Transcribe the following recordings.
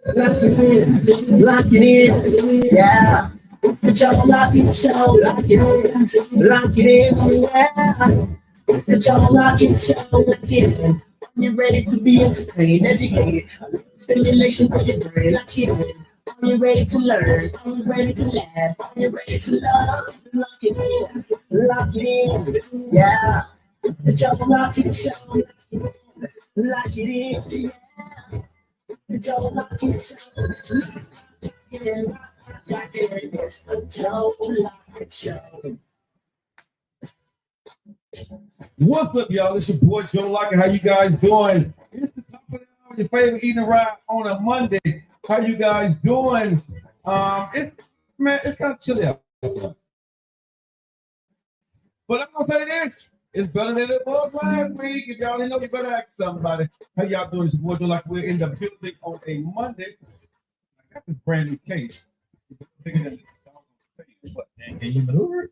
Lock it in, lock it in, yeah. It's the Joe Lockett Show, lock it in, lock it in, yeah. It's the Joe Lockett Show, lock it in. You ready to be entertained, educated? A little stimulation for your brain, lock it in. Are you ready to learn? Are you ready to laugh? Are you ready to love? Lock it in, lock it in, yeah. The Joe Lockett Show, lock it in, yeah. The Joe Lockett Show, yeah. Lock it in, it's the Joe Lockett Show. What's up, y'all? It's your boy Joe Lockett. How you guys doing? It's the top of the hour, your favorite eating ride on a Monday. How you guys doing? It's kind of chilly out. But I'm gonna say this: it's better than it was last week. If y'all didn't know, you better ask somebody. How y'all doing? It's your boy Joe Lockett. We're in the building on a Monday. I got this brand new case. But can you maneuver it?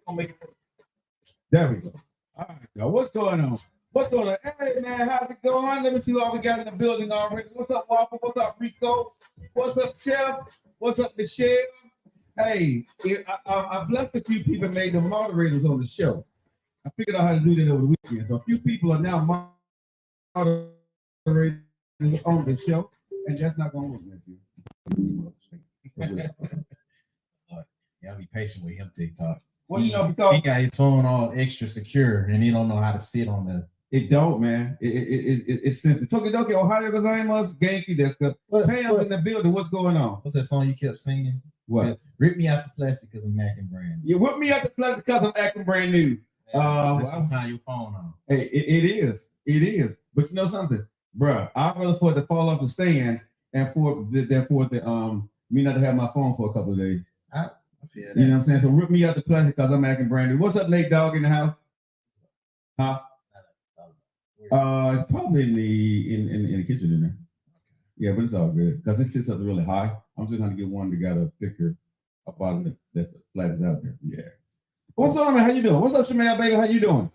Gonna make it work. There we go. All right, y'all. What's going on? What's going on? Hey, man, how's it going? Let me see what we got in the building already. What's up, Waffle? What's up, Rico? What's up, Chef? What's up, Michelle? Hey, I blessed a few people, made them moderators on the show. I figured out how to do that over the weekend. So a few people are now moderators on the show, and that's not going to work, Matthew. Y'all be patient with him, TikTok. Well, you know, because he got his phone all extra secure, and he don't know how to sit on the. It don't, man. It's sensitive. Tokidoki, Ohio gozaimasu, Genki desu. Tam's in the building. What's going on? What's that song you kept singing? What? Rip me out the plastic because I'm acting brand new. You whip me out the plastic because I'm acting brand new. Sometimes your phone on. Hey, it is. But you know something, bruh? I'd rather for it to fall off the stand and for me not to have my phone for a couple of days. You know what I'm saying? So rip me out the plastic because I'm acting brand new. What's up, Nate Dogg in the house? Huh? It's probably in the kitchen in there. Yeah, but it's all good because it sits up really high. I'm just gonna get one that got a thicker bottom that flattens out there. Yeah. What's going on, man? How you doing? What's up, Shamaya baby? How you doing?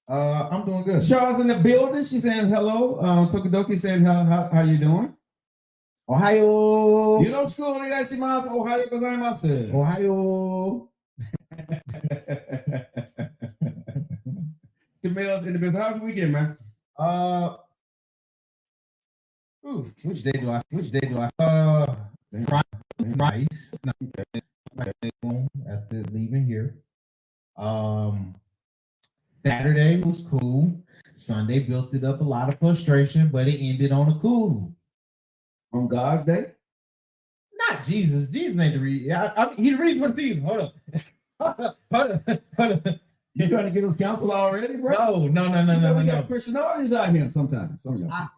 I'm doing good. Charles in the building. She's saying hello. Tokidoki saying how you doing? Ohio. You know school, onegaishimasu. Ohio gozaimasu. Ohio. Jamel's in the business. How's the weekend, man? Which day do I? Rice. After leaving here. Saturday was cool. Sunday built it up a lot of frustration, but it ended on a cool. On God's day? Not Jesus. Jesus ain't the reason. He's the reason for the season. Hold up. You trying to get us counsel already, bro? No. We got Christian audience out here sometimes.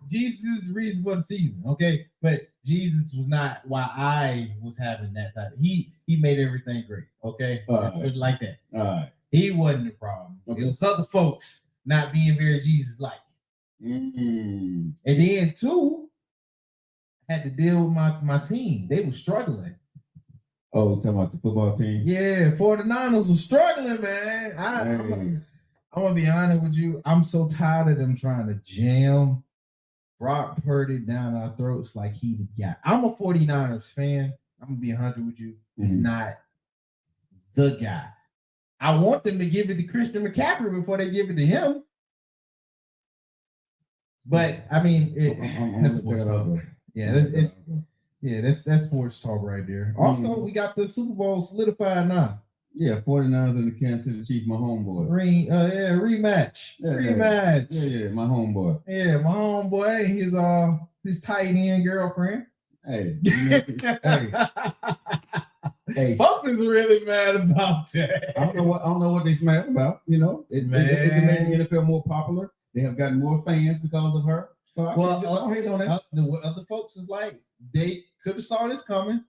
Jesus is the reason for the season, okay? But Jesus was not why I was having that type. He made everything great, okay? Let's put it like that. All right. He wasn't the problem. Okay. It was other folks not being very Jesus-like. Mm-hmm. And then two, I had to deal with my team. They were struggling. Oh, you're talking about the football team? Yeah, 49ers were struggling, man. I'm gonna be honest with you. I'm so tired of them trying to jam Brock Purdy down our throats like he the guy. I'm a 49ers fan. I'm gonna be 100 with you. He's not the guy. I want them to give it to Christian McCaffrey before they give it to him. But I mean, that's sports talk. Yeah, that's sports talk right there. Also, we got the Super Bowl solidified now. Yeah, 49ers and the Kansas City Chiefs, my homeboy. Rematch. Rematch. Yeah, my homeboy. Yeah, my homeboy. His tight end girlfriend. Hey. Hey. Boston's really mad about that. I don't know what they're mad about. You know, it made the NFL more popular. They have gotten more fans because of her. So I don't hate on that. What other folks is like, they could have saw this coming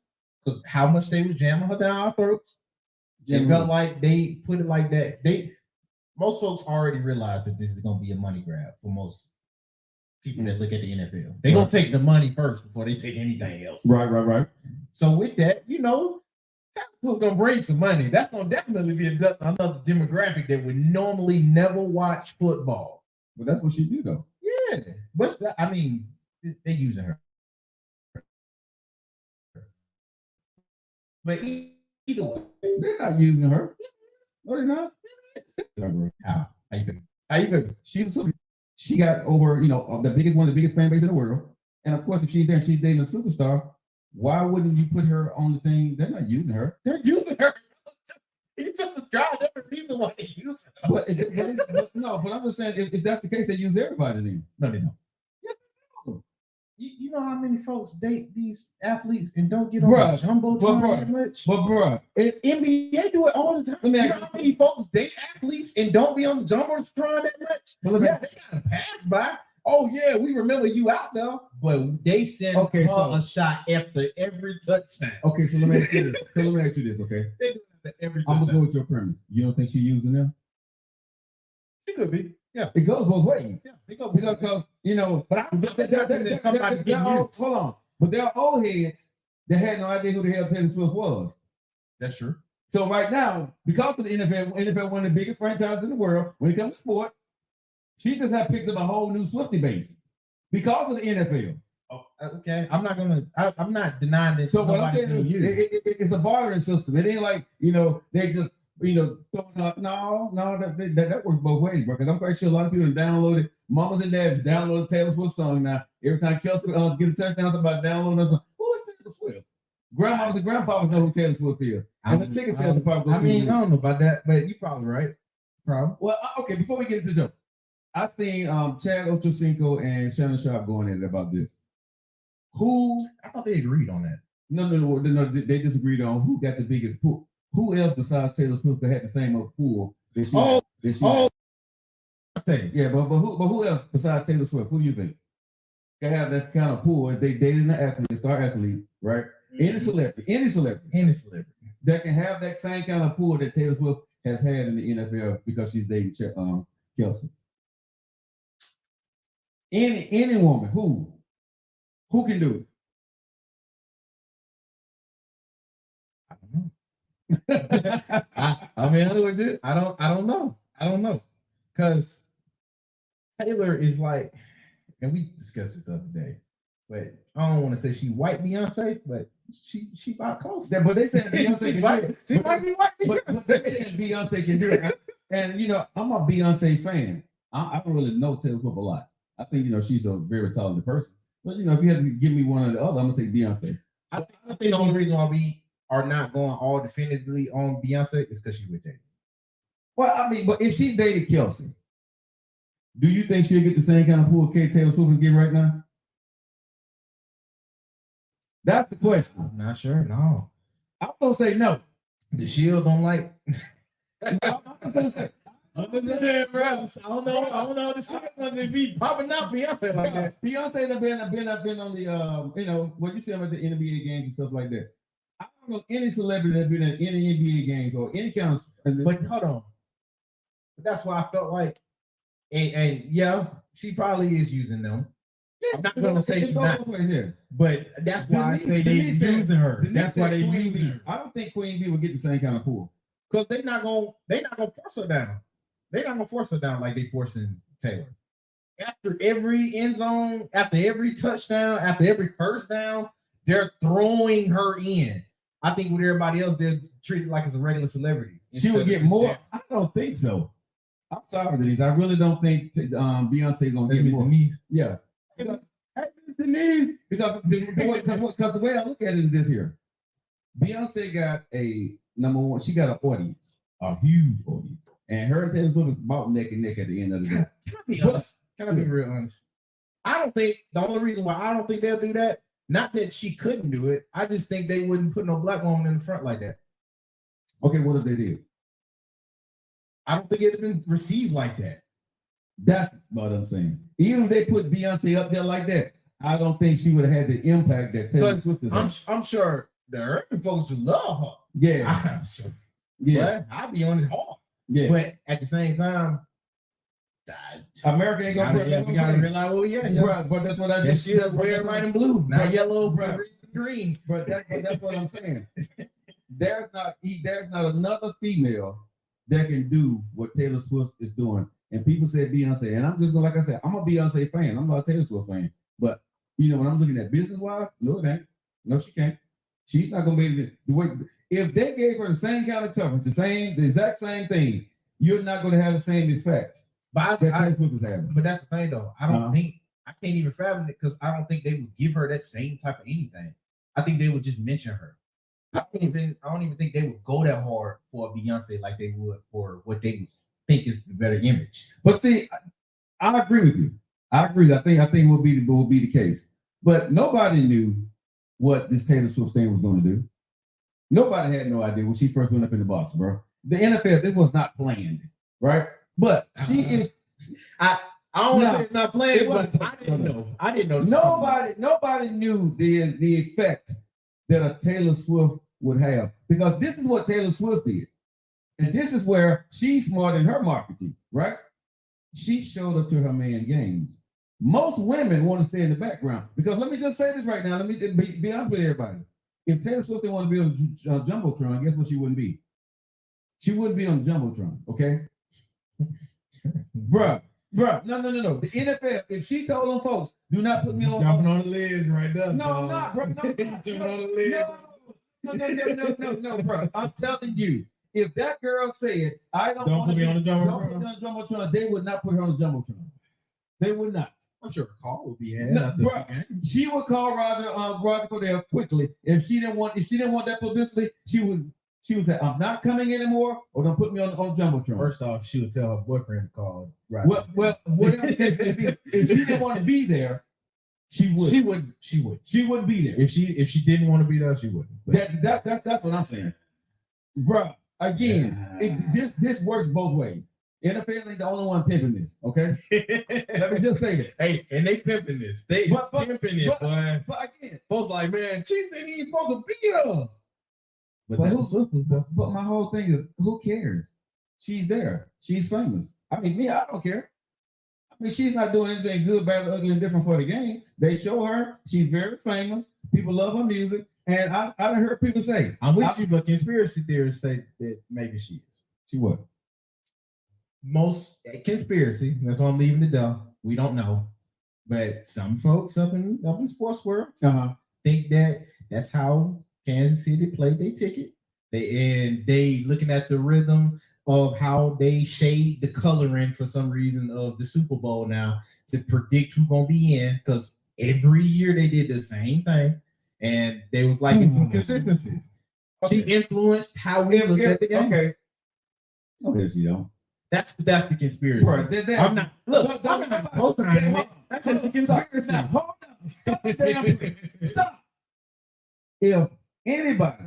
because how much they was jamming her down our throats. It felt like they put it like that. Most folks already realized that this is going to be a money grab for most people that look at the NFL. They're going to take the money first before they take anything else. Right. So with that, that's going to bring some money. That's going to definitely be another demographic that would normally never watch football. But that's what she do, though. Yeah, but I mean, they using her. But either way, They're not using her. No, they're not. how you feel? How you feel? She got over, one of the biggest fan base in the world. And of course, if she's there and she's dating a superstar, why wouldn't you put her on the thing? They're not using her. They're using her. You just described every reason why they use her. But I'm just saying, if that's the case, they use everybody then. No, they don't. Yes, they don't. You know how many folks date these athletes and don't get on the jumbotron that much? But bro, NBA do it all the time. You know how many folks date athletes and don't be on the jumbotron that much? They gotta pass by. Oh yeah, we remember you out there, but they send a shot after every touchdown. Okay, so let me ask you this. Okay, I'm gonna go with your premise. You don't think she's using them? She could be. Yeah, it goes both ways. Yeah, it goes because hold on. But there are old heads that had no idea who the hell Taylor Swift was. That's true. So right now, because of the NFL one of the biggest franchises in the world when it comes to sports, she just have picked up a whole new Swiftie base because of the NFL. Oh, okay. I'm not denying this. So what I'm saying is it's a bartering system. It ain't like, they just, throwing up. No, that works both ways, bro. Because I'm quite sure a lot of people have downloaded, mamas and dads downloaded Taylor Swift song now. Every time Kelsey get a touchdown, it's about downloading a song. Who is Taylor Swift? Grandmas and grandfathers know who Taylor Swift is. And the ticket sales are probably. I don't know about that, but you're probably right. Probably. Well, okay, before we get into the show, I seen Chad Ochocinco and Shannon Sharp going at it about this. I thought they agreed on that. No, they disagreed on who got the biggest pool. Who else besides Taylor Swift had the same pool that she had? Yeah, but who else besides Taylor Swift? Who do you think can have that kind of pool if they dated an athlete, star athlete, right? Mm-hmm. Any celebrity that can have that same kind of pool that Taylor Swift has had in the NFL because she's dating Kelsey. Any woman who can do it? I mean, I don't know, because Taylor is like, and we discussed this the other day, but I don't want to say she white Beyonce, but she about close. Yeah, but they said Beyonce she might be white. But Beyonce can do it, and I'm a Beyonce fan. I don't really know Taylor Swift a lot. I think she's a very talented person, but if you had to give me one or the other, I'm gonna take Beyonce. I think the only reason why we are not going all definitively on Beyonce is because she's with Jay. Well, I mean, but if she dated Kelsey, do you think she'll get the same kind of pool Taylor Swift is getting right now? That's the question. I'm not sure. No, I'm gonna say no. The Shield don't like. I'm gonna say. I don't know. The Shield doesn't be popping out Beyonce like that. Beyonce have been on the when you see them at the NBA games and stuff like that. I don't know any celebrity that's been at any NBA games or any kind of. But hold on. That's why I felt like, and yeah, she probably is using them. I'm not gonna say she's not, but that's why I say they're using her. That's why they're using her. I don't think Queen Bee will get the same kind of pool because they're not gonna force her down. They're not gonna force her down like they forcing Taylor. After every end zone, after every touchdown, after every first down, they're throwing her in. I think with everybody else, they're treated like it's a regular celebrity. She would get more. I don't think so. I'm sorry, Denise. I really don't think Beyonce gonna get more. Denise. Yeah. Denise. Because the way I look at it is this here. Beyonce got a number one. She got an audience, a huge audience, and her and Taylor Swift is about neck and neck at the end of the day. Can I be real honest? I don't think the only reason why I don't think they'll do that. Not that she couldn't do it. I just think they wouldn't put no black woman in the front like that. Okay, what if they did? I don't think it'd have been received like that. That's what I'm saying. Even if they put Beyonce up there like that, I don't think she would have had the impact that Taylor Swift is. I'm sure the urban folks would love her. Yeah. I'm sure. Yeah. I'd be on it hard. Yeah. But at the same time, America ain't gonna we gotta realize, well, yeah. But that's what I just said. Red, white, and blue, not yellow, green. But that's what I'm saying. There's not another female that can do what Taylor Swift is doing and people said Beyonce, and I'm just like I said, I'm a Beyonce fan. I'm not a Taylor Swift fan. But when I'm looking at business wise, no, it ain't. No, she can't. She's not gonna be able to the way. If they gave her the same kind of coverage, the exact same thing, you're not gonna have the same effect. But Taylor Swift was having. But that's the thing, though. I don't think I can't even fathom it because I don't think they would give her that same type of anything. I think they would just mention her. I don't even think they would go that hard for a Beyonce like they would for what they would think is the better image. But see, I agree with you. I agree. I think it will be the case. But nobody knew what this Taylor Swift thing was going to do. Nobody had no idea when she first went up in the box, bro. The NFL, this was not planned, right? But she is. I don't want to say it's not planned, but I didn't know. I didn't know. Nobody knew the effect that a Taylor Swift would have, because this is what Taylor Swift did, and this is where she's smart in her marketing, right? She showed up to her man games. Most women want to stay in the background because let me just say this right now. Let me be honest with everybody. If Taylor Swift didn't want to be on Jumbotron, guess what she wouldn't be? She wouldn't be on Jumbotron, okay? Bruh, no. The NFL, if she told them folks, do not put me on. Jumping on the ledge right there. No, I'm not, bro. No, jumping on the ledge. No, bro. I'm telling you, if that girl said, I don't put me on the Jumbotron, they would not put her on the Jumbotron. They would not. I'm sure a call would be had. She would call Roger Cordell quickly. If she didn't want that publicity, she would say, I'm not coming anymore, or don't put me on Jumbotron. First off, she would tell her boyfriend to call. Right. Well, if she didn't want to be there, she would. She wouldn't be there. If she didn't want to be there, she wouldn't. That's what I'm saying, bro. Again, this works both ways. NFL ain't the only one pimping this, okay? Let me just say that. Hey, and they pimping this. They pimping it, boy. But again, folks like, man, Chiefs ain't even supposed to be here. But my whole thing is, who cares? She's there. She's famous. I mean, I don't care. I mean, she's not doing anything good, bad, ugly, and different for the game. They show her. She's very famous. People love her music. And I heard people say, I'm with you, but conspiracy theorists say that maybe she is. She what? Most conspiracy. That's why I'm leaving it down. We don't know. But some folks up in sports world think that that's how Kansas City played their ticket. They looking at the rhythm of how they shade the coloring for some reason of the Super Bowl now to predict who's gonna be in, because every year they did the same thing, and they was liking some consistencies. Okay. She influenced how we look at the game. Okay. Okay, she don't. That's the conspiracy. Right. I'm not. Look, I'm not co-signing it. That's the conspiracy. Hold on. Stop. If anybody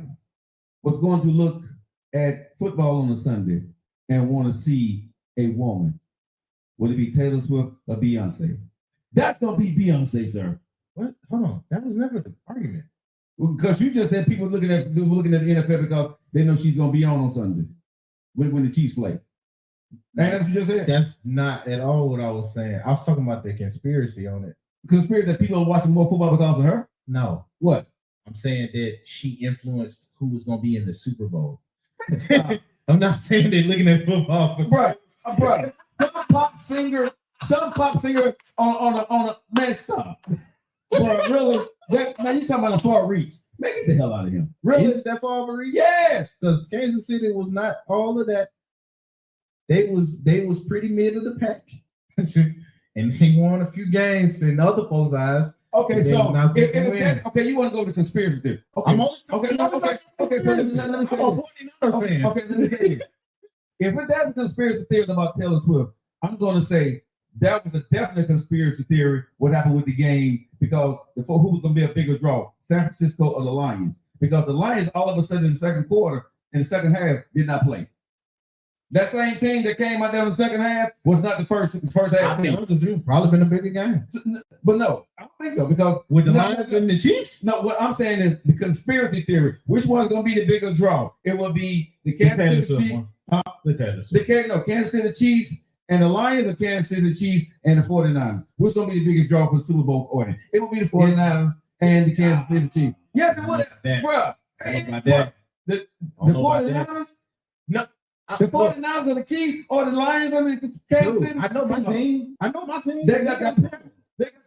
was going to look at football on a Sunday and want to see a woman, would it be Taylor Swift or Beyonce? That's going to be Beyonce, sir. What? Hold on. That was never the argument. Because you just said people looking at the NFL because they know she's going to be on Sunday when the Chiefs play. And that's what you just said. That's not at all what I was saying. I was talking about the conspiracy on it. Conspiracy that people are watching more football because of her? No. What? I'm saying that she influenced who was going to be in the Super Bowl. I'm not saying they're looking at football. Bro. Some pop singer on a man, stop. Bro, really? Now you talking about a far reach. Man, get the hell out of him. Really? Is it that far of a reach? Yes. Because Kansas City was not all of that. They was pretty mid of the pack. And they won a few games in other folks' eyes. Okay, so you want to go to conspiracy theory? Okay, I'm only okay. Let me say if that's a conspiracy theory about Taylor Swift, I'm going to say that was a definite conspiracy theory. What happened with the game? Because who was going to be a bigger draw, San Francisco or the Lions? Because the Lions all of a sudden in the second quarter, in the second half, did not play. That same team that came out there in the second half was not the first half team. Probably been a bigger game. But no, I don't think so, because with the Lions and the Chiefs? No, what I'm saying is the conspiracy theory. Which one's going to be the bigger draw? It will be the Kansas City Chiefs. Kansas City Chiefs and the Lions, or Kansas City Chiefs and the 49ers. Which is going to be the biggest draw for the Super Bowl audience? It will be the 49ers and the Kansas City Chiefs. Yes, it would. Bro. About that. The 49ers? No. The 49ers or the Chiefs or the Lions or the Kansas City. I know my team. They got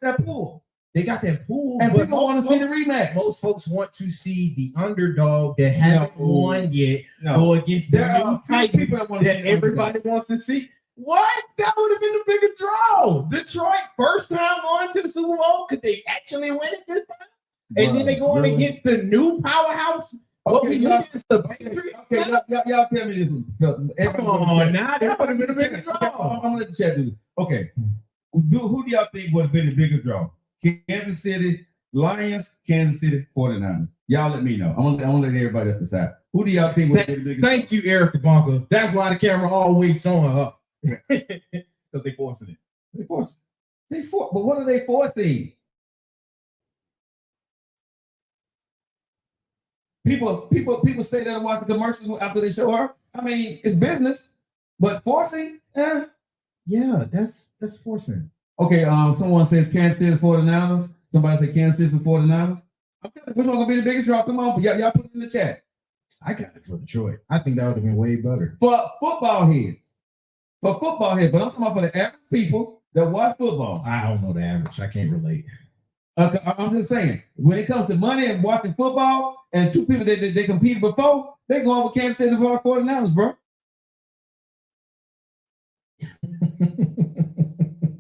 that pool. They got that pool. And people want to see the rematch. Most folks want to see the underdog that hasn't won yet go against the new Titan that everybody wants to see. What? That would have been the bigger draw. Detroit, first time going to the Super Bowl. Could they actually win it this time? And then they going against the new powerhouse. Okay, y'all tell me this one. Come on, now that would have been a bigger draw. I'm gonna let the chat do it. Okay, who do y'all think would have been the bigger draw? Kansas City Lions, Kansas City 49ers. Y'all let me know. I'm gonna let everybody else decide. Who do y'all think would have been the bigger? Thank you, Erica Bonka. That's why the camera always showing up. Because they forcing it. But what are they forcing? People stay there and watch the commercials after they show her. I mean, it's business, but forcing, yeah, that's forcing. Okay, someone says Kansas City 49ers. Somebody say Kansas City 49ers. Okay, which one's gonna be the biggest draw? Come on, y'all put it in the chat. I got it for Detroit. I think that would have been way better. For football heads, but I'm talking about for the average people that watch football. I don't know the average. I can't relate. I'm just saying, when it comes to money and watching football, and two people that they competed before, they go with Kansas City 49ers, bro.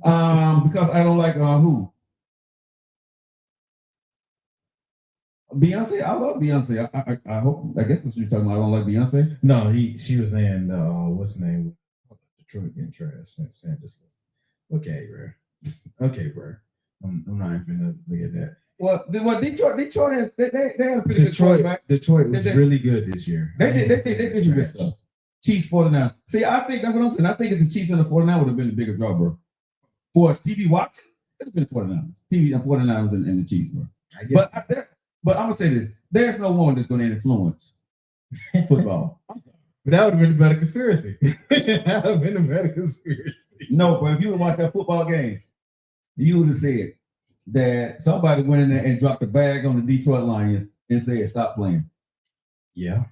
Because I don't like who? Beyonce. I love Beyonce. I hope. I guess that's what you're talking about. I don't like Beyonce. No, she was in what's the name? Detroit getting trash. Sanders. Okay, bro. I'm not even gonna look at that. Well, Detroit has they had a pretty good quarterback. Detroit was really good this year. They did good stuff. Chiefs 49. See, I think that's what I'm saying. I think if the Chiefs and the 49 would have been the bigger draw, bro. For TV watching, it would have been the 49ers. TV and 49ers and the Chiefs, bro. I guess. But I'm gonna say this: there's no one that's gonna influence football. But that would have been a better conspiracy. No, but if you would watch that football game, you would have said that somebody went in there and dropped a bag on the Detroit Lions and said, "Stop playing." Yeah,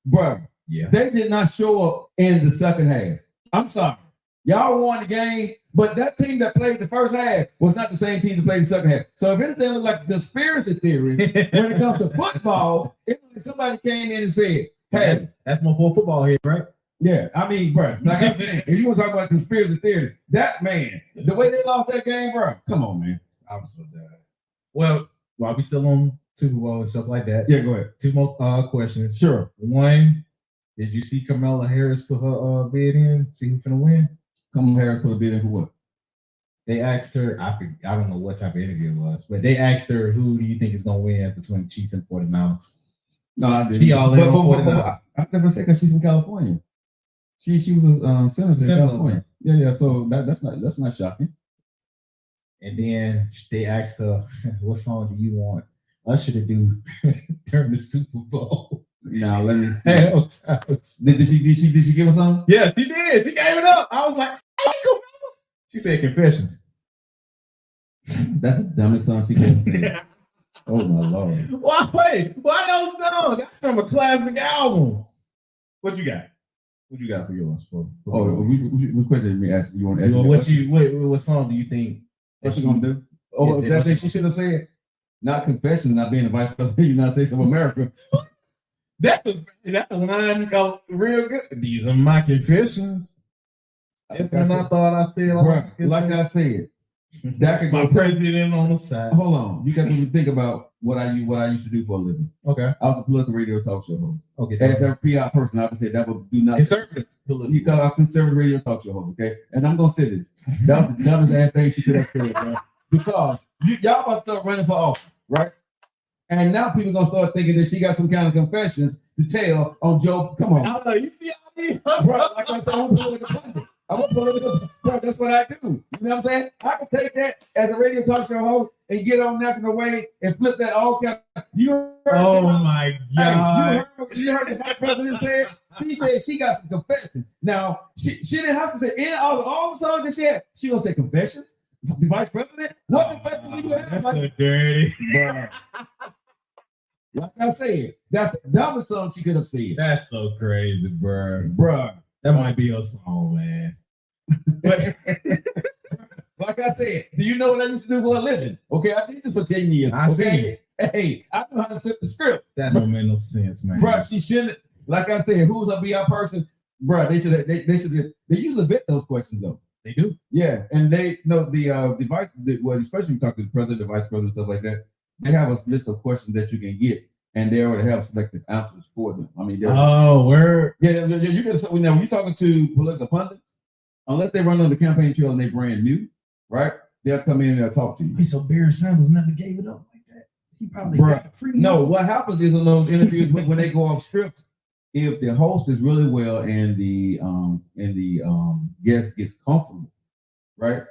bro. Yeah, they did not show up in the second half. I'm sorry, y'all won the game, but that team that played the first half was not the same team that played the second half. So if anything looked like a conspiracy theory when it comes to football, it's like somebody came in and said, "Hey, that's more for football here, right?" Yeah, I mean, bro, like I'm saying, if you want to talk about conspiracy theory, that man, the way they lost that game, bro, come on, man. I'm so dead. Well, while we still on Super Bowl and stuff like that, yeah, go ahead. Two more questions. Sure. One, did you see Kamala Harris put her bid in? See who's gonna win? Kamala Harris put a bid in for what? They asked her. I don't know what type of interview it was, but they asked her, "Who do you think is gonna win between the Chiefs and 49ers?" No, I didn't. She all in on 49ers. I never said because she's from California. She was a senator in California. Yeah. So that's not shocking. And then they asked her, "What song do you want Usher to do during the Super Bowl?" Now let me. Hell, did she give us something? Yeah, she did. She gave it up. I was like, "Hey, come on." She said Confessions. That's the dumbest song she could. Oh my Lord. Why those dumb? That's from a classic album. What you got? What you got for yours? What question did me ask? You want to ask what song do you think? What's she gonna do? Oh, that thing she should have said. Not confession, not being the vice president of the United States of America. That's a line go real good. These are my confessions. That's when I thought I said, like I said, that could my president on the side. Hold on, you got to think about what I used to do for a living. Okay, I was a political radio talk show host. Okay, as a PR person, I would say that would do not conservative. You got a conservative radio talk show host. Okay, and I'm gonna say this: that was the dumbest ass thing she could have said, bro. Because y'all about to start running for office, right? And now people gonna start thinking that she got some kind of confessions to tell on Joe. Come on, you see how I mean? Bro, like I said, I'm a political pundit. I'm a political, bro. That's what I do. You know what I'm saying? I can take that as a radio talk show host and get on national wave and flip that all kind. You heard? Oh my God! Hey, you heard the vice president said? She said she got some confessions. Now she didn't have to say in all the songs that she had. She gonna say confessions. The vice president? What confessions do you have? That's so dirty, bro. Like I said, that's the dumbest song she could have said. That's so crazy, bro. Bruh. That might be a song, man. But like I said, do you know what I used to do for a living? Okay, I did this for 10 years. I see. Okay? Hey, I know how to flip the script. That don't make no sense, man. Bro, she shouldn't. Like I said, who's a BR person? Bro, they should. They usually vet those questions though. They do. Yeah, and they know the device. Well, especially when you talk to the president, the vice president, stuff like that. They have a list of questions that you can get, and they already have selected answers for them. I mean, word. Yeah, you can. When you're talking to political pundits, unless they run on the campaign trail and they brand new, right? They'll come in and they'll talk to you. Hey, so Barry Sanders never gave it up like that. He probably got no. What happens is in those interviews when they go off script, if the host is really well and the guest gets comfortable, right?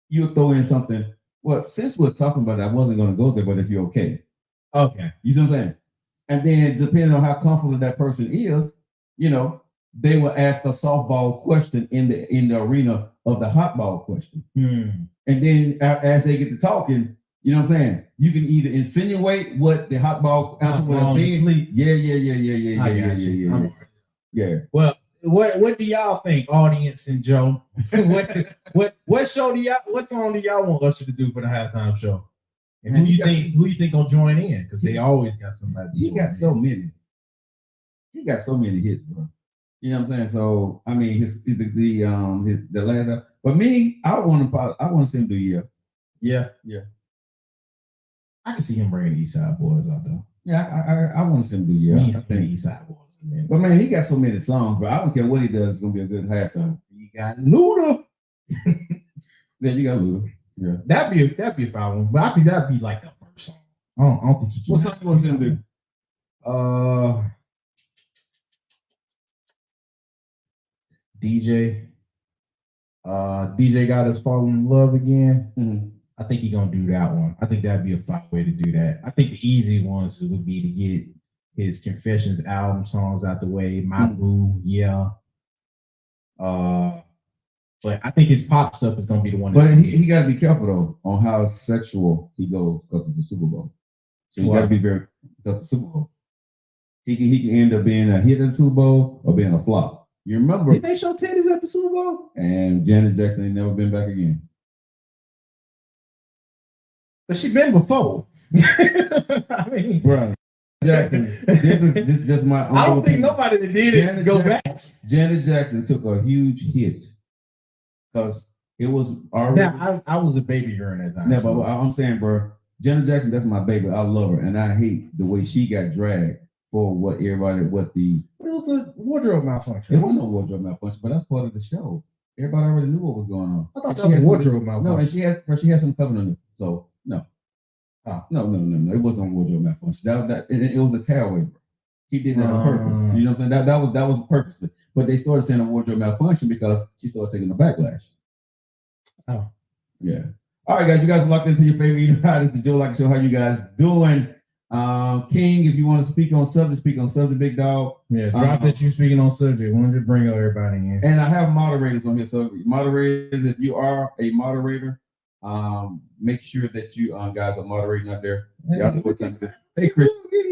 You'll throw in something. Well, since we're talking about it, I wasn't going to go there, but if you're okay, you see what I'm saying? And then depending on how comfortable that person is, they will ask a softball question in the arena of the hot ball question. And then as they get to talking, you know what I'm saying? You can either insinuate what the hot ball answer will be. Yeah. Well, what do y'all think, audience and Joe? what show what song do y'all want Usher to do for the halftime show? And who you think gonna join in? Because they always got somebody. He got so many. He got so many hits, bro. You know what I'm saying? So I mean, the last. But me, I want to see him do Yeah. I can see him bringing the East Side Boys out though. Yeah, I want to see him do I think East Side Boys. Man. But man, he got so many songs, bro. I don't care what he does, it's gonna be a good halftime. You got Luda. Yeah, you got Luda. Yeah, that'd be a fine one. But I think that'd be like the first song. I don't think you can. What song you want to see him do? DJ got us falling in love again. Mm-hmm. I think he's gonna do that one. I think that'd be a fine way to do that. I think the easy ones would be to get his Confessions album songs out the way. My Boo, yeah. But I think his pop stuff is gonna be the one. But he got to be careful though on how sexual he goes because of the Super Bowl. So you got to be very because of the Super Bowl. He can end up being a hit at the Super Bowl or being a flop. You remember? Did they show titties at the Super Bowl? And Janet Jackson ain't never been back again. But she been before. I mean, bro. Jackson, this is just my. I don't think nobody that did it go back. Janet Jackson took a huge hit because it was already. Now, I was a baby during that time. No, but I'm saying, bro, Janet Jackson, that's my baby. I love her, and I hate the way she got dragged for what everybody, But it was a wardrobe malfunction. It wasn't no wardrobe malfunction, but that's part of the show. Everybody already knew what was going on. I thought that was wardrobe malfunction. No, and she has some covenant. So no. No. It wasn't no wardrobe malfunction. It was a tearaway, bro. He did that on purpose. You know what I'm saying? That was purposely. But they started saying a wardrobe malfunction because she started taking the backlash. Oh. Yeah. All right, guys. You guys are locked into your favorite eating pod. It's the Joe Lockett Show. How you guys doing? King, if you want to speak on subject, big dog. Yeah, drop that you speaking on subject. Wanted to bring everybody in. And I have moderators on here. So moderators, if you are a moderator, make sure that you guys are moderating out there. Y'all know what time it is. Hey, Chris.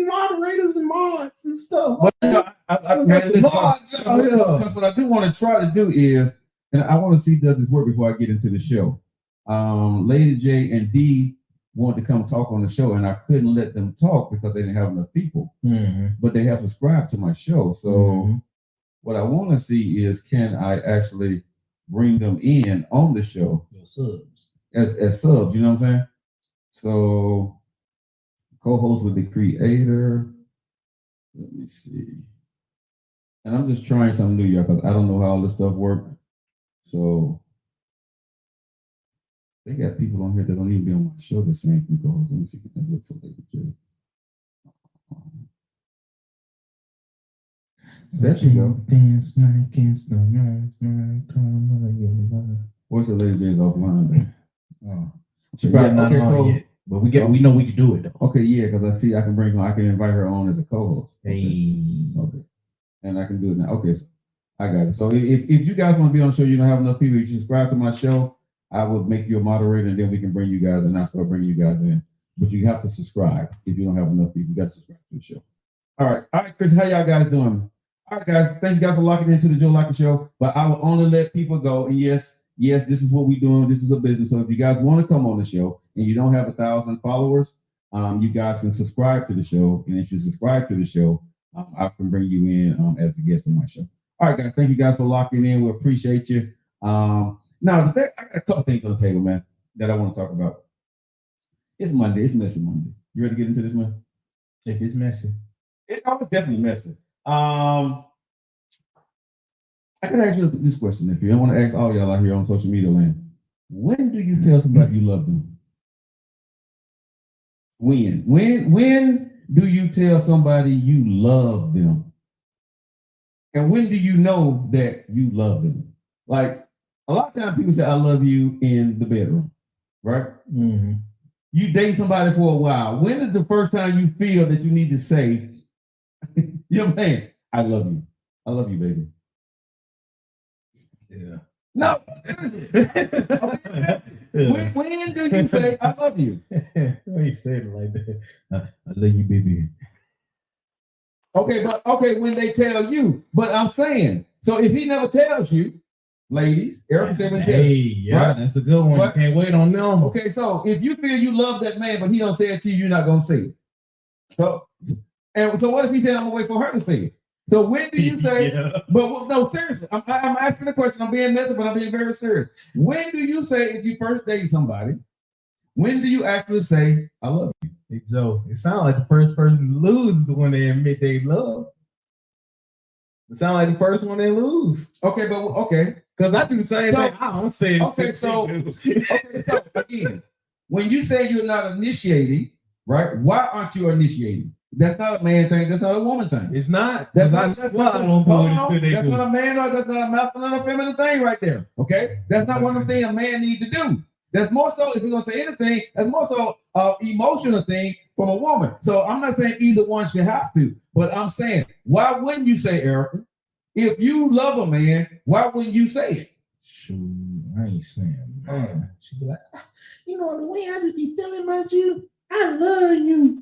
Moderators and mods and stuff. But because what I do want to try to do is, and I want to see does this work before I get into the show. Lady J and D wanted to come talk on the show, and I couldn't let them talk because they didn't have enough people. Mm-hmm. But they have subscribed to my show. So what I want to see is, can I actually bring them in on the show? Your subs. As subs, you know what I'm saying? So co-host with the creator. Let me see. And I'm just trying something new, y'all, because I don't know how all this stuff works. So they got people on here that don't even be on my show that's saying co-host. Let me see if I can look for Lady J. There she go. What's the Lady J's offline there? Oh, she probably not on yet, but we know we can do it though. Okay, yeah, because I see I can invite her on as a co-host. Okay, and I can do it now. Okay, so I got it. So if you guys want to be on the show, you don't have enough people, you subscribe to my show. I will make you a moderator, and then we can bring you guys, and I start bringing you guys in. But you have to subscribe if you don't have enough people. You got to subscribe to the show. All right, Chris, how y'all guys doing? All right, guys. Thank you guys for locking into the Joe Lockett Show. But I will only let people go. And yes, this is what we're doing. This is a business. So if you guys want to come on the show and you don't have 1,000 followers, you guys can subscribe to the show. And if you subscribe to the show, I can bring you in as a guest on my show. All right, guys. Thank you guys for locking in. We appreciate you. Now, I got a couple things on the table, man, that I want to talk about. It's Monday. It's messy Monday. You ready to get into this, man? If it's messy. It's definitely messy. I can ask you this question. If you don't want to ask all y'all out here on social media land, when do you tell somebody you love them? When do you tell somebody you love them? And when do you know that you love them? Like a lot of times people say, I love you in the bedroom, right? Mm-hmm. You date somebody for a while. When is the first time you feel that you need to say, you know what I'm saying? I love you. I love you, baby. Yeah. No. When do you say I love you? When you say it like that, I love you, baby. Okay, when they tell you. But I'm saying, so if he never tells you, ladies, Eric said when hey, yeah, right? That's a good one. You can't wait on them. Okay, so if you feel you love that man, but he don't say it to you, you're not gonna say it. So what if he said I'm gonna wait for her to say it? So when do you say? But no, seriously, I'm asking the question. I'm being messy, but I'm being very serious. When do you say if you first date somebody? When do you actually say I love you? Hey Joe, it sounds like the first person to lose is the one they admit they love. It sounds like the first one they lose. Okay, because I do the same thing. I don't say it. Okay, so again, when you say you're not initiating, right? Why aren't you initiating? That's not a man thing. That's not a woman thing. It's not. That's not a man or that's not a masculine or feminine thing right there. Okay, that's not one of the things a man needs to do. That's more so, if you're gonna say anything, that's more so an emotional thing from a woman. So I'm not saying either one should have to, but I'm saying, why wouldn't you say, Erica? If you love a man, why wouldn't you say it? Shoot, I ain't saying, man. She'd be like, the way I just be feeling about you, I love you.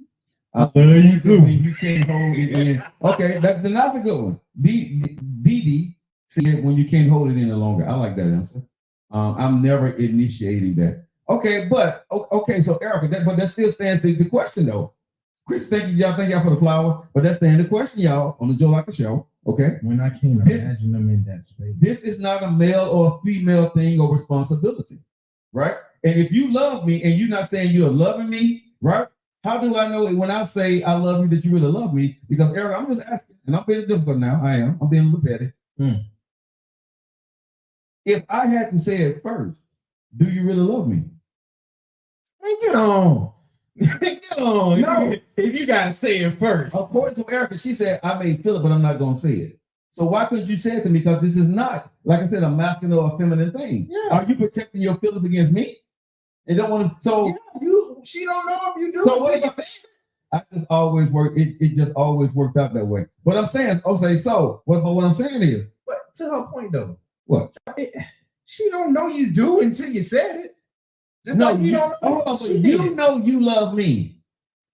I love you too. You can't hold it in. Okay, that's a good one. Dee said when you can't hold it in no longer. I like that answer. I'm never initiating that. Okay, so Erica, but that still stands the question though. Chris, thank y'all for the flower, but that stands the question, y'all, on the Joe Lockett Show. Okay, when I can't imagine them in that space. This is not a male or a female thing or responsibility, right? And if you love me and you're not saying you're loving me, right? How do I know when I say I love you that you really love me? Because Eric, I'm just asking, and I'm being difficult now. I'm being a little petty. If I had to say it first, do you really love me? Get on. No, if you gotta say it first. According to Erica, she said I may feel it, but I'm not gonna say it. So why couldn't you say it to me? Because this is not, like I said, a masculine or a feminine thing. Yeah. Are you protecting your feelings against me? And don't want to. So she don't know if you do. So what if I just always work? It just always worked out that way. But I'm saying, so what I'm saying is, but to her point though, what she don't know you do until you said it. Just no, like you don't know. You know you love me,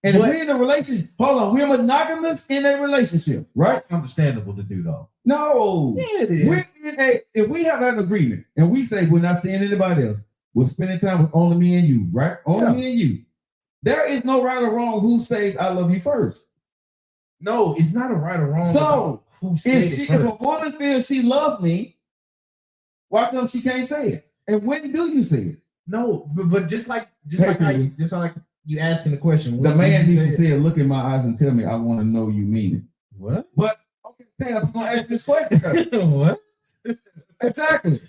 and if we're in a relationship, we're monogamous in a relationship, right? That's understandable to do though. No, yeah, it is. If we have an agreement and we say we're not seeing anybody else, we're spending time with only me and you, right? Only me and you. There is no right or wrong who says I love you first. No, it's not a right or wrong. So if a woman feels she loves me, why come she can't say it? And when do you say it? No, but just like you asking the question. The man needs to say it, look in my eyes and tell me I want to know you mean it. What? But okay, I'm gonna ask this question. What? Exactly.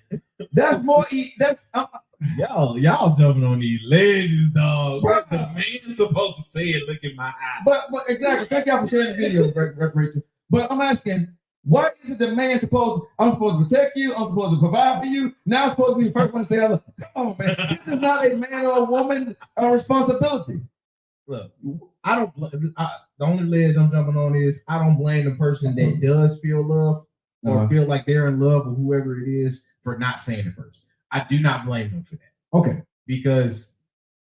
That's more. Y'all jumping on these legends, dog. Right. The man's supposed to say it, look in my eyes. But exactly. Thank y'all for sharing the video, Rachel. But I'm asking, what is it the man supposed? I'm supposed to protect you. I'm supposed to provide for you. Now I'm supposed to be the first one to say, "Come on, man. This is not a man or a woman responsibility." Look, the only ledge I'm jumping on is I don't blame the person that does feel love or feel like they're in love with whoever it is for not saying it first. I do not blame them for that. Okay. Because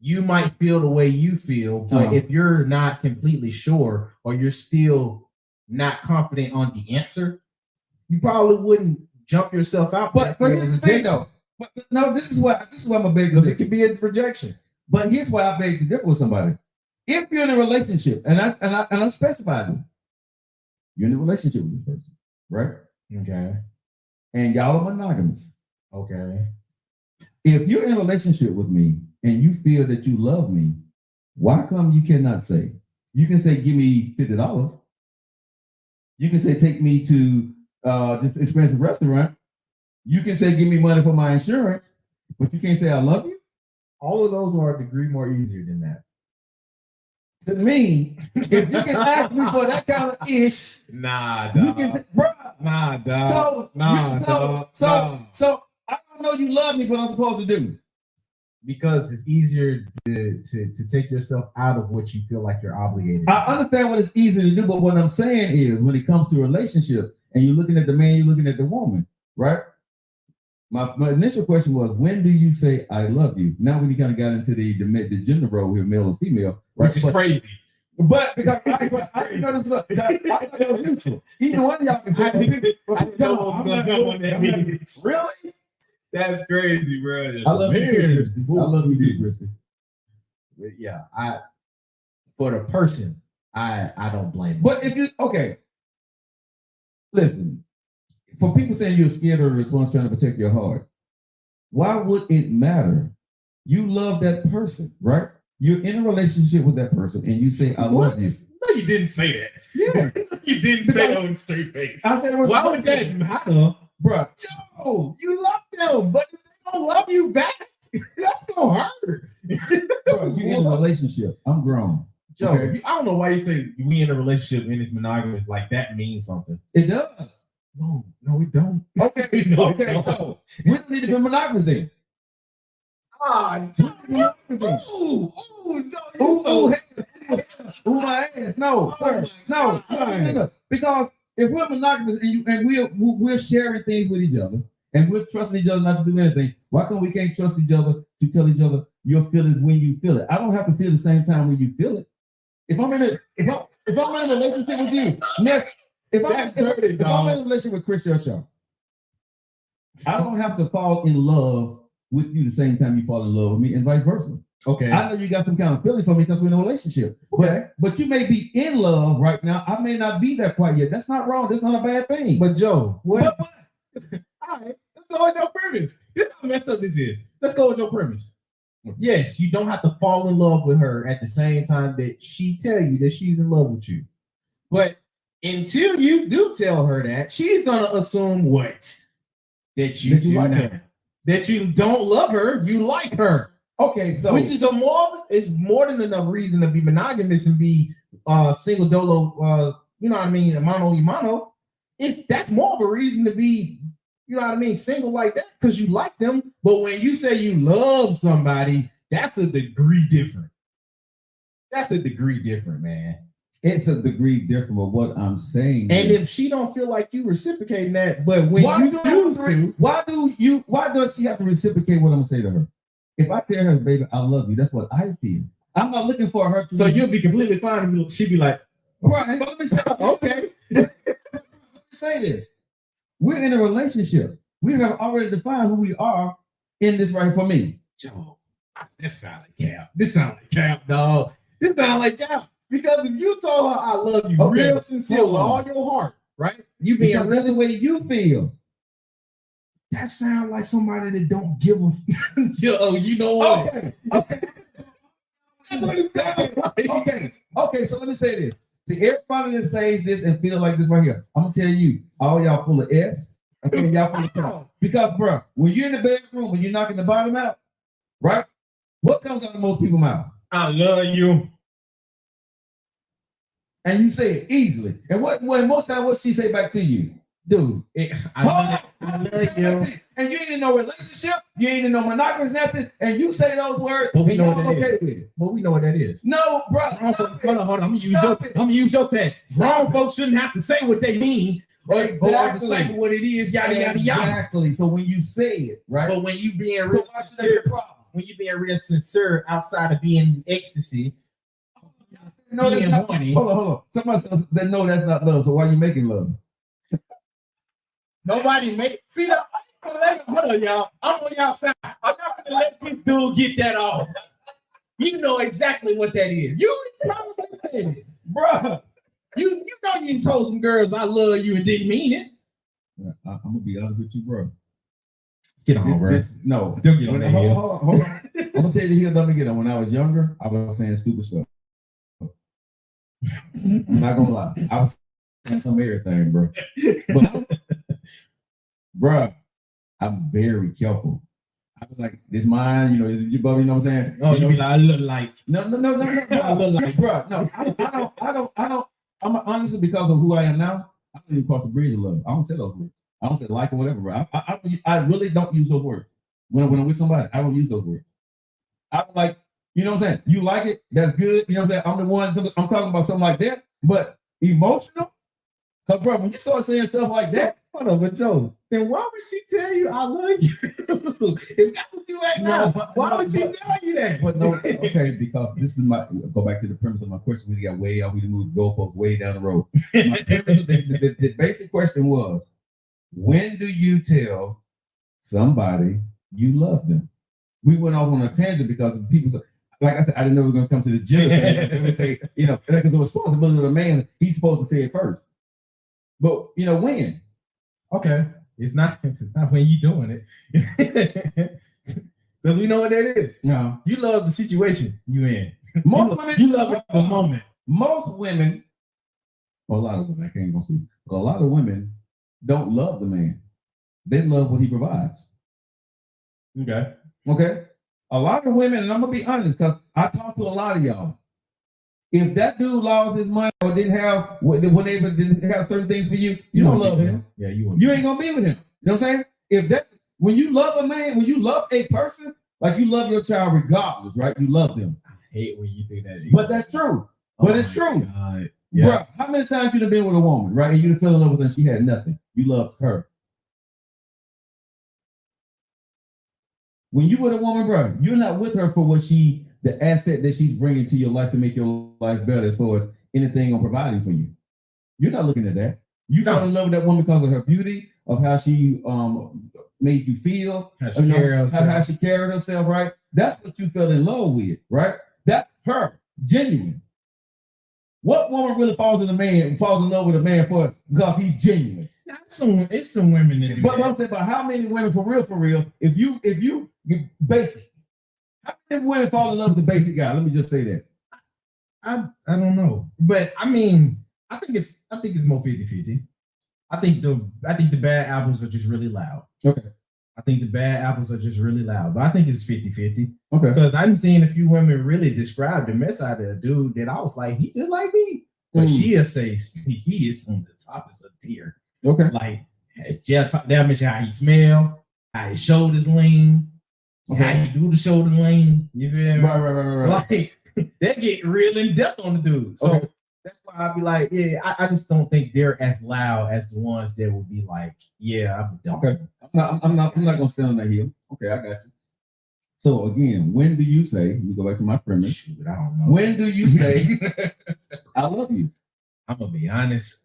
you might feel the way you feel, but if you're not completely sure or you're still not confident on the answer, you probably wouldn't jump yourself out. But here's the thing, though. But no, this is why I'm a big. Because it could be a rejection. But here's why I beg to differ with somebody. If you're in a relationship, and I specify this, you're in a relationship with this person, right? Okay. And y'all are monogamous. Okay. If you're in a relationship with me and you feel that you love me, why come you cannot say? You can say, give me $50. You can say, take me to this expensive restaurant. You can say, give me money for my insurance, but you can't say, I love you. All of those are a degree more easier than that. To me, if you can ask me for that kind of ish, nah, dog. Nah, dog. So I don't know you love me, but I'm supposed to do. Because it's easier to take yourself out of what you feel like you're obligated to. I understand what it's easy to do, but what I'm saying is when it comes to a relationship and you're looking at the man, you're looking at the woman, right? My initial question was, when do you say I love you? Now when you kind of got into the gender role here, male and female, right? Which is crazy. But because I know this, neutral. Either one of y'all can say I didn't know what was going on. Really? That's crazy, bro. I love you, I love you too, Kristen. Yeah, for the person, I don't blame you. But if you listen, for people saying you're scared of the response trying to protect your heart, why would it matter? You love that person, right? You're in a relationship with that person and you say, I love you. No, you didn't say that. Yeah. You didn't say that with a straight face. I said, why would that matter? Bro, Joe, you love them, but if they don't love you back, that's gonna hurt. Bro, you're in a relationship. I'm grown. Joe, I don't know why you say we in a relationship and it's monogamous, like that means something. It does. No, we don't. Okay, no. We don't need to be monogamous then. My ass. No, sir. No. Because if we're monogamous and we're sharing things with each other and we're trusting each other not to do anything, why come we can't trust each other to tell each other your feelings when you feel it? I don't have to feel the same time when you feel it. If I'm in a relationship with you, if I'm in a relationship with Chris Shaw, I don't have to fall in love with you the same time you fall in love with me, and vice versa. Okay. I know you got some kind of feelings for me because we're in a relationship. Okay. But you may be in love right now. I may not be that quite yet. That's not wrong. That's not a bad thing. But Joe, what? What? All right, let's go with your premise. This is how messed up this is. Let's go with your premise. Yes, you don't have to fall in love with her at the same time that she tell you that she's in love with you. But until you do tell her that, she's gonna assume what? That you like her. That you don't love her, you like her. Okay, so which is it's more than enough reason to be monogamous and be single dolo, you know what I mean, mano y mano. That's more of a reason to be, you know what I mean, single like that because you like them. But when you say you love somebody, that's a degree different. That's a degree different, man. It's a degree different of what I'm saying. And if she don't feel like you reciprocating that, but when why does she have to reciprocate what I'm gonna say to her? If I tell her, baby, I love you, that's what I feel. I'm not looking for her to. So you'll be completely fine. She'd be like, right. But let me say, okay. Let me say this. We're in a relationship. We have already defined who we are in this right for me. Joe, this sound like cap. This sound like cap, dog. This sound like cap. Because if you told her I love you, real sincere with all your heart, right? You being that's the way you feel. That sounds like somebody that don't give a yo, you know what? Okay, so let me say this. To everybody that says this and feel like this right here, I'm gonna tell you, all y'all full of S. Okay, y'all full of crap. Because, bro, when you're in the bedroom and you're knocking the bottom out, right? What comes out of most people's mouth? I love you. And you say it easily. And what most time what she say back to you? Dude, I love you. And you ain't in no relationship, you ain't in no monogamous, nothing, and you say those words, but we know what that okay is. With it. But we know what that is. No, bro. Hold on. I'm gonna use your tag. Grown folks shouldn't have to say what they mean or decipher what it is, yada yada yada. Exactly. So when you say it, right? But when you being real sincere, sincere outside of being ecstasy. No, that's not, hold on. Somebody says that no, that's not love. So why are you making love? Nobody make see the hold on, y'all. I'm on y'all side. I'm not gonna let this dude get that off. You know exactly what that is. You probably said it, bro. You know you told some girls I love you and didn't mean it. I'm gonna be honest with you, bro. Get on, bro. No, don't get on that hill. Hold on. I'm gonna tell you the hill. Let me get on. When I was younger, I was saying stupid stuff. I'm not gonna lie. I was saying some everything, bro. But, bro, I'm very careful. I was like, this mine, you know, is your brother, you know what I'm saying? Oh, you be like, I look like. No. I look like, bro. No, I don't. I'm honestly because of who I am now. I don't even cross the bridge of love. I don't say those words. I don't say like or whatever, bro. I really don't use those words. When I'm with somebody, I don't use those words. I'm like, you know what I'm saying? You like it, that's good. You know what I'm saying? I'm the one, I'm talking about something like that, but emotional? Because, bro, when you start saying stuff like that, hold on, but Joe, then why would she tell you I love you? If that's what you at now, why would she tell you that? But no, okay, because this is go back to the premise of my question. We got way out, we moved the goalposts way down the road. The basic question was, when do you tell somebody you love them? We went off on a tangent because people, like I said, I didn't know we were going to come to the gym and we say, you know, because the responsibility of the man, he's supposed to say it first. But, you know, when? Okay. It's not when you doing it. Because we know what that is. No. You love the situation you in. Most women, you love it for the moment. Most women, well, a lot of women, I can't go see, but a lot of women don't love the man. They love what he provides. Okay. A lot of women, and I'm gonna be honest, because I talk to a lot of y'all. If that dude lost his money or didn't have didn't have certain things for you, you don't love him. Yeah, you ain't gonna be with him. You know what I'm saying? When you love a man, when you love a person, like you love your child regardless, right? You love them. I hate when you do that. But that's true. But it's true. God. Yeah. Bro, how many times you have been with a woman, right? And you fell in love with her and she had nothing. You loved her. When you with a woman, bro, you're not with her for the asset that she's bringing to your life to make your life better as far as anything on providing for you. You're not looking at that. You fell in love with that woman because of her beauty, of how she made you feel, how she carried herself, right? That's what you fell in love with, right? That's her, genuine. What woman really falls in love with a man for because he's genuine? It's some women that do but that. I'm saying, but how many women for real, if you basic, how many women fall in love with the basic guy? Let me just say that. I don't know. But I mean, I think it's more 50-50. I think the bad apples are just really loud. Okay. I think the bad apples are just really loud. But I think it's 50-50. Okay. Because I've seen a few women really describe the mess out of a dude that I was like, he just like me. But she'll say he is on the top of the tier. Okay. Like, they'll mention how he smell, how his shoulders lean, how he do the shoulder lean. You feel me? Right. Like, they get real in depth on the dude. So that's why I'll be like, yeah, I just don't think they're as loud as the ones that would be like, yeah, I'm done. Okay. I'm not gonna stand on that hill. Okay, I got you. So again, when do you say, let me go back to my premise. Shoot, I don't know. When do you say I love you? I'm gonna be honest.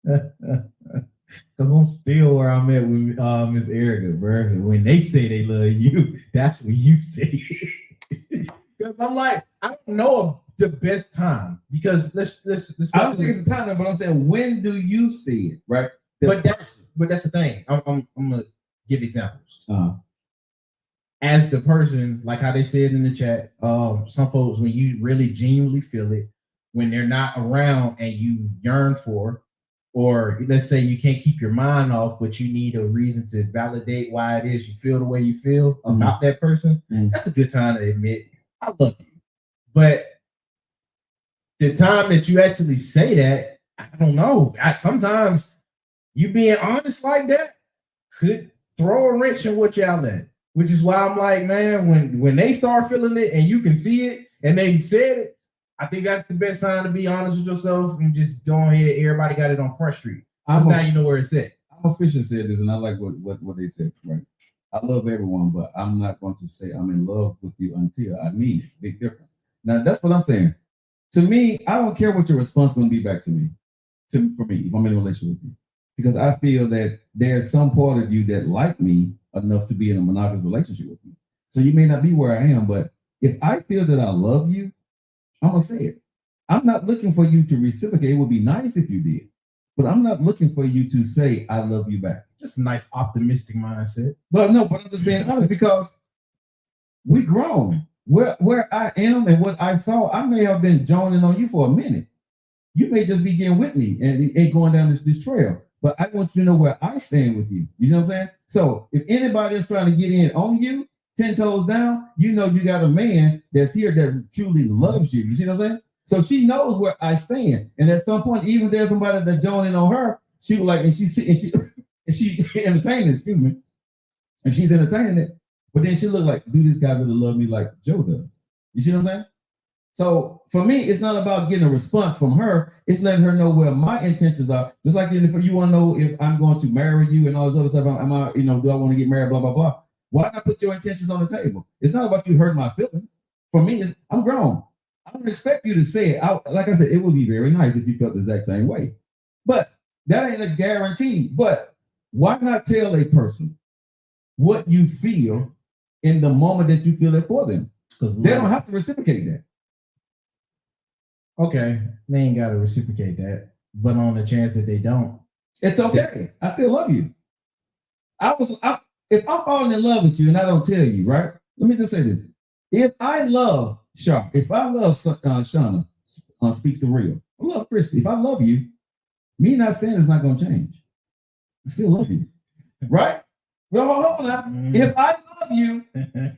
Because I'm still where I'm at with Miss Erica, bro. When they say they love you, that's what you say. Because I'm like, I don't know the best time. Because let's I don't think it's a time, but I'm saying, when do you see it, right? But that's the thing. I'm gonna give examples. As the person, like how they said in the chat, some folks, when you really genuinely feel it, when they're not around and you yearn for, or let's say you can't keep your mind off, but you need a reason to validate why it is you feel the way you feel about that person, that's a good time to admit, I love you. But the time that you actually say that, I don't know. Sometimes you being honest like that could throw a wrench in what y'all at. Which is why I'm like, man, when they start feeling it and you can see it and they said it, I think that's the best time to be honest with yourself and just go ahead. Everybody got it on Front Street. Now you know where it's at. I'm officially said this, and I like what they said, right? I love everyone, but I'm not going to say I'm in love with you until I mean it. Big difference. Now, that's what I'm saying. To me, I don't care what your response is going to be back to me. For me, if I'm in a relationship with you. because I feel that there's some part of you that like me enough to be in a monogamous relationship with me. So you may not be where I am, but if I feel that I love you, I'm gonna say it. I'm not looking for you to reciprocate. It would be nice if you did, but I'm not looking for you to say I love you back. Just a nice optimistic mindset. But no, but I'm just being honest because we grown. Where I am and what I saw, I may have been joining on you for a minute. You may just be getting with me and going down this trail. But I want you to know where I stand with you. You know what I'm saying? So if anybody is trying to get in on you, 10 toes down, you know you got a man that's here that truly loves you. You see what I'm saying? So she knows where I stand. And at some point, even if there's somebody that joining on her, she was like, and she entertaining it, excuse me. And she's entertaining it. But then she look like, do this guy really love me like Joe does? You see what I'm saying? So for me, it's not about getting a response from her. It's letting her know where my intentions are. Just like if you want to know if I'm going to marry you and all this other stuff, am I, do I want to get married, blah, blah, blah. Why not put your intentions on the table? It's not about you hurting my feelings. For me, I'm grown. I don't expect you to say it. Like I said, it would be very nice if you felt the exact same way. But that ain't a guarantee. But why not tell a person what you feel in the moment that you feel it for them? Because they don't have to reciprocate that. Okay, they ain't got to reciprocate that, but on the chance that they don't, it's okay. I still love you. If I'm falling in love with you and I don't tell you, right? Let me just say this: if I love Shauna, speaks the real. I love Christy. If I love you, me not saying it's not going to change. I still love you, right? Well, hold on. If I love you,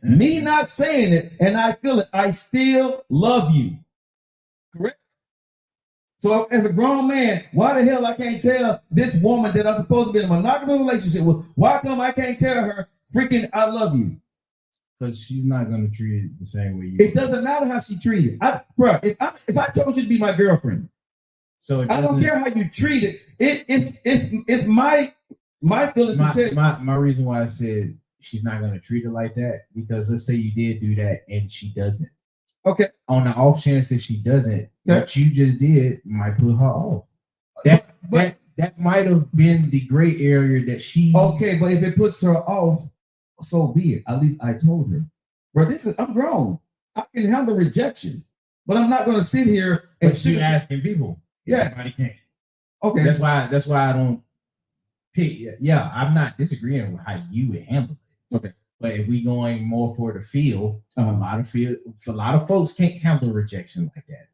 me not saying it, and I feel it, I still love you. Correct? So as a grown man, why the hell I can't tell this woman that I'm supposed to be in a monogamous relationship with, why come I can't tell her freaking I love you? Because she's not going to treat it the same way you It doesn't matter how she treated. If I told you to be my girlfriend, so I don't care how you treat it. It's my feeling to tell you. My reason why I said she's not going to treat it like that, because let's say you did do that and she doesn't. Okay. On the off chance that she doesn't, what you just did might put her off. That might have been the gray area that she. Okay, but if it puts her off, so be it. At least I told her. Bro, I'm grown. I can handle rejection, but I'm not going to sit here and but you asking people. Yeah, everybody can. Okay, that's why I don't pick. Yeah, I'm not disagreeing with how you would handle it. Okay. But if we going more for the feel, a lot of folks can't handle rejection like that.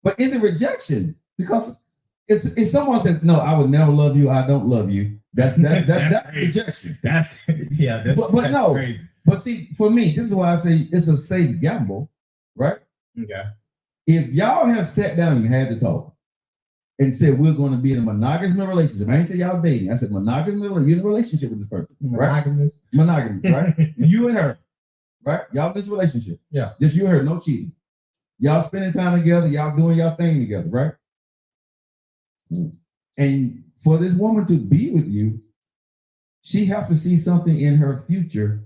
But is it rejection? Because if someone says no, I would never love you, I don't love you. That's rejection. That's no. Crazy. But see, for me, this is why I say it's a safe gamble, right? Okay. If y'all have sat down and had to talk and said we're going to be in a monogamous relationship. I ain't say y'all dating. I said monogamous. You're in a relationship with this person, right? Monogamous, right? You and her, right? Y'all in this relationship. Yeah. Just you and her, no cheating. Y'all spending time together. Y'all doing y'all thing together, right? And for this woman to be with you, she has to see something in her future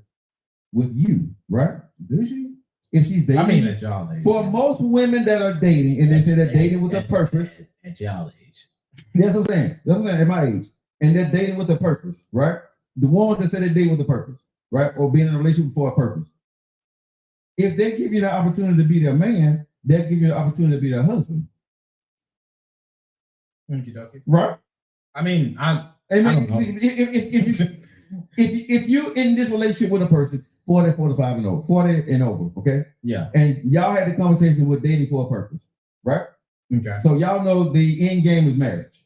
with you, right? Does she? If she's dating, I mean, at y'all age. For most women that are dating, and they say they're dating with a purpose. At y'all age. That's what I'm saying. That's what I'm saying. At my age, and they're dating with a purpose, right? The ones that say they date with a purpose, right, or being in a relationship for a purpose. If they give you the opportunity to be their man, they'll give you the opportunity to be their husband. Right? I mean, if you're in this relationship with a person, 40, 45 and over, 40 and over, okay? Yeah. And y'all had the conversation with dating for a purpose, right? Okay. So y'all know the end game is marriage.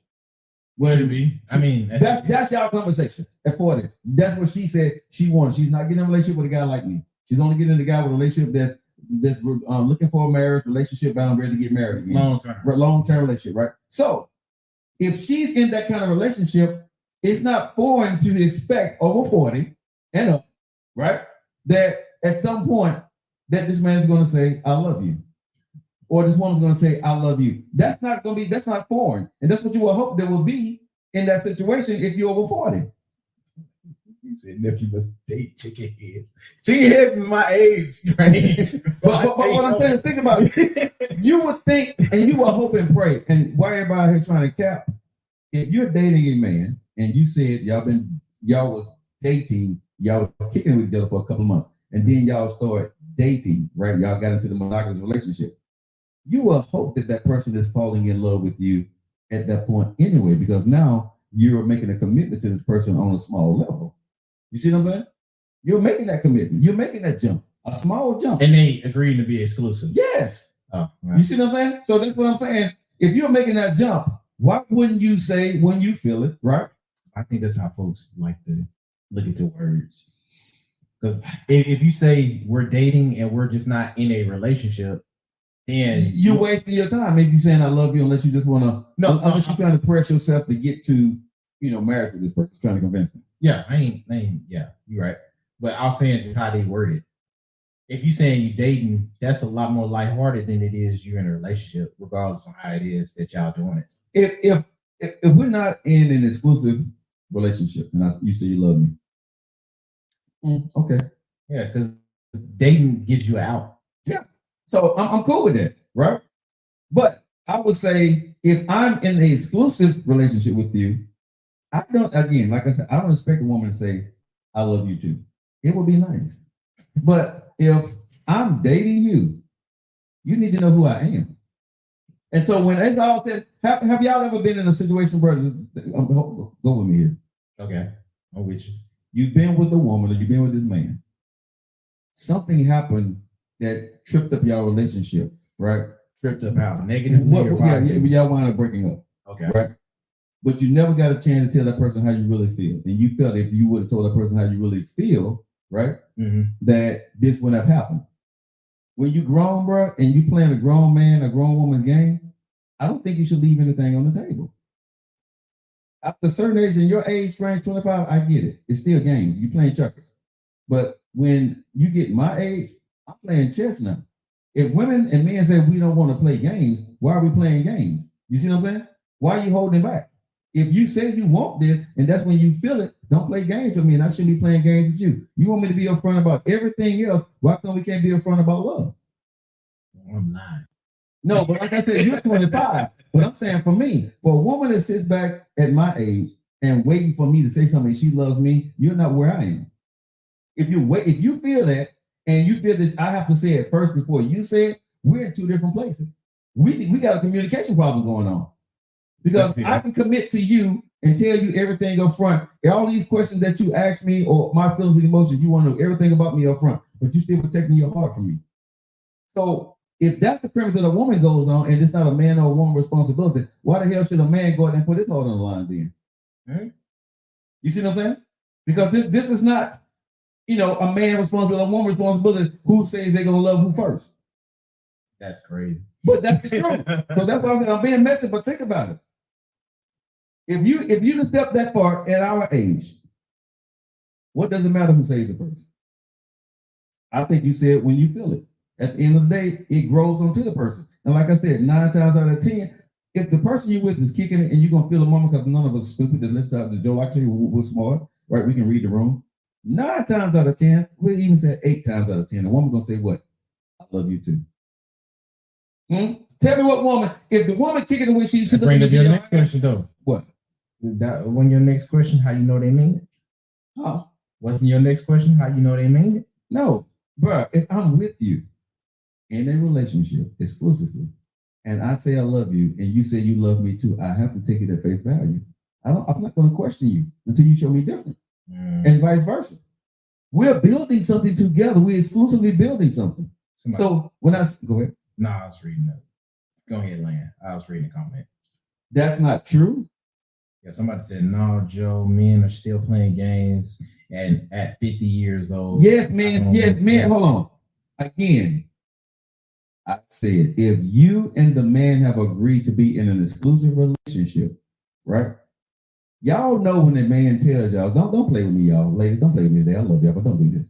Well, should be. I mean, that's y'all conversation at 40. That's what she said she wanted. She's not getting in a relationship with a guy like me. She's only getting a guy with a relationship that's looking for a marriage relationship, bound ready to get married again. Long-term relationship, right? So if she's in that kind of relationship, it's not foreign to expect over 40 and up, right? That at some point that this man's going to say, I love you. Or this woman's going to say, I love you. That's not foreign. And that's what you will hope there will be in that situation if you're over 40. He said, nephew must date chicken heads. Chicken heads is my age range. but what I'm saying, think about it. You would think, and you will hope and pray, and why everybody here trying to cap, if you're dating a man and you said y'all was dating, y'all was kicking with each other for a couple of months, and then y'all started dating, right? Y'all got into the monogamous relationship. You will hope that that person is falling in love with you at that point anyway, because now you're making a commitment to this person on a small level. You see what I'm saying? You're making that commitment. You're making that jump, a small jump. And they agreed to be exclusive. Yes. Oh, right. You see what I'm saying? So that's what I'm saying. If you're making that jump, why wouldn't you say when you feel it, right? I think that's how folks like to look at the words. Because if you say we're dating and we're just not in a relationship, then you're wasting your time if you're saying I love you unless you just want to. No, unless you're trying to press yourself to get to, marriage with this person, trying to convince them. Yeah, I ain't. Yeah, you're right. But I'm saying just how they word it. If you're saying you're dating, that's a lot more lighthearted than it is you're in a relationship, regardless of how it is that y'all doing it. If we're not in an exclusive relationship, and you say you love me, okay, yeah, because dating gives you out. Yeah, so I'm cool with that, right? But I would say if I'm in an exclusive relationship with you, I don't. Again, like I said, I don't expect a woman to say I love you too. It would be nice, but if I'm dating you, you need to know who I am. And so when it's all said, have y'all ever been in a situation where go with me here? Okay, I'm with you. You've been with a woman or you've been with this man. Something happened that tripped up your relationship, right? Tripped up out negatively. Y'all wound up breaking up. Okay. Right? But you never got a chance to tell that person how you really feel. And you felt if you would have told that person how you really feel, right? Mm-hmm. That this wouldn't have happened. When you grown, bro, and you playing a grown man, a grown woman's game, I don't think you should leave anything on the table. After a certain age, in your age range, 25, I get it. It's still games. You playing checkers. But when you get my age, I'm playing chess now. If women and men say we don't want to play games, why are we playing games? You see what I'm saying? Why are you holding back? If you say you want this and that's when you feel it, don't play games with me, and I shouldn't be playing games with you. You want me to be upfront about everything else. Why come we can't be upfront about love? I'm lying. No, but like I said, you're 25. But I'm saying for me, for a woman that sits back at my age and waiting for me to say something, she loves me, you're not where I am. If you feel that and you feel that I have to say it first before you say it, we're in two different places. We got a communication problem going on. Because I can commit to you and tell you everything up front. All these questions that you ask me or my feelings and emotions, you want to know everything about me up front, but you still protecting your heart from me. So if that's the premise that a woman goes on and it's not a man or a woman responsibility, why the hell should a man go out and put his heart on the line then? Mm-hmm. You see what I'm saying? Because this is not, a man responsibility, a woman responsibility. Who says they're going to love who first? That's crazy. But that's the truth. So that's why I'm saying I'm being messy, but think about it. If you step that far at our age, what does it matter who says it first? I think you say it when you feel it. At the end of the day, it grows onto the person. And like I said, 9 times out of 10, if the person you're with is kicking it and you're going to feel a moment, because none of us are stupid, that listen to Joe Lockett Show, we're smart, right? We can read the room. 9 times out of 10, we even said 8 times out of 10, the woman going to say what? I love you too. Tell me what woman, if the woman kicking it when she should bring up your next question though. What? That when your next question, how you know they mean it? Huh? Wasn't your next question how you know they mean it? No, bro. If I'm with you in a relationship exclusively, and I say I love you, and you say you love me too, I have to take it at face value. I'm not going to question you until you show me different, and vice versa. We're building something together. We're exclusively building something. So when I go ahead. No, I was reading that. Go ahead, Lan. I was reading a comment. That's not true. Yeah, somebody said, no, Joe, men are still playing games and at 50 years old. Yes, man. Yes, man. Hold on. Again, I said, if you and the man have agreed to be in an exclusive relationship, right? Y'all know when the man tells y'all, don't play with me, y'all. Ladies, don't play with me today. I love y'all, but don't do this.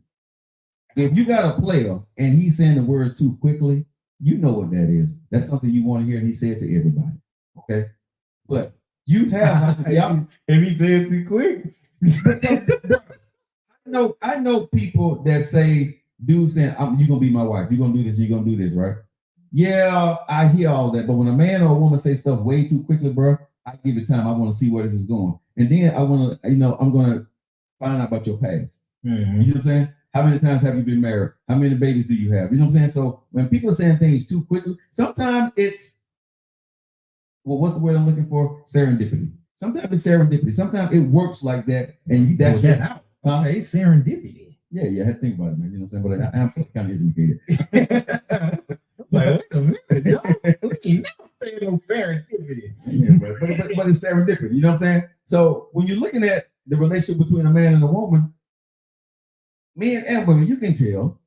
If you got a player and he's saying the words too quickly, you know what that is. That's something you want to hear, and he said to everybody. Okay? But you have if he said too quick. I know people that say, dude saying, you're gonna be my wife, you're gonna do this, you're gonna do this, right? Yeah, I hear all that, but when a man or a woman say stuff way too quickly, bro, I give it time. I want to see where this is going. And then I want to, I'm going to find out about your past. Mm-hmm. You know what I'm saying? How many times have you been married? How many babies do you have? You know what I'm saying? So when people are saying things too quickly, sometimes it's, well, what's the word I'm looking for? Serendipity. Sometimes it's serendipity. Sometimes it works like that, and that's that out. Okay, serendipity. Yeah, I had to think about it, man. You know what I'm saying? But I'm so kind of educated. Like, wait a minute, y'all. We ain't never say no serendipity. Yeah, but it's serendipity. You know what I'm saying? So when you're looking at the relationship between a man and a woman, men and women, you can tell,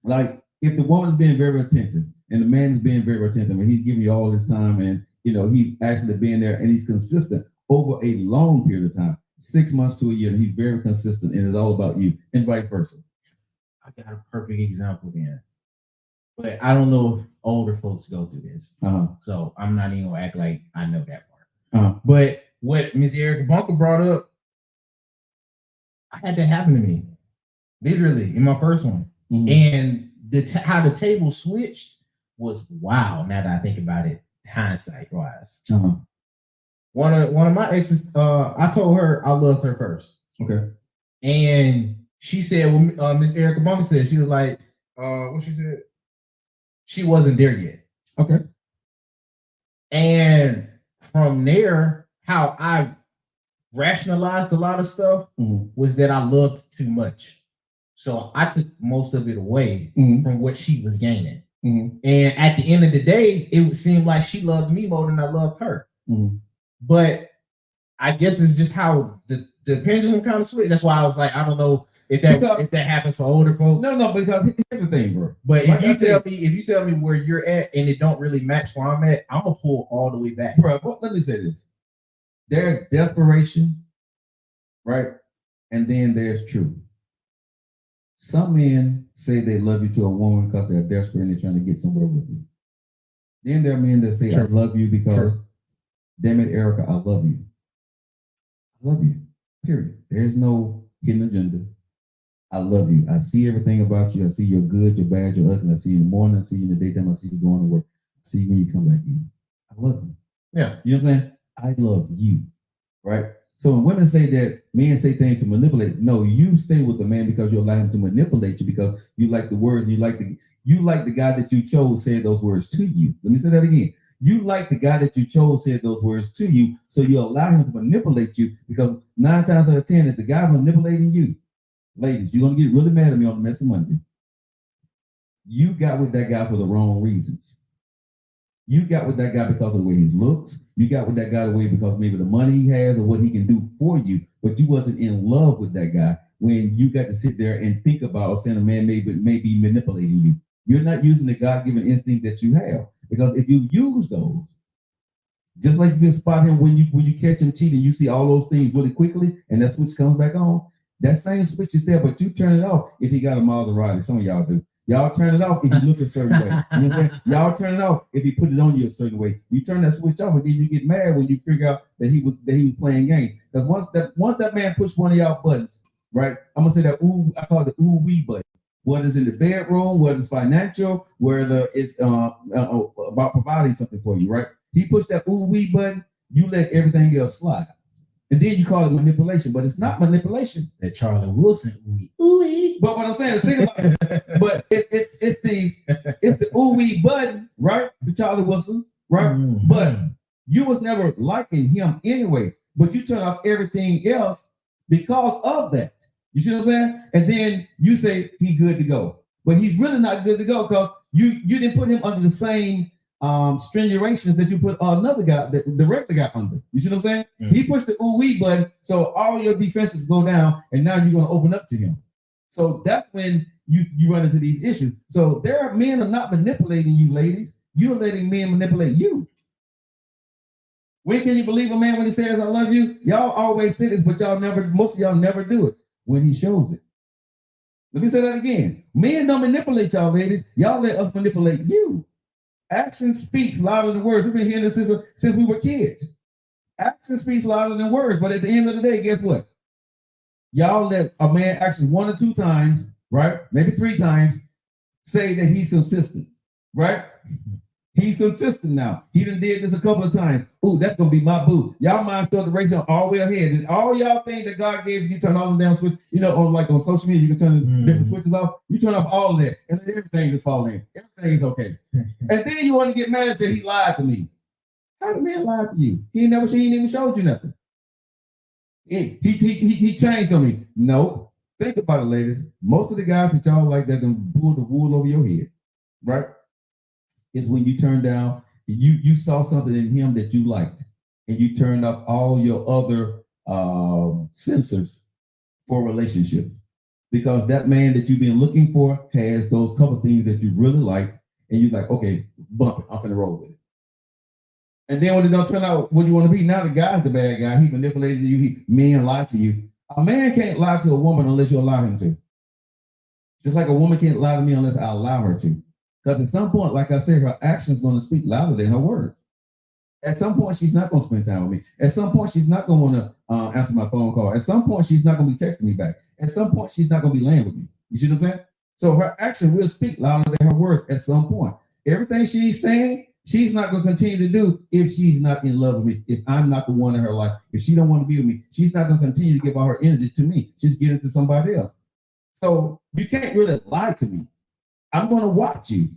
like, if the woman is being very attentive and the man is being very attentive and he's giving you all his time and, he's actually being there and he's consistent over a long period of time, 6 months to a year, and he's very consistent and it's all about you, and vice versa. I got a perfect example then. But I don't know if older folks go through this. So I'm not even going to act like I know that part. But what Miss Erica Bunker brought up, I had that happen to me. Literally, in my first one. Mm-hmm. And how the table switched was wow, now that I think about it, hindsight wise. One of my exes, I told her I loved her first. Okay. And she said, well, Miss Erica Bunker said, she was like, what she said? She wasn't there yet. Okay. And from there, how I rationalized a lot of stuff was that I loved too much. So I took most of it away from what she was gaining. And at the end of the day, it would seem like she loved me more than I loved her. But I guess it's just how the pendulum kind of switched. That's why I was like, I don't know if that happens for older folks. No, because here's the thing, bro. But like if you tell me where you're at and it don't really match where I'm at, I'm gonna pull all the way back. Bro, well, let me say this. There's desperation, right? And then there's truth. Some men say they love you to a woman because they're desperate and they're trying to get somewhere with you. Then there are men that say, I love you because, damn it, Erica, I love you. I love you, period. There's no hidden agenda. I love you. I see everything about you. I see your good, your bad, your ugly. I see you in the morning. I see you in the daytime. I see you going to work. I see you when you come back in. I love you. Yeah. You know what I'm saying? I love you, right? So when women say that men say things to manipulate, no, you stay with the man because you allow him to manipulate you because you like the words and you like the guy that you chose said those words to you. Let me say that again. You like the guy that you chose said those words to you, so you allow him to manipulate you because 9 times out of 10, if the guy manipulating you, ladies, you're gonna get really mad at me on the Messy Monday. You got with that guy for the wrong reasons. You got with that guy because of the way he looks. You got with that guy the way because maybe the money he has or what he can do for you, but you wasn't in love with that guy when you got to sit there and think about saying a man may be manipulating you. You're not using the God-given instinct that you have. Because if you use those, just like you can spot him when you catch him cheating, you see all those things really quickly, and that switch comes back on. That same switch is there, but you turn it off if he got a Maserati. Some of y'all do. Y'all turn it off if you look a certain way. You know what I'm saying? Y'all turn it off if he put it on you a certain way. You turn that switch off, and then you get mad when you figure out that he was playing games. Because once that man pushed one of y'all buttons, right? I'm gonna say that I call it the ooh-wee button. Whether it's in the bedroom, whether it's financial, whether it's about providing something for you, right? He pushed that ooh-wee button, you let everything else slide. And then you call it manipulation, but it's not manipulation. That Charlie Wilson ooh-wee. But what I'm saying is, think about it. But it's the ooh-wee button, right? The Charlie Wilson, right? Mm-hmm. But you was never liking him anyway, but you turn off everything else because of that. You see what I'm saying? And then you say he good to go, but he's really not good to go because you didn't put him under the same strenuations that you put another guy, the regular guy under. You see what I'm saying? Mm-hmm. He pushed the ooh-wee button, so all your defenses go down, and now you're going to open up to him. So that's when you run into these issues. So men are not manipulating you, ladies. You're letting men manipulate you. When can you believe a man when he says, I love you? Y'all always say this, but most of y'all never do it when he shows it. Let me say that again. Men don't manipulate y'all, ladies. Y'all let us manipulate you. Action speaks louder than words. We've been hearing this since we were kids. Action speaks louder than words, but at the end of the day, guess what? Y'all let a man actually 1 or 2 times, right? Maybe 3 times, say that he's consistent, right? He's consistent now. He done did this a couple of times. Ooh, that's gonna be my boo. Y'all mind start the race all the way ahead. And all y'all things that God gave you, turn all them down switch. You know, on social media, you can turn different switches off. You turn off all of that, and then everything just falls in. Everything is okay. And then you want to get mad and say he lied to me. How the man lied to you? He ain't even showed you nothing. He changed on me. No. Think about it, ladies. Most of the guys that y'all like that can pull the wool over your head, right? Is when you turn down, you saw something in him that you liked, and you turned off all your other sensors for relationships. Because that man that you've been looking for has those couple things that you really like, and you're like, okay, bump it, I'm finna roll with it. And then when it don't turn out what you want to be, now the guy's the bad guy. He manipulated you, men lied to you. A man can't lie to a woman unless you allow him to. Just like a woman can't lie to me unless I allow her to. Because at some point, like I said, her action's going to speak louder than her words. At some point, she's not going to spend time with me. At some point, she's not going to want to answer my phone call. At some point, she's not going to be texting me back. At some point, she's not going to be laying with me. You see what I'm saying? So her action will speak louder than her words at some point. Everything she's saying, she's not going to continue to do if she's not in love with me, if I'm not the one in her life. If she don't want to be with me, she's not going to continue to give all her energy to me. She's giving it to somebody else. So you can't really lie to me. I'm going to watch you,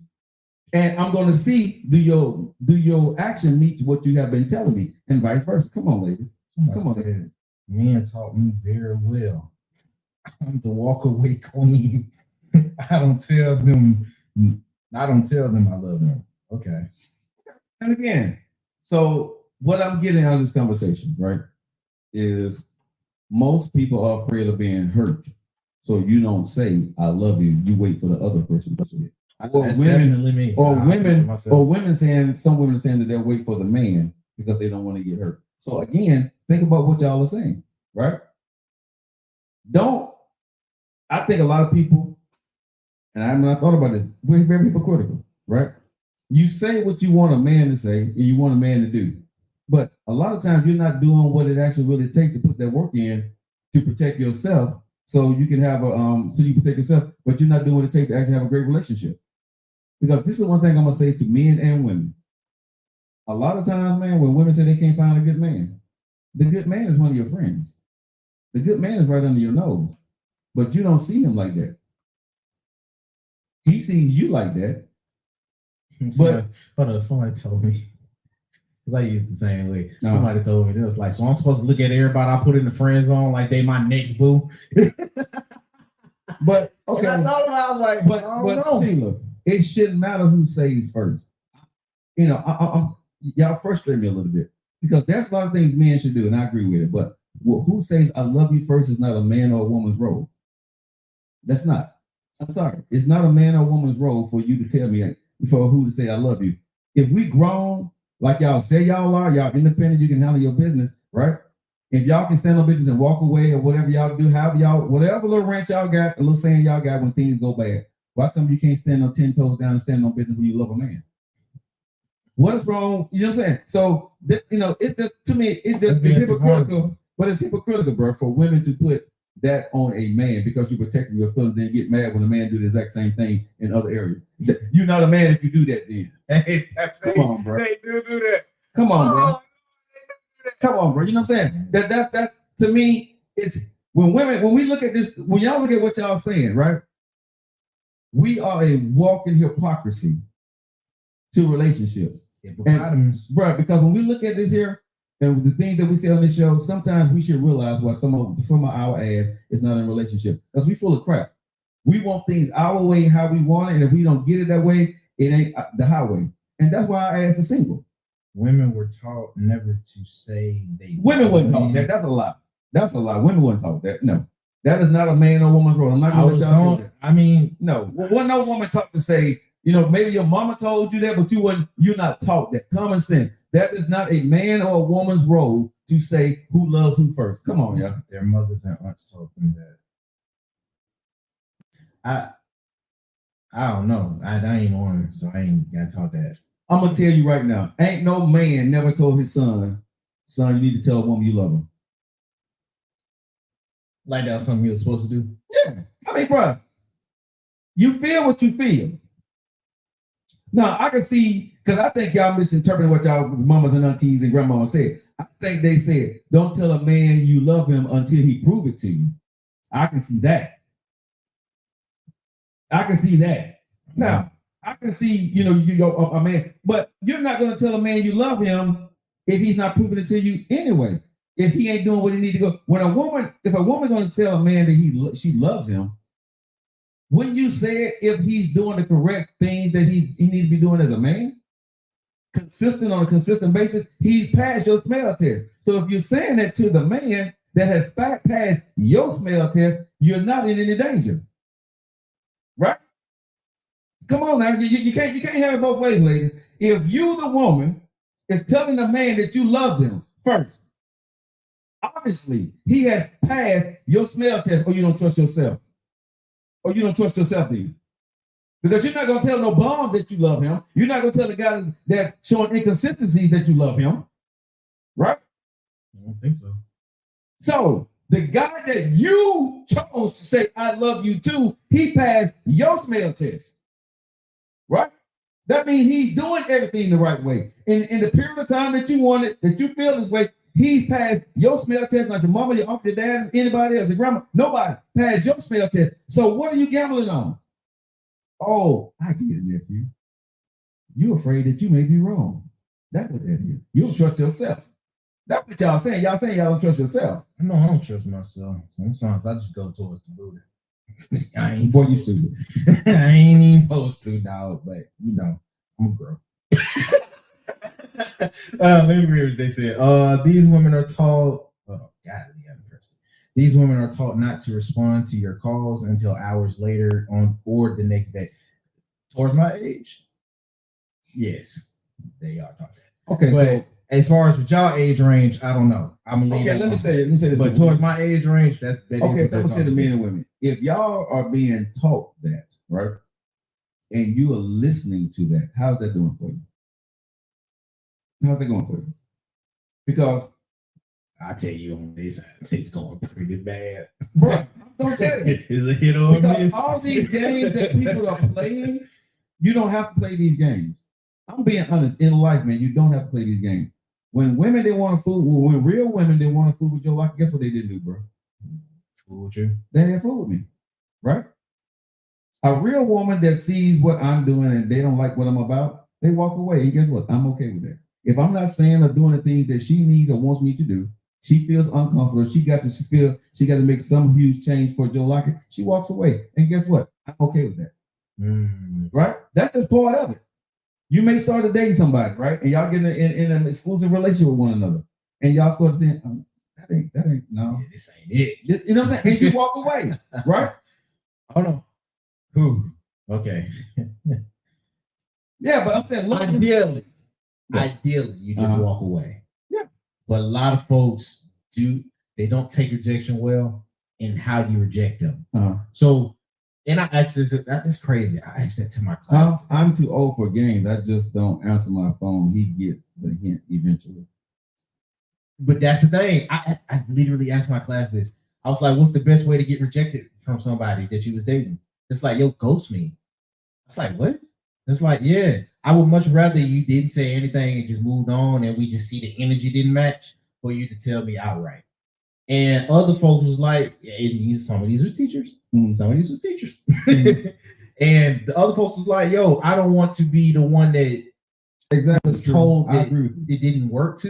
and I'm going to see do your action meet what you have been telling me, and vice versa. Come on, ladies. Come on. Men taught me very well. I'm the walk away queen. I don't tell them I love them. Okay. And again, so what I'm getting out of this conversation, right, is most people are afraid of being hurt. So you don't say I love you. You wait for the other person to say it. Or women saying, some women are saying that they'll wait for the man because they don't want to get hurt. So again, think about what y'all are saying, right? I think a lot of people, and I thought about it, we're very hypocritical, right? You say what you want a man to say and you want a man to do. But a lot of times you're not doing what it actually really takes to put that work in to protect yourself. So you can have so you protect yourself, but you're not doing what it takes to actually have a great relationship. Because this is one thing I'm gonna say to men and women. A lot of times, man, when women say they can't find a good man, the good man is one of your friends. The good man is right under your nose, but you don't see him like that. He sees you like that. But somebody told me, because I use the same way. Somebody told me this, like, so I'm supposed to look at everybody I put in the friend zone like they my next boo. But okay, and I thought about, I was like, but Steeler, it shouldn't matter who says first. You know, y'all frustrate me a little bit because there's a lot of things men should do, and I agree with it. But who says I love you first is not a man or a woman's role. That's not. I'm sorry, it's not a man or woman's role for you to tell me for who to say I love you. If we grown, like y'all say y'all are, y'all independent, you can handle your business, right? If y'all can stand on business and walk away or whatever y'all do, whatever little rant y'all got, a little saying y'all got when things go bad, why come you can't stand on 10 toes down and stand on business when you love a man? What is wrong? You know what I'm saying? So, it's just, to me, it's hypocritical, but it's hypocritical, bro, for women to put that on a man because you're protecting your feelings, then get mad when a man do the exact same thing in other areas. You're not a man if you do that, then. Hey, come on, bro. They do that. Come on, bro. Come on, bro. You know what I'm saying? That's to me, it's when we look at this, when y'all look at what y'all saying, right? We are a walking hypocrisy to relationships. And, bro, because when we look at this here, and the things that we say on this show, sometimes we should realize why some of our ass is not in a relationship. Because we full of crap. We want things our way, how we want it, and if we don't get it that way, it ain't the highway. And that's why our ass is single. Women were taught never to say they. Women wasn't taught that. That's a lie. That's a lie. Women wasn't taught that. No, that is not a man or woman's role. I'm not going to let y'all do that. I mean, no. Well, no woman taught to say. Maybe your mama told you that, but you're not taught that. Common sense. That is not a man or a woman's role to say who loves who first. Come on, y'all. Their mothers and aunts taught them that. I don't know. I ain't on, so I ain't got taught that. I'm gonna tell you right now. Ain't no man never told his son, you need to tell a woman you love him. Like that's something you're supposed to do? Yeah. I mean, bro, you feel what you feel. Now, I can see, Because I think y'all misinterpreting what y'all mamas and aunties and grandmamas said. I think they said, don't tell a man you love him until he prove it to you. I can see that. I can see that. Now, I can see, you a man, but you're not going to tell a man you love him if he's not proving it to you anyway. If he ain't doing what he need to go. If a woman going to tell a man that she loves him, wouldn't you say it if he's doing the correct things that he need to be doing as a man? Consistent on a consistent basis, he's passed your smell test. So if you're saying that to the man that has passed your smell test, you're not in any danger. Right? Come on now, you can't have it both ways, ladies. If you, the woman, is telling the man that you love them first, obviously he has passed your smell test, or you don't trust yourself. Or you don't trust yourself, do you? Because you're not going to tell no bum that you love him. You're not going to tell the guy that's showing inconsistencies that you love him. Right? I don't think so. So the guy that you chose to say, I love you too, he passed your smell test. Right? That means he's doing everything the right way. In the period of time that you wanted, that you feel this way, he's passed your smell test, like your mama, your uncle, your dad, anybody else, your grandma, nobody passed your smell test. So what are you gambling on? Oh, I get it, nephew. You're afraid that you may be wrong. That's what that is. You don't trust yourself. That's what y'all saying. Y'all saying y'all don't trust yourself. No, I don't trust myself. Sometimes I just go towards the Buddha. I ain't Boy, you stupid. I ain't even supposed to, dog, but I'm a girl. Let me read what they said. These women are taught. Oh, God, these women are taught not to respond to your calls until hours later or the next day. Towards my age, yes, they are taught that. Okay, but so, as far as with y'all age range, I don't know. I'm gonna leave that. Let me say this. But towards my age range, that okay. Let me say to men and women. If y'all are being taught that, right, and you are listening to that, how's that doing for you? How's that going for you? Because I tell you on this side, it's going pretty bad. Bro, don't tell you. It's a hit or miss. All these games that people are playing, you don't have to play these games. I'm being honest. In life, man, you don't have to play these games. When women they want to fool, when real women they want to fool with Joe Lockett, guess what they didn't do, bro? Fool with you. They didn't fool with me, right? A real woman that sees what I'm doing and they don't like what I'm about, they walk away. And guess what? I'm okay with that. If I'm not saying or doing the things that she needs or wants me to do, she feels uncomfortable. She got to make some huge change for Joe Lockett. She walks away. And guess what? I'm okay with that. Right? That's just part of it. You may start dating somebody, right? And y'all get in an exclusive relationship with one another. And y'all start saying, that ain't, no. Yeah, this ain't it. You know what I'm saying? And you walk away, right? Hold on. Who? Okay. Yeah, but I'm saying, look, ideally, you just walk away. Yeah. But a lot of folks they don't take rejection well, and how do you reject them? So, and I actually, that's crazy. I asked that to my class. I'm too old for games. I just don't answer my phone. He gets the hint eventually. But that's the thing. I literally asked my class this. I was like, what's the best way to get rejected from somebody that you was dating? It's like, yo, ghost me. It's like, what? It's like, yeah, I would much rather you didn't say anything and just moved on and we just see the energy didn't match for you to tell me outright. And other folks was like, yeah, some of these were teachers. Some of these was teachers. And the other folks was like, yo, I don't want to be the one that was told that it didn't work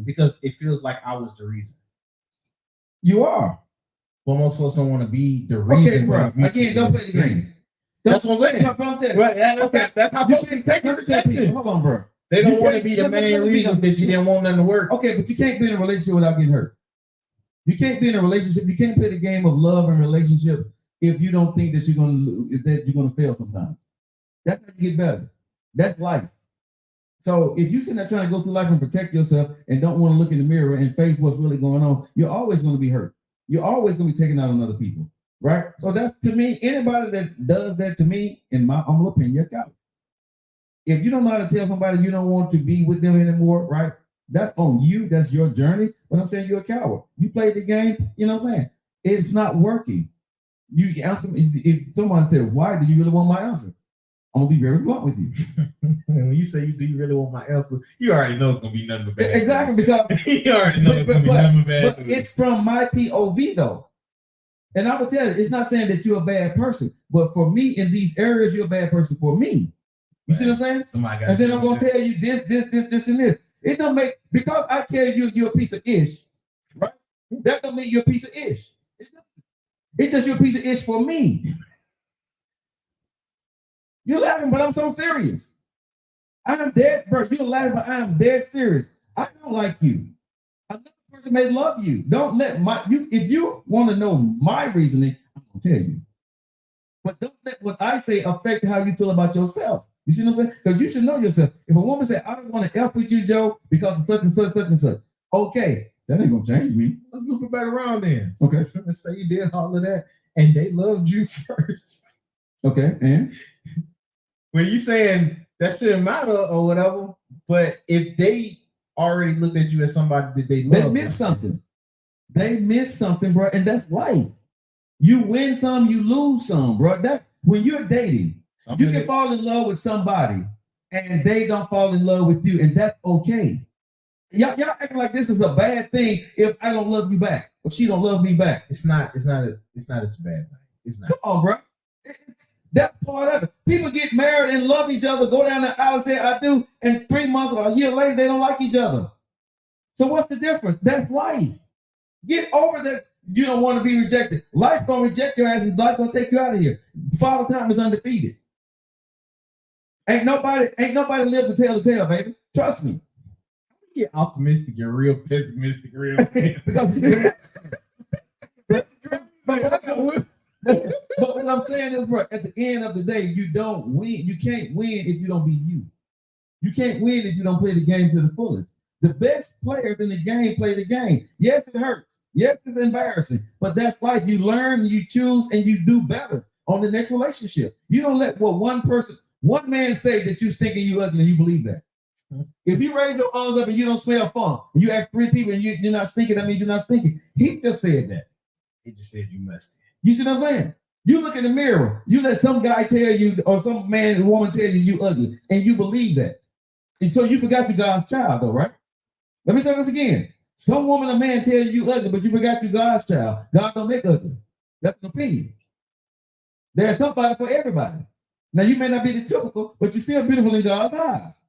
because it feels like I was the reason. You are. Well, most folks don't want to be the reason. Okay, bro. Again, don't play the game. That's what I'm saying. Right, okay, that's how folks take rejection. Hold on, bro. They don't want to be the main reason that you didn't want them to work. Okay, but you can't be in a relationship without getting hurt. You can't be in a relationship. You can't play the game of love and relationships if you don't think that you're gonna fail sometimes. That's how you get better. That's life. So if you're sitting there trying to go through life and protect yourself and don't want to look in the mirror and face what's really going on, you're always going to be hurt. You're always going to be taking out on other people, right? So that's, to me, anybody that does that to me, in my humble opinion, you're a coward. If you don't know how to tell somebody you don't want to be with them anymore, right? That's on you. That's your journey. But I'm saying you're a coward. You played the game. You know what I'm saying? It's not working. You answer me. If someone said, why do you really want my answer? I'm gonna be very blunt with you. When you say do you really want my answer, you already know it's gonna be nothing but bad. Exactly, because you already know it's gonna be nothing but bad. But it's from my POV though. And I will tell you, it's not saying that you're a bad person, but for me in these areas, you're a bad person for me. You see what I'm saying? Somebody got and then I'm gonna tell you this, and this. It don't make because I tell you you're a piece of ish, right? That don't mean you're a piece of ish. It's just you're a piece of ish for me. You're laughing, but I'm so serious. I'm dead, bro. You're laughing, but I'm dead serious. I don't like you. Another person may love you. Don't let if you want to know my reasoning, I'm gonna tell you. But don't let what I say affect how you feel about yourself. You see what I'm saying? Because you should know yourself. If a woman said, I don't want to F with you, Joe, because of such and such, such and such. Okay, that ain't gonna change me. Let's loop it back around then. Okay. Let's say you did all of that and they loved you first. Okay, and when you saying that shouldn't matter or whatever, but if they already looked at you as somebody that they love, they missed something. They missed something, bro, and that's life. You win some, you lose some, bro. That when you're dating, you can fall in love with somebody and they don't fall in love with you, and that's okay. Y'all acting like this is a bad thing if I don't love you back or she don't love me back. It's not a bad thing. It's not. Come on, bro. That's part of it. People get married and love each other, go down the aisle and say I do, and 3 months or a year later they don't like each other. So what's the difference? That's life. Get over that. You don't want to be rejected. Life gonna reject your ass, and life gonna take you out of here. Father time is undefeated. Ain't nobody lived to tell the tale, baby. Trust me. Get optimistic, you're real pessimistic, real. But what I'm saying is, bro, at the end of the day, you don't win. You can't win if you don't be you. You can't win if you don't play the game to the fullest. The best players in the game play the game. Yes, it hurts. Yes, it's embarrassing. But that's life. You learn, you choose, and you do better on the next relationship. You don't let what one man say that you stink and you ugly and you believe that. If you raise your arms up and you don't smell funk, and you ask 3 people and you're not stinking, that means you're not stinking. He just said that. He just said you must. You see what I'm saying? You look in the mirror, you let some guy tell you, or some man or woman tell you ugly, and you believe that. And so you forgot you're God's child, though, right? Let me say this again. Some woman or man tell you ugly, but you forgot you're God's child. God don't make ugly. That's an opinion. There's somebody for everybody. Now, you may not be the typical, but you're still beautiful in God's eyes.